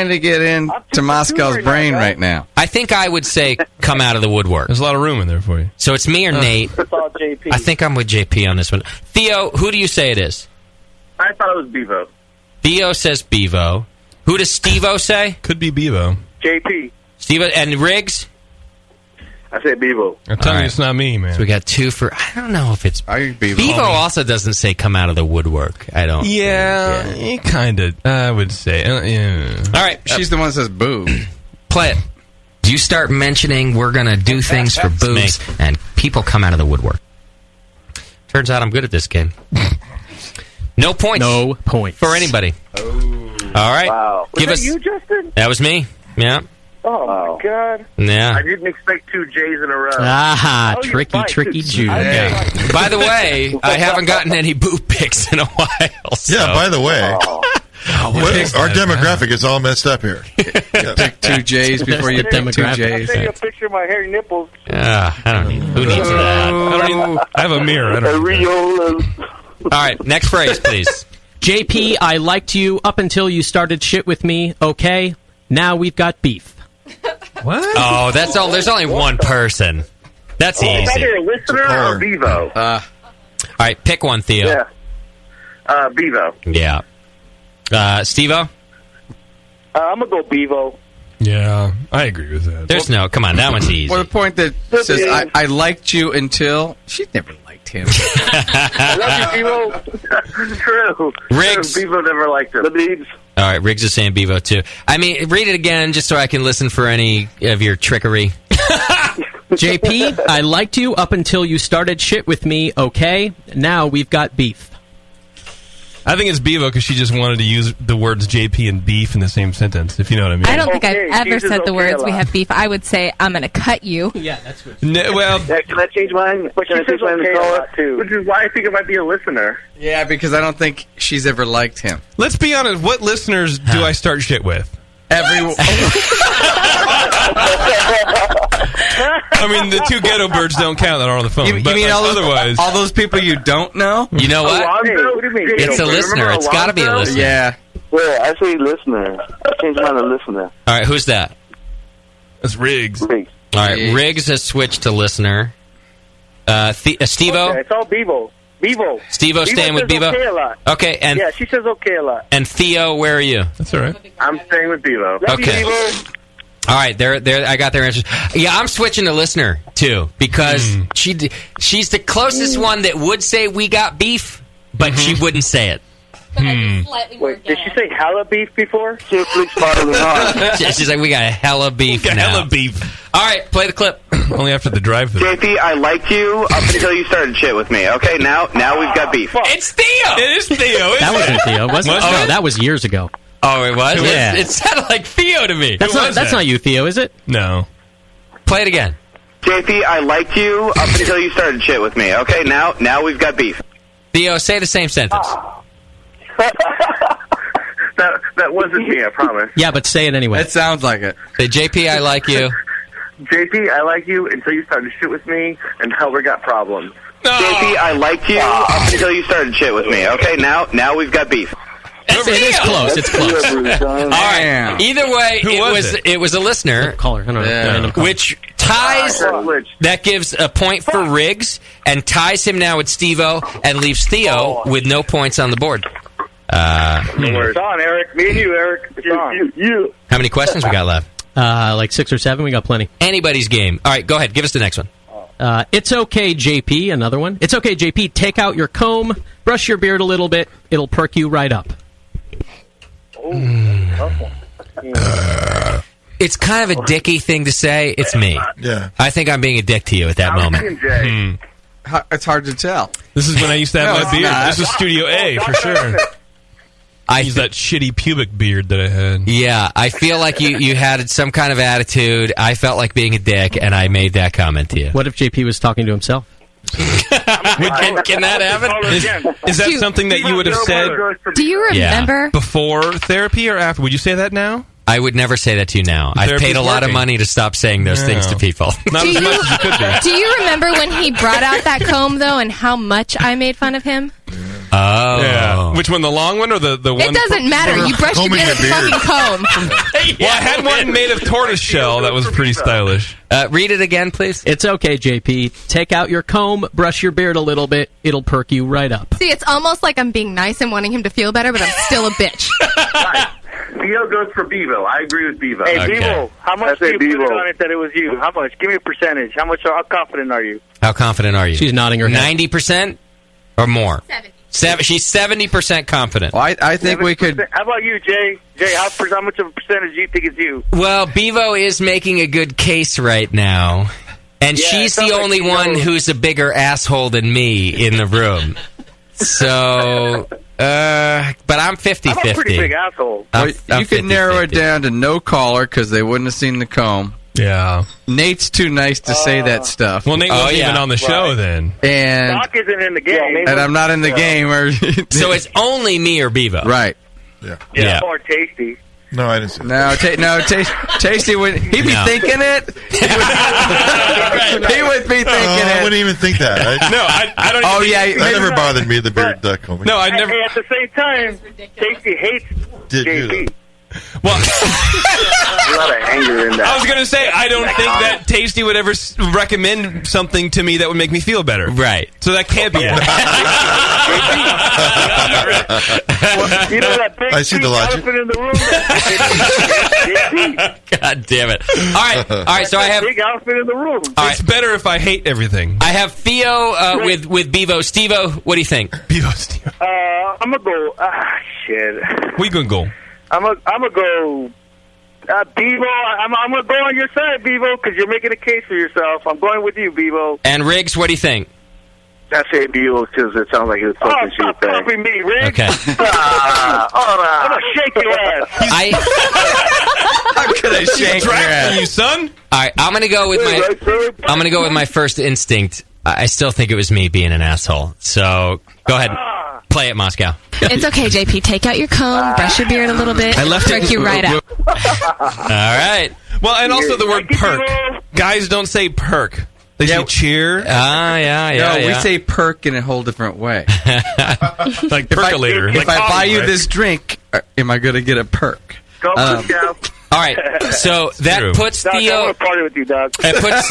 to get in to Moscow's brain right now. I think I would say come out of the woodwork. There's a lot of room in there for you. So it's me or Nate. It's all JP. I think I'm with JP on this one. Theo, who do you say it is? I thought it was Bevo. Theo says Bevo. Who does Steve-O say? Could be Bevo. JP. Steve-O and Riggs? I say Bevo. I'm telling you, it's not me, man. So we got two for. I don't know if it's. Bevo also doesn't say come out of the woodwork. I don't. Yeah, kind of. I would say. Yeah. All right. She's the one that says boo. Play it. You start mentioning we're going to do things for boobs, and people come out of the woodwork. Turns out I'm good at this game. No points. No points. For anybody. Oh. All right. Wow. Give Was us. that you, Justin? That was me. Yeah. Oh, my God. Yeah. I didn't expect 2 J's in a row. Ah, Oh, you're tricky fine. Jude. Yeah. By the way, I haven't gotten any boob pics in a while. So. Yeah, by the way, our demographic is all messed up here. Pick 2 J's before you pick 2 J's. I'll take you a picture of my hairy nipples. I don't need. Who needs that? I have a mirror. I don't need that. All right, next phrase, please. JP, I liked you up until you started shit with me. Okay, now we've got beef. What? Oh, that's all. There's only one person. That's Is easy. that a listener or Bevo? All right, pick one, Theo. Yeah. Bevo. Yeah. Steve-O? I'm going to go Bevo. Yeah, I agree with that. There's no. Come on, that one's easy. Well, the point that says I liked you until she never liked him. I love you, Bevo. True. Riggs. Bevo never liked him. The Beebs. All right, Riggs is saying Bevo too. I mean, read it again just so I can listen for any of your trickery. JP, I liked you up until you started shit with me. Okay, now we've got beef. I think it's Bevo because she just wanted to use the words JP and beef in the same sentence, if you know what I mean. I don't think Okay, I've ever Jesus, said the okay, words a we lot. have beef. I would say I'm going to cut you. Yeah, that's good. Well, Can I change mine? But she Can I says change mine to okay a call lot, it? too. Which is why I think it might be a listener. Yeah, because I don't think she's ever liked him. let's be honest. What listeners do I start shit with? Everyone. I mean, the 2 ghetto birds don't count that are on the phone. You but mean otherwise, all those people you don't know? You know what? Alonzo? What do you mean? It's a listener. It's got to be a listener. Yeah. Well, I say listener. I changed mine to listener. All right, who's that? it's Riggs. All right, Riggs has switched to listener. Steve-O? Okay, it's all Bevo. Bevo. Steve-O staying with says Bevo? okay a lot. Okay, and Yeah, she says okay a lot. and Theo, where are you? That's all right. I'm staying with Bevo. Love you, Okay. Bevo. All right, there. I got their answers. Yeah, I'm switching to listener too because she's the closest one that would say we got beef, but she wouldn't say it. Wait, did she say hella beef before? She's like, we got hella beef now. Hella beef. All right, play the clip. Only after the drive-through. JP, I liked you up until you started shit with me. Okay, now we've got beef. It's Theo. It is Theo. That wasn't Theo, was it? Was No, it? that was years ago. Oh, it was? Yeah. It sounded like Theo to me. That's not you, Theo, is it? No. Play it again. JP, I liked you up until you started shit with me. Okay, now we've got beef. Theo, say the same sentence. That wasn't me, I promise. Yeah, but say it anyway. It sounds like it. Say, JP, I like you. JP, I like you until you started shit with me, and hell, we got problems. No. JP, I liked you up until you started shit with me. Okay, now we've got beef. It's It is Theo. close. It's close. All right. Either way, Who was it was a listener, Caller. I don't know. Random caller. which ties. That gives a point for Riggs and ties him now with Steve-O and leaves Theo with no points on the board. It's on, Eric. Me and you, Eric. It's on. You. How many questions we got left? Like 6 or 7, we got plenty. Anybody's game. All right, go ahead. Give us the next one. It's okay, JP. Another one. It's okay, JP. Take out your comb, brush your beard a little bit. It'll perk you right up. It's kind of a dicky thing to say. It's me. Yeah. I think I'm being a dick to you at that moment. It's hard to tell. This is when I used to have my beard. This is Studio A for sure. I use that shitty pubic beard that I had. Yeah, I feel like you had some kind of attitude. I felt like being a dick, and I made that comment to you. What if JP was talking to himself? Can that happen? Is that something that you would have said? Do you remember? Before therapy or after? Would you say that now? I would never say that to you now. I've paid a lot of money to stop saying those things to people. Not as much as you could be. Do you remember when he brought out that comb, though, and how much I made fun of him? Oh. Yeah. Which one, the long one or the one? It doesn't matter. You brushed your beard with a fucking comb. Well, I had one made of tortoise shell that was pretty stylish. Read it again, please. It's okay, JP. Take out your comb, brush your beard a little bit. It'll perk you right up. See, it's almost like I'm being nice and wanting him to feel better, but I'm still a bitch. Theo goes for Bevo. I agree with Bevo. Hey, Bevo, how much do you put it on it that it was you? How much? Give me a percentage. How confident are you? How confident are you? She's nodding her head. 90% or more? 70. She's 70% confident. Well, I think we could... How about you, Jay? Jay, how much of a percentage do you think is you? Well, Bevo is making a good case right now. And she's the only one who's a bigger asshole than me in the room. So... but I'm 50-50. I'm a pretty big asshole. You could narrow it down to no caller because they wouldn't have seen the comb. Yeah. Nate's too nice to say that stuff. Well, Nate wasn't even on the show then. And Doc isn't in the game. and I'm not in the game. So it's only me or Bevo. Right. Yeah. Or Tasty. No, I didn't see that. Tasty would... He'd be thinking it. He would be thinking it. I wouldn't even think that. I don't even that never bothered me, the beard combing. No, I never... Hey, at the same time, Tasty hates JP. Well, a lot of anger in that. I was going to say, I don't think that Tasty would ever recommend something to me that would make me feel better. Right. So that can't be it. You know that big I see the logic. elephant in the room? God damn it. All right, so I have... big elephant in the room. It's better if I hate everything. I have Theo with Bevo. Steve-O, what do you think? Bevo, Steve. I'm going to go... shit. We gonna go. I'm gonna go, Bevo. I'm gonna go on your side, Bevo, because you're making a case for yourself. I'm going with you, Bevo. And Riggs, what do you think? I say Bevo because it sounds like it's fucking shit. Stop copying me, Riggs. Okay. I'm gonna shake your ass. How could I shake your ass? You son? All right, I'm gonna go with my first instinct. I still think it was me being an asshole. So go ahead, play it, Moscow. It's okay, JP. Take out your comb, brush your beard a little bit. I left perk you right up. All right. Well, and also the word perk. Guys don't say perk. They say cheer. Yeah. We say perk in a whole different way. Like percolator. If I buy you this drink, am I going to get a perk? Go, Moscow. All right, so that puts Doc, Theo. I want to party with you, Doc. It puts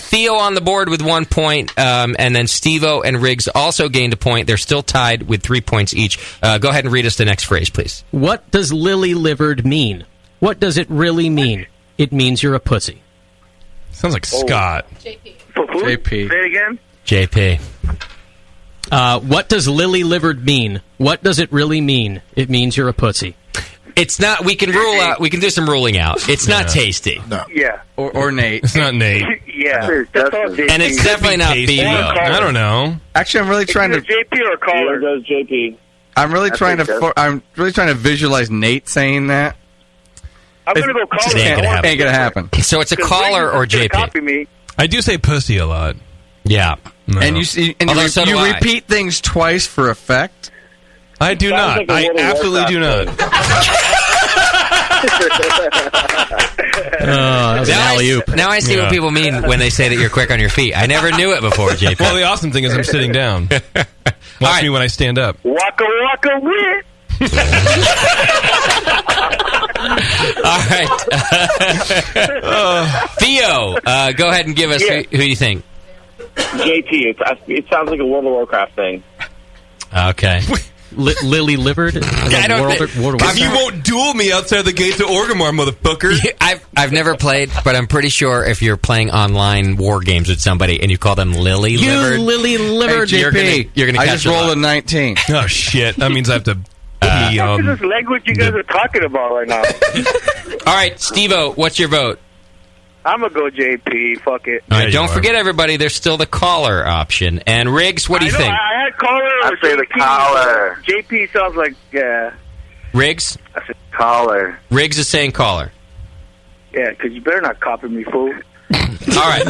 Theo on the board with 1 point, and then Steve-O and Riggs also gained a point. They're still tied with 3 points each. Go ahead and read us the next phrase, please. What does lily-livered mean? What does it really mean? It means you're a pussy. Sounds like Scott. JP. Say it again. JP. What does lily-livered mean? What does it really mean? It means you're a pussy. It's not. We can rule out. We can do some ruling out. It's not Tasty. No. Yeah. Or Nate. It's not Nate. Yeah. That's all JP. And it's definitely not Bevo. I don't know. Actually, I'm really trying to. JP or caller? Here goes JP. I'm really trying to visualize Nate saying that. I'm gonna go caller. Ain't gonna happen. So it's a caller or JP. Copy me. I do say pussy a lot. Yeah. No. And you repeat things twice for effect. I do not. I absolutely do not. Now I see what people mean when they say that you're quick on your feet. I never knew it before, JP. Well, the awesome thing is I'm sitting down. Watch me when I stand up. Waka waka wit. All right. Theo, go ahead and give us who you think. JT. It sounds like a World of Warcraft thing. Okay. Lily livered. I don't If you won't duel me outside the gates of Orgrimmar, motherfucker. I've never played, but I'm pretty sure if you're playing online war games with somebody and you call them Lily livered, Lily livered, Hey, you're gonna I catch just a rolled lot. a 19. Oh shit! That means I have to be What is this language you guys are talking about right now? All right, Steve-O, what's your vote? I'm gonna go JP. Fuck it. All right, don't forget, everybody, there's still the caller option. And Riggs, what do you think? I had caller. I say the caller. JP sounds like Riggs? I said caller. Riggs is saying caller. Yeah, because you better not copy me, fool. All right.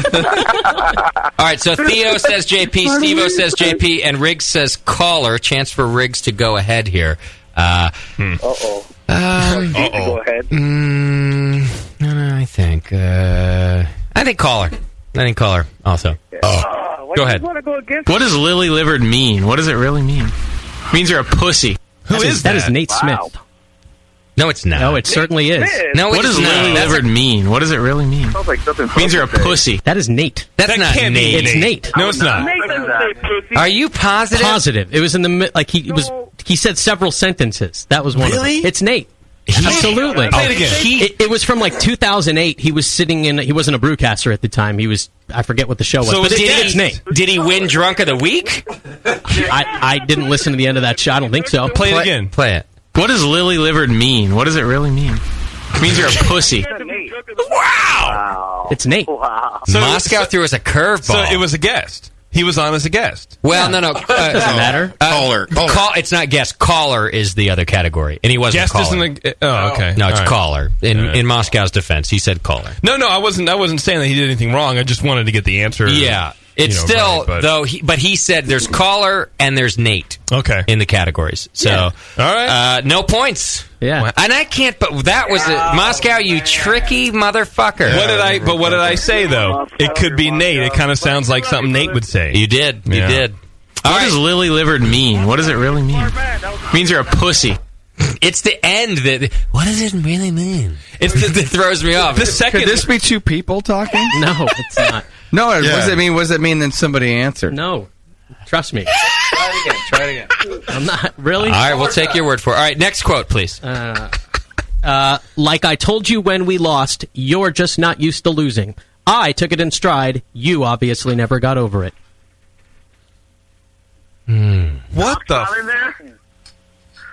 All right, so Theo says JP, Steve-O says JP, and Riggs says caller. Chance for Riggs to go ahead here. Uh-oh. Go ahead. I think caller. I think caller also. Go ahead. What does lily livered mean? What does it really mean? It means you're a pussy. Who is that? That is Nate Smith. No, it's not. No, it certainly is. No, what does lily livered mean? What does it really mean? Sounds like something. It means you're a pussy. That is Nate. That's not can't be Nate. It's Nate. No, it's not. Nate doesn't say pussy. Are you positive? Positive. It was in the like he said several sentences. That was one of them. It's Nate. Absolutely. Say it again. It was from like 2008. He was sitting in. He wasn't a brewcaster at the time. He was. I forget what the show was. So but it's Nate. Did he win Drunk of the Week? I didn't listen to the end of that show. I don't think so. Play it again. Play it. What does lily livered mean? What does it really mean? It means you're a pussy. Wow. It's Nate. Wow. So- Moscow threw us a curveball. So it was a guest. He was on as a guest. Well, no. Doesn't matter. Caller. It's not guest. Caller is the other category, and he wasn't Guest caller. isn't a. Oh, okay. No, it's All right. caller. In Moscow's defense, he said caller. No, I wasn't saying that he did anything wrong. I just wanted to get the answer. Yeah, it's still right, but- though. But he said there's caller and there's Nate. Okay. In the categories, so all right, no points. Yeah, and I can't. But that was Moscow. You tricky motherfucker. What did I say though? It could be Nate. It kind of sounds like something Nate would say. You did. You Yeah. did. What does lily livered mean? What does it really mean? It means you're a pussy. It's the end that. What does it really mean? It's that throws me off. The second. Could this be two people talking? No, it's not. No, what does it mean? What does it mean then somebody answered? No, trust me. Try it again. I'm not really. All right, we'll take your word for it. All right, next quote, please. Like I told you when we lost, you're just not used to losing. I took it in stride. You obviously never got over it. What the?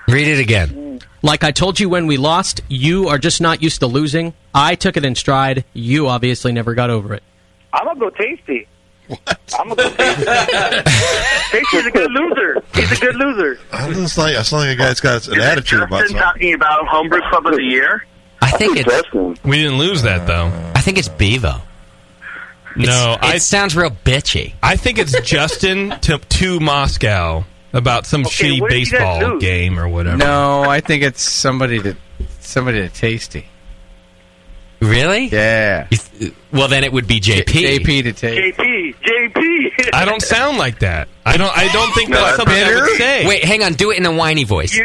Read it again. Like I told you when we lost, you are just not used to losing. I took it in stride. You obviously never got over it. I'm gonna go Tasty. I'm gonna go Tasty. Tasty's a good loser. He's a good loser. I sound like a guy that's got an attitude about Justin something. talking about Homebrew Club of the Year? I think it's. We didn't lose that though. I think it's Bevo. No, it sounds real bitchy. I think it's Justin to Moscow about some shitty what did you guys baseball do? game or whatever. No, I think it's somebody to Tasty. Really? Yeah. Well, then it would be JP. JP to Tasty. JP. I don't sound like that. I don't think that's something I would say. Wait, hang on. Do it in a whiny voice. No,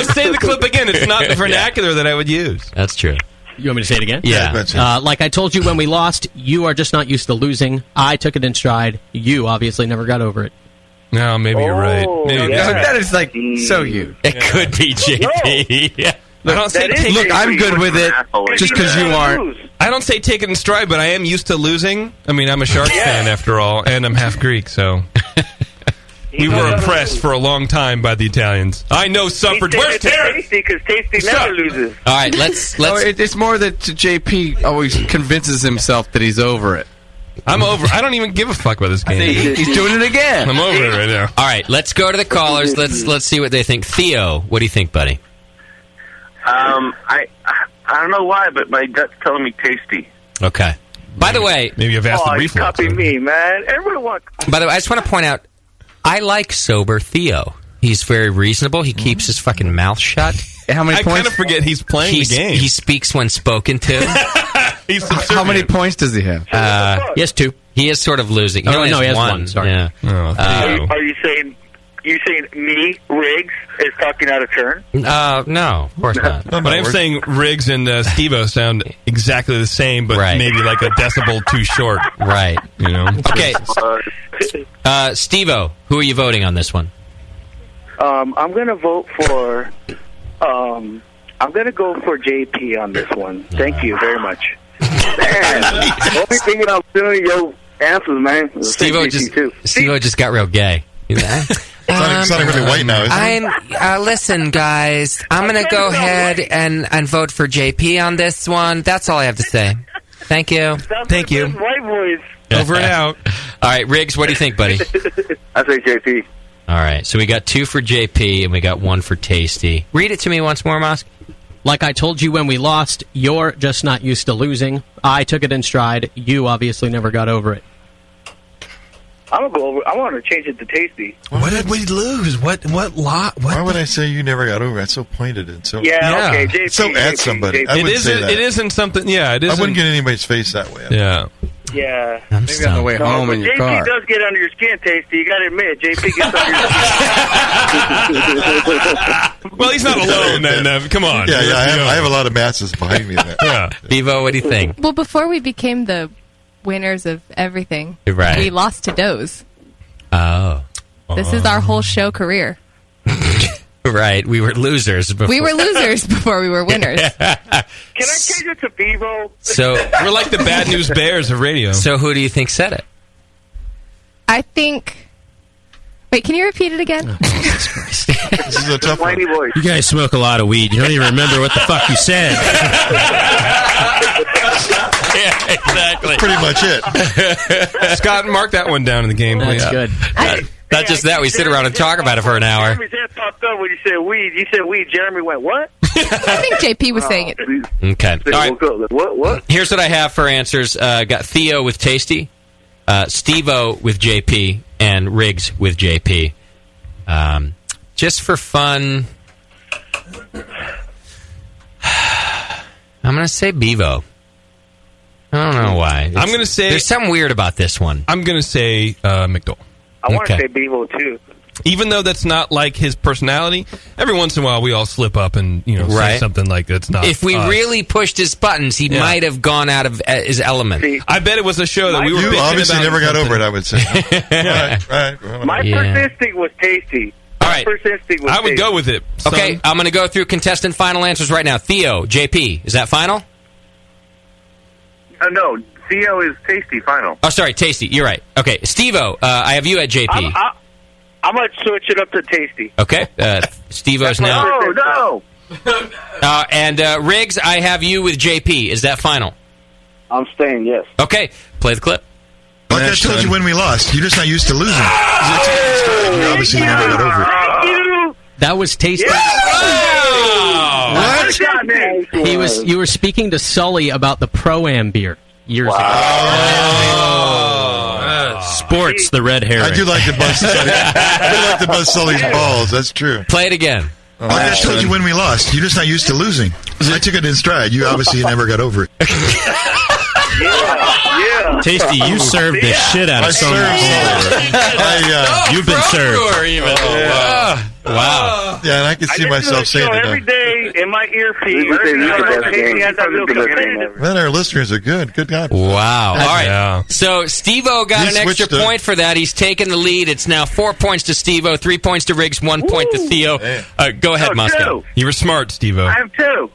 say the clip again. It's not the vernacular that I would use. That's true. You want me to say it again? Yeah. Like I told you when we lost, you are just not used to losing. I took it in stride. You obviously never got over it. No, maybe you're right. Maybe No, you're right. that is like so you. It could be JP. Yeah. I don't say take Look, it. I'm good with it just because you aren't. I don't say take it in stride, but I am used to losing. I mean, I'm a Sharks fan after all, and I'm half Greek, so. We were oppressed for a long time by the Italians. I know suffrage. Where's Terrence? Tasty because Tasty never loses. All right, let's. No, it's more that JP always convinces himself that he's over it. I'm over. I don't even give a fuck about this game. He's doing it again. I'm over it right now. All right, let's go to the callers. Let's see what they think. Theo, what do you think, buddy? I don't know why, but my gut's telling me Tasty. Okay. By the way, maybe you've asked Oh, the you reflex. copy me, man. Everyone wants. By the way, I just want to point out, I like sober Theo. He's very reasonable. He keeps his fucking mouth shut. How many I points? kind of forget he's playing the game. He speaks when spoken to. He's How many points does he have? He has 2. He is sort of losing. Oh, no, he has one, sorry. Yeah. Oh, Are you saying You saying me, Riggs, is talking out of turn? No, of course not. But I'm saying Riggs and Steve-O sound exactly the same, but maybe like a decibel too short. Right. You know? Okay. Steve-O, who are you voting on this one? I'm going to vote for... I'm going to go for JP on this one. Thank you very much. Man, don't be thinking I'm stealing your answers, man. Steve-O just got real gay. Sounding really white now, isn't it? Listen, guys, I'm going to go ahead and vote for JP on this one. That's all I have to say. Thank you. Thank you. White voice. Over and out. All right, Riggs, what do you think, buddy? I say JP. All right, so we got 2 for JP and we got 1 for Tasty. Read it to me once more, Mosk. Like I told you when we lost, you're just not used to losing. I took it in stride. You obviously never got over it. I'm gonna go over. I want to change it to Tasty. What did we lose? What lot? Why would I say you never got over it? That's so pointed and so... Yeah, okay, JP. So at somebody. I wouldn't say that. It isn't something... Yeah, it isn't... I wouldn't get in anybody's face that way. Yeah. Yeah. Maybe on the way home in your JP car. does get under your skin, Tasty. You got to admit, JP gets under your skin. Well, he's not alone then. Come on. Yeah, I have a lot of masses behind me. Yeah. Bevo, what do you think? Well, before we became the winners of everything, Right. we lost to Doze. Oh. This is our whole show career. Right. We were losers before. We were losers before we were winners. Can I change it to Bevo? So we're like the Bad News Bears of radio. So who do you think said it? I think... Wait, can you repeat it again? Jesus Christ. This is a tough one. Voice. You guys smoke a lot of weed. You don't even remember what the fuck you said. Yeah, exactly. Pretty much it. Scott, mark that one down in the game. That's good. Not just that, we sit around and talk about it for an hour. Jeremy's head popped up when you said weed. You said weed. Jeremy went, what? I think JP was saying it. Okay. All right. What? Here's what I have for answers. Got Theo with Tasty, Steve-O with JP, and Riggs with JP. Just for fun, I'm going to say Bevo. I don't know why. I'm going to say... There's something weird about this one. I'm going to say McDowell. I want to say Bevo, too. Even though that's not like his personality, every once in a while we all slip up and say something like that's not. If we really pushed his buttons, he might have gone out of his element. See, I bet it was a show that we were. You obviously never got over it. I would say. Right. My first instinct was Tasty. All right. First instinct was I would Tasty. go with it. Son. Okay, I'm going to go through contestant final answers right now. Theo, JP, is that final? No, Theo is Tasty final. Oh, sorry, Tasty. You're right. Okay, Steve-O, I have you at JP. I'm going to switch it up to Tasty. Okay, Steve-O's now. No. And Riggs, I have you with JP. Is that final? I'm staying, yes. Okay, play the clip. Like I told you when we lost, you're just not used to losing. You obviously never got over it. That was Tasty. What? You were speaking to Sully about the Pro-Am beer years ago. Sports, the red herring. I do like to buzz Sully. I do like to buzz Sully's balls. That's true. Play it again. Like I told you when we lost, you're just not used to losing. I took it in stride. You obviously never got over it. Yeah. Tasty, you served the shit out of someone. You've been served. Wow. Yeah, and I can see myself saying it. Every day in my earpiece. Man, our listeners are good. Good God. Wow. All right. Yeah. So Steve-O got an extra point for that. He's taken the lead. It's now 4 points to Steve-O, 3 points to Riggs, 1 point to Theo. Go ahead, Moscow. You were smart, Steve-O. I have 2.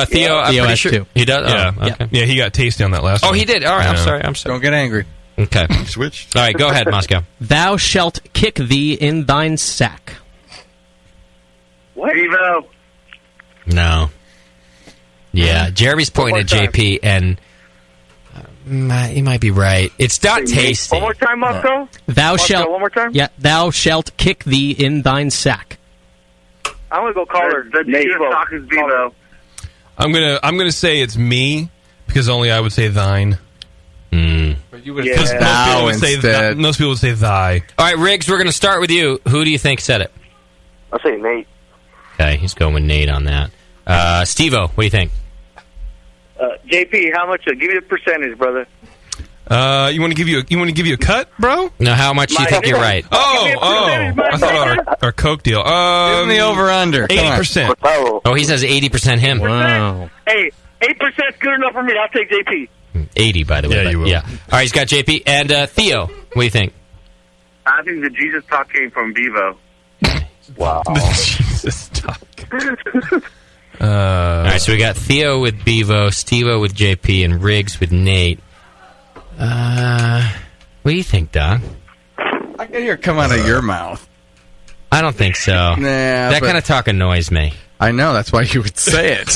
Theo, I'm pretty has sure. 2. He does? Yeah. Oh, okay. Yeah, he got Tasty on that last one. Oh, he did? All right. Yeah. I'm sorry. Don't get angry. Okay. Switch. All right, go ahead, Moscow. Thou shalt kick thee in thine sack. What? Bevo. No. Yeah, Jeremy's pointing at JP, and he might be right. It's not Tasty. One more time, Moscow. Thou shalt. One more time. Yeah, thou shalt kick thee in thine sack. I'm gonna go call her the Bevo. I'm gonna say it's me because only I would say thine. But you would have said thou instead. Most people would say thy. All right, Riggs, we're going to start with you. Who do you think said it? I'll say Nate. Okay, he's going with Nate on that. Steve-O, what do you think? JP, how much? Give me the percentage, brother. You want to give you a cut, bro? No, how much do you think you're right? I thought our Coke deal. Give me over under 80%. Oh, he says 80% him. Wow. Hey, 8% is good enough for me. I'll take JP. 80, by the way. Yeah, you will. Yeah. All right, he's got JP and Theo. What do you think? I think the Jesus talk came from Bevo. Wow. Jesus talk. All right, so we got Theo with Bevo, Steve-O with JP, and Riggs with Nate. What do you think, Doc? I can hear it come out of your mouth. I don't think so. Nah, that kind of talk annoys me. I know, that's why you would say it.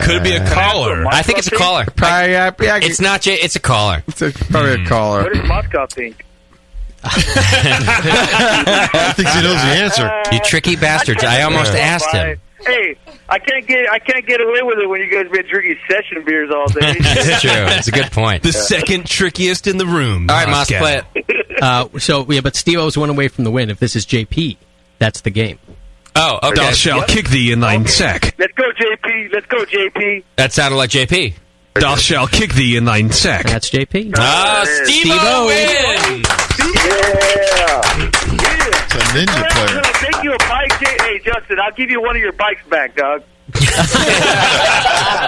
Could be a caller. I think it's a caller. It's not Jay. It's a caller. It's probably a caller. What does Moscow think? I think he knows the answer. You tricky bastards! I almost asked him. Hey, I can't get away with it when you guys been drinking session beers all day. That's true. That's a good point. The second trickiest in the room. All right, Moss, play it. But Steve-O's one away from the win. If this is JP, that's the game. Oh, okay. Thou shalt kick thee in thine sack. Let's go, JP. Let's go, JP. That sounded like JP. Thou shalt kick thee in thine sack. That's JP. Steve-O wins! Yeah. It's a ninja I'm player. going to take you a bike. Hey, Justin, I'll give you one of your bikes back, dog.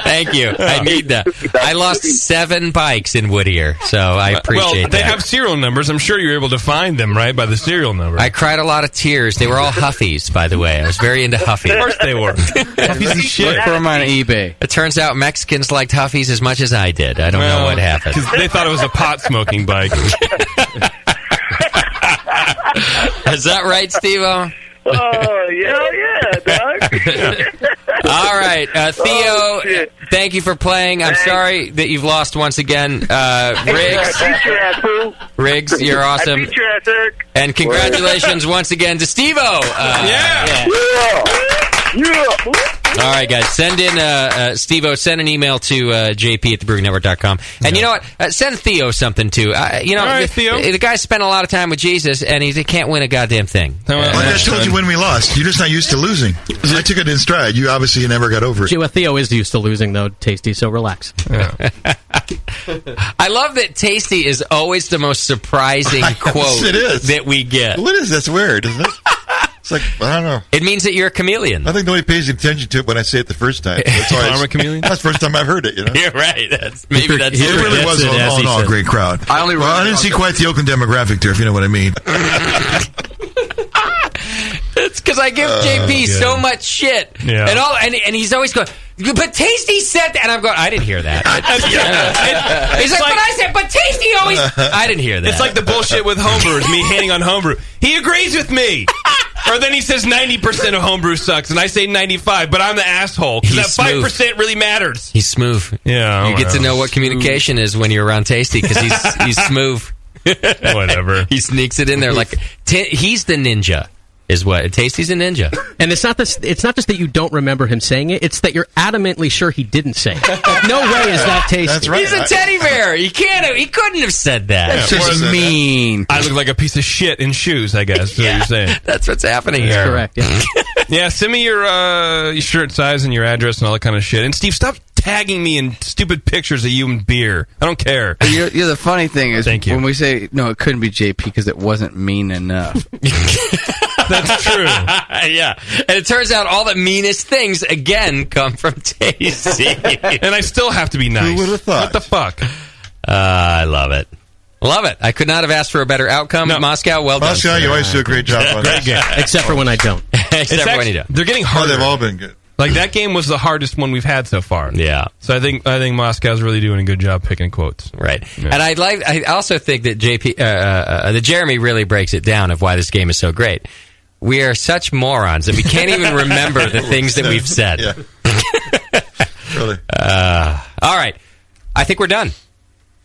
Thank you. I need that. I lost 7 bikes in Whittier, so I appreciate that. They have serial numbers. I'm sure you're able to find them, right, by the serial number. I cried a lot of tears. They were all Huffies, by the way. I was very into Huffies. Of course they were. Huffies and shit. Look for them on eBay. It turns out Mexicans liked Huffies as much as I did. I don't know what happened. Because they thought it was a pot-smoking bike. Is that right, Steve-O? Oh, yeah, dog. All right, Theo, thank you for playing. I'm sorry that you've lost once again. Riggs, I beat your ass, fool. Riggs, you're awesome. I beat your ass, Eric. And congratulations once again to Steve-O. Yeah. All right, guys. Send in, Steve-O, send an email to jp at thebrewingnetwork.com. And you know what? Send Theo something, too. All right, Theo. The guy spent a lot of time with Jesus, and he can't win a goddamn thing. Like I told you when we lost, you're just not used to losing. I took it in stride. You obviously never got over it. Well, Theo is used to losing, though, Tasty, so relax. I love that Tasty is always the most surprising quote that we get. What is that's weird, isn't it? It's like, I don't know. It means that you're a chameleon. I think nobody pays attention to it when I say it the first time. I'm a chameleon? That's the first time I've heard it, you know? You're right. It really was all in all a great crowd. I didn't see quite the Oakland demographic there, if you know what I mean. It's because I give JP so much shit. Yeah. And he's always going, but Tasty said that. And I'm going, I didn't hear that. He's like, but I said, but Tasty always... I didn't hear that. It's like the bullshit with homebrewers, me hating on homebrew. He agrees with me. Or then he says 90% of homebrew sucks, and I say 95, but I'm the asshole. Because that 5% really matters. He's smooth. Yeah. You get to know what communication is when you're around Tasty, because he's smooth. Whatever. He sneaks it in there like... he's the ninja. Is what Tasty's a ninja, and it's not just that you don't remember him saying it; it's that you're adamantly sure he didn't say it. No way is that Tasty. That's right. He's a teddy bear. He couldn't have said that. That's just mean. I look like a piece of shit in shoes, I guess. Is what you're saying. That's what's happening here. Correct. Yeah. Yeah. Send me your shirt size and your address and all that kind of shit. And Steve, stop tagging me in stupid pictures of you and beer. I don't care. You're the funny thing is when we say no, it couldn't be JP because it wasn't mean enough. That's true. Yeah. And it turns out all the meanest things, again, come from Tasty. And I still have to be nice. Who would have thought? What the fuck? I love it. Love it. I could not have asked for a better outcome. No. Moscow, well done. Moscow, you always do a great job on Great game. Except for when I don't. Except for when you don't. They're getting harder. They've all been good. Like, that game was the hardest one we've had so far. Yeah. So I think Moscow's really doing a good job picking quotes. Right. Yeah. And I also think that that Jeremy really breaks it down of why this game is so great. We are such morons that we can't even remember the things that we've said. Yeah. Really. All right. I think we're done.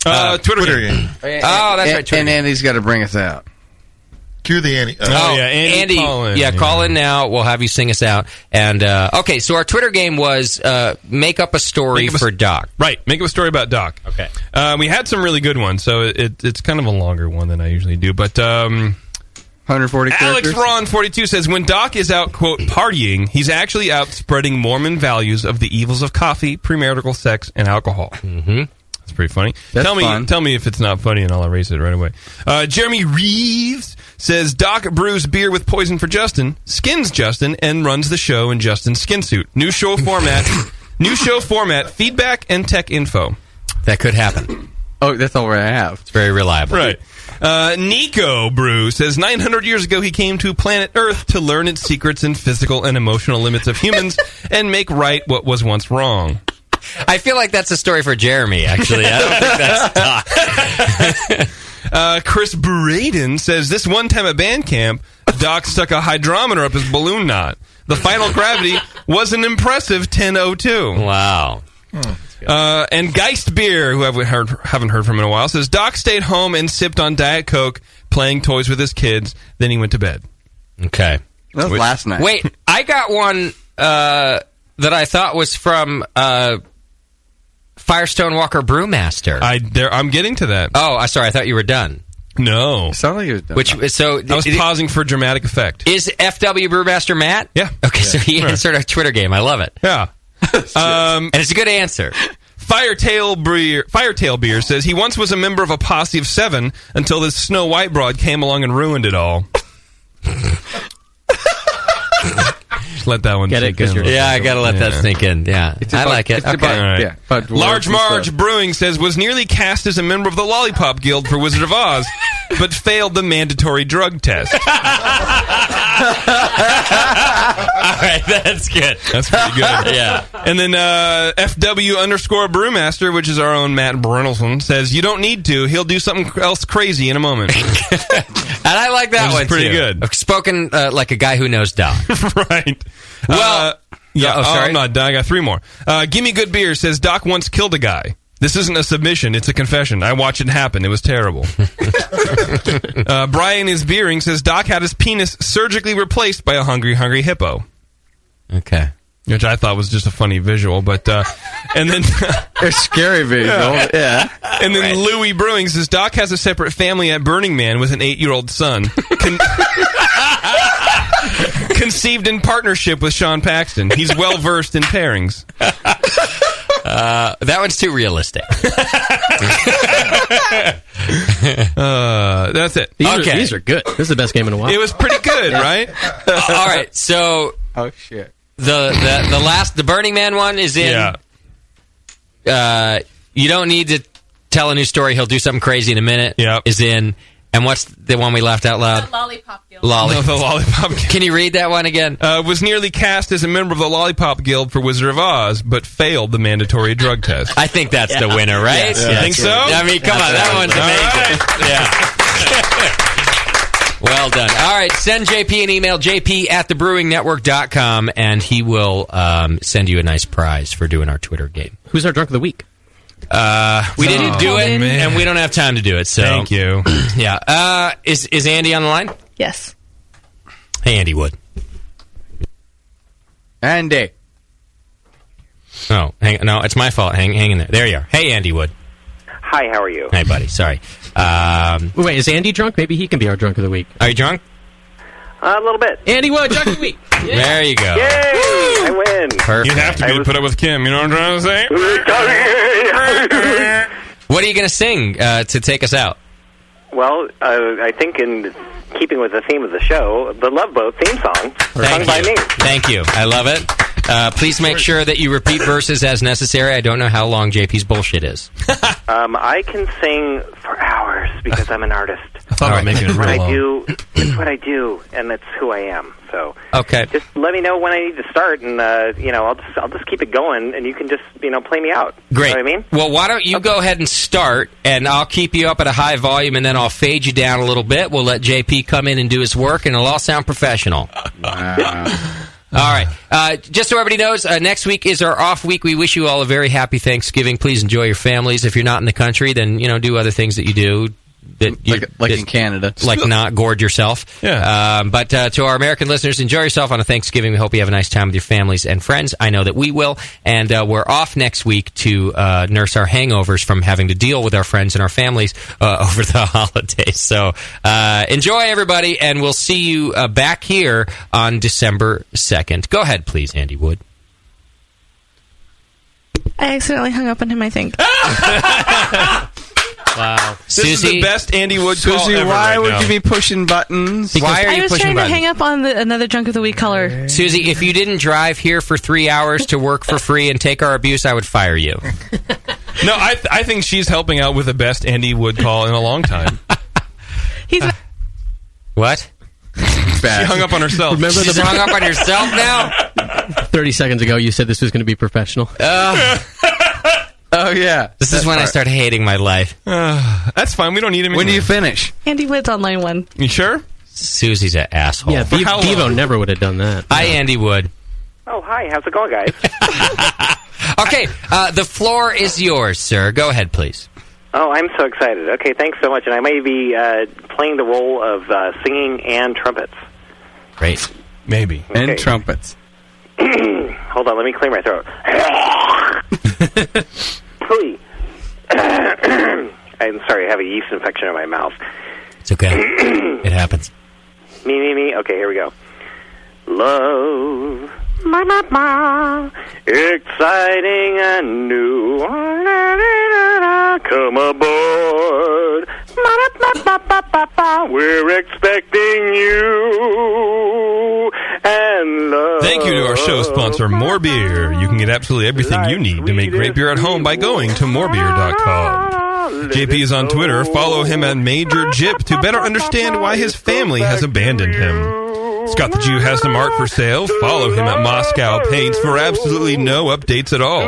Twitter game. Oh, that's right. And Andy's got to bring us out. Cue the Andy. Yeah, Andy, call in. Call in now. We'll have you sing us out. And okay, so our Twitter game was make up a story for Doc. Right, make up a story about Doc. Okay. We had some really good ones, so it's kind of a longer one than I usually do. But 140 characters? Alex Ron 42 says, when Doc is out, quote, partying, he's actually out spreading Mormon values of the evils of coffee, premarital sex, and alcohol. Mm-hmm. That's pretty funny. That's tell fun. me if it's not funny, and I'll erase it right away. Jeremy Reeves says Doc brews beer with poison for Justin, skins Justin, and runs the show in Justin's skin suit. New show format. Feedback and tech info. That could happen. Oh, that's all I have. It's very reliable. Right. Nico Brew says 900 years ago he came to planet Earth to learn its secrets and physical and emotional limits of humans and make right what was once wrong. I feel like that's a story for Jeremy, actually. I don't think that's Doc. Chris Braden says this one time at band camp, Doc stuck a hydrometer up his balloon knot. The final gravity was an impressive 10.02. Wow. And Geist Beer, who haven't heard from in a while, says Doc stayed home and sipped on Diet Coke, playing toys with his kids. Then he went to bed. Okay. That was last night. Wait, I got one that I thought was from Firestone Walker Brewmaster. I'm getting to that. Oh, sorry. I thought you were done. No. It sounded like it was done. I was pausing for dramatic effect. Is FW Brewmaster Matt? Yeah. Okay, so he answered a Twitter game. I love it. Yeah. And it's a good answer. Firetail Beer says he once was a member of a posse of 7 until this Snow White broad came along and ruined it all. Just let that one sink in. Yeah, I gotta let that sink in. Yeah, I like it. Okay. Large Marge Brewing says was nearly cast as a member of the Lollipop Guild for Wizard of Oz, but failed the mandatory drug test. All right, that's good. That's pretty good. Yeah. And then FW_Brewmaster, which is our own Matt Brennelson, says you don't need to. He'll do something else crazy in a moment. And I like that one pretty too. good. Spoken like a guy who knows Doc. Right. Well, I'm not done. I got 3 more. Gimme Good Beer says Doc once killed a guy. This isn't a submission, it's a confession. I watched it happen. It was terrible. Brian is Beering says Doc had his penis surgically replaced by a hungry hippo. Okay. Which I thought was just a funny visual, but and then a scary visual, yeah. And then Louis Brewing says Doc has a separate family at Burning Man with an 8-year-old son, conceived in partnership with Sean Paxton. He's well versed in pairings. That one's too realistic. That's it. These are good. This is the best game in a while. It was pretty good, right? All right, so oh shit. The Burning Man one is in. Yeah. You don't need to tell a new story. He'll do something crazy in a minute. Yep. Is in. And what's the one we laughed out loud? The Lollipop Guild. The Lollipop Guild. Can you read that one again? Was nearly cast as a member of the Lollipop Guild for Wizard of Oz, but failed the mandatory drug test. I think that's the winner, right? You think so? I mean, come on, that one's amazing. Yeah. Well done. All right, send JP an email, jp@thebrewingnetwork.com, and he will send you a nice prize for doing our Twitter game. Who's our drunk of the week? We didn't do it, and we don't have time to do it. So thank you. Yeah. Is Andy on the line? Yes. Hey, Andy Wood. Andy. Oh, no, it's my fault. Hang in there. There you are. Hey, Andy Wood. Hi, how are you? Hey, buddy. Sorry. Wait, is Andy drunk? Maybe he can be our drunk of the week. Are you drunk? A little bit. Andy Wood, drunk of the week. Yeah. There you go. Yay! I win. Perfect. You have to put up with Kim. You know what I'm trying to say? What are you going to sing to take us out? Well, I think in keeping with the theme of the show, the Love Boat theme song, sung by me. Thank you. I love it. Please make sure that you repeat verses as necessary. I don't know how long JP's bullshit is. I can sing for hours because I'm an artist. I thought about making it real low. It's what I do, and that's who I am. So okay, just let me know when I need to start, and I'll just keep it going, and you can just play me out. Great. You know what I mean? Well, why don't you go ahead and start, and I'll keep you up at a high volume, and then I'll fade you down a little bit. We'll let JP come in and do his work, and it'll all sound professional. All right. Just so everybody knows, next week is our off week. We wish you all a very happy Thanksgiving. Please enjoy your families. If you're not in the country, then do other things that you do. Like in Canada. Like not gorge yourself. Yeah. But to our American listeners, enjoy yourself on a Thanksgiving. We hope you have a nice time with your families and friends. I know that we will. And we're off next week to nurse our hangovers from having to deal with our friends and our families over the holidays. So enjoy, everybody, and we'll see you back here on December 2nd. Go ahead, please, Andy Wood. I accidentally hung up on him, I think. Wow. This is the best Andy Wood call Susie, ever why right would now. you be pushing buttons? Why are I you was pushing trying to buttons? hang up on another Junk of the Week caller. Susie, if you didn't drive here for 3 hours to work for free and take our abuse, I would fire you. No, I think she's helping out with the best Andy Wood call in a long time. He's What? She hung up on herself. Remember She's hung up on yourself now? 30 seconds ago, you said this was going to be professional. Oh, yeah. This is when I start hating my life. That's fine. We don't need him When do anyway. you finish? Andy Wood's on line 1. You sure? Susie's an asshole. Yeah, For how long? Devo never would have done that. Hi, Andy Wood. Oh, hi. How's it going, guys? Okay, the floor is yours, sir. Go ahead, please. Oh, I'm so excited. Okay, thanks so much. And I may be playing the role of singing and trumpets. Great. Maybe. Okay. And trumpets. Hold on, let me clear my throat. Please. I'm sorry, I have a yeast infection in my mouth. It's okay. It happens. Me. Okay, here we go. Love. Exciting and new. Come aboard. We're expecting you. And love. Thank you to our show sponsor, More Beer. You can get absolutely everything you need to make great beer at home by going to morebeer.com. JP is on Twitter. Follow him at Major Jip to better understand why his family has abandoned him. Scott the Jew has some art for sale. Follow him at Moscow Paints for absolutely no updates at all.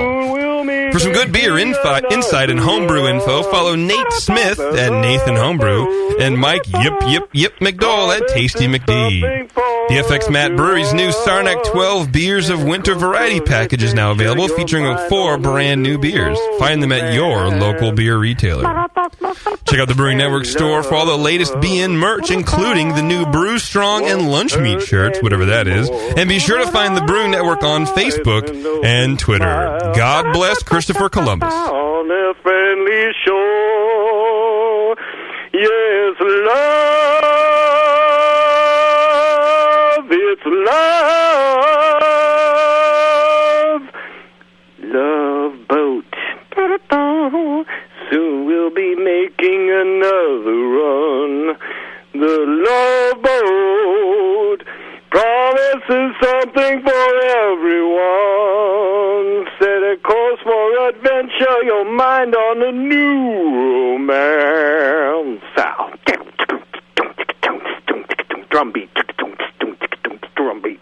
For some good beer insight and homebrew info, follow Nate Smith at Nathan Homebrew and Mike Yip McDowell at Tasty McD. The FX Matt Brewery's new Saranac 12 Beers of Winter variety package is now available, featuring 4 brand new beers. Find them at your local beer retailer. Check out the Brewing Network store for all the latest BN merch, including the new Brew Strong and Lunch Meat shirts, whatever that is. And be sure to find the Brewing Network on Facebook and Twitter. God bless Christopher Columbus. On a friendly shore. Yes, love. It's love. Love boat. Soon we'll be making another run. The love boat promises something for everyone. Set a course for adventure, your mind on a new romance. Drumbeat, drumbeat,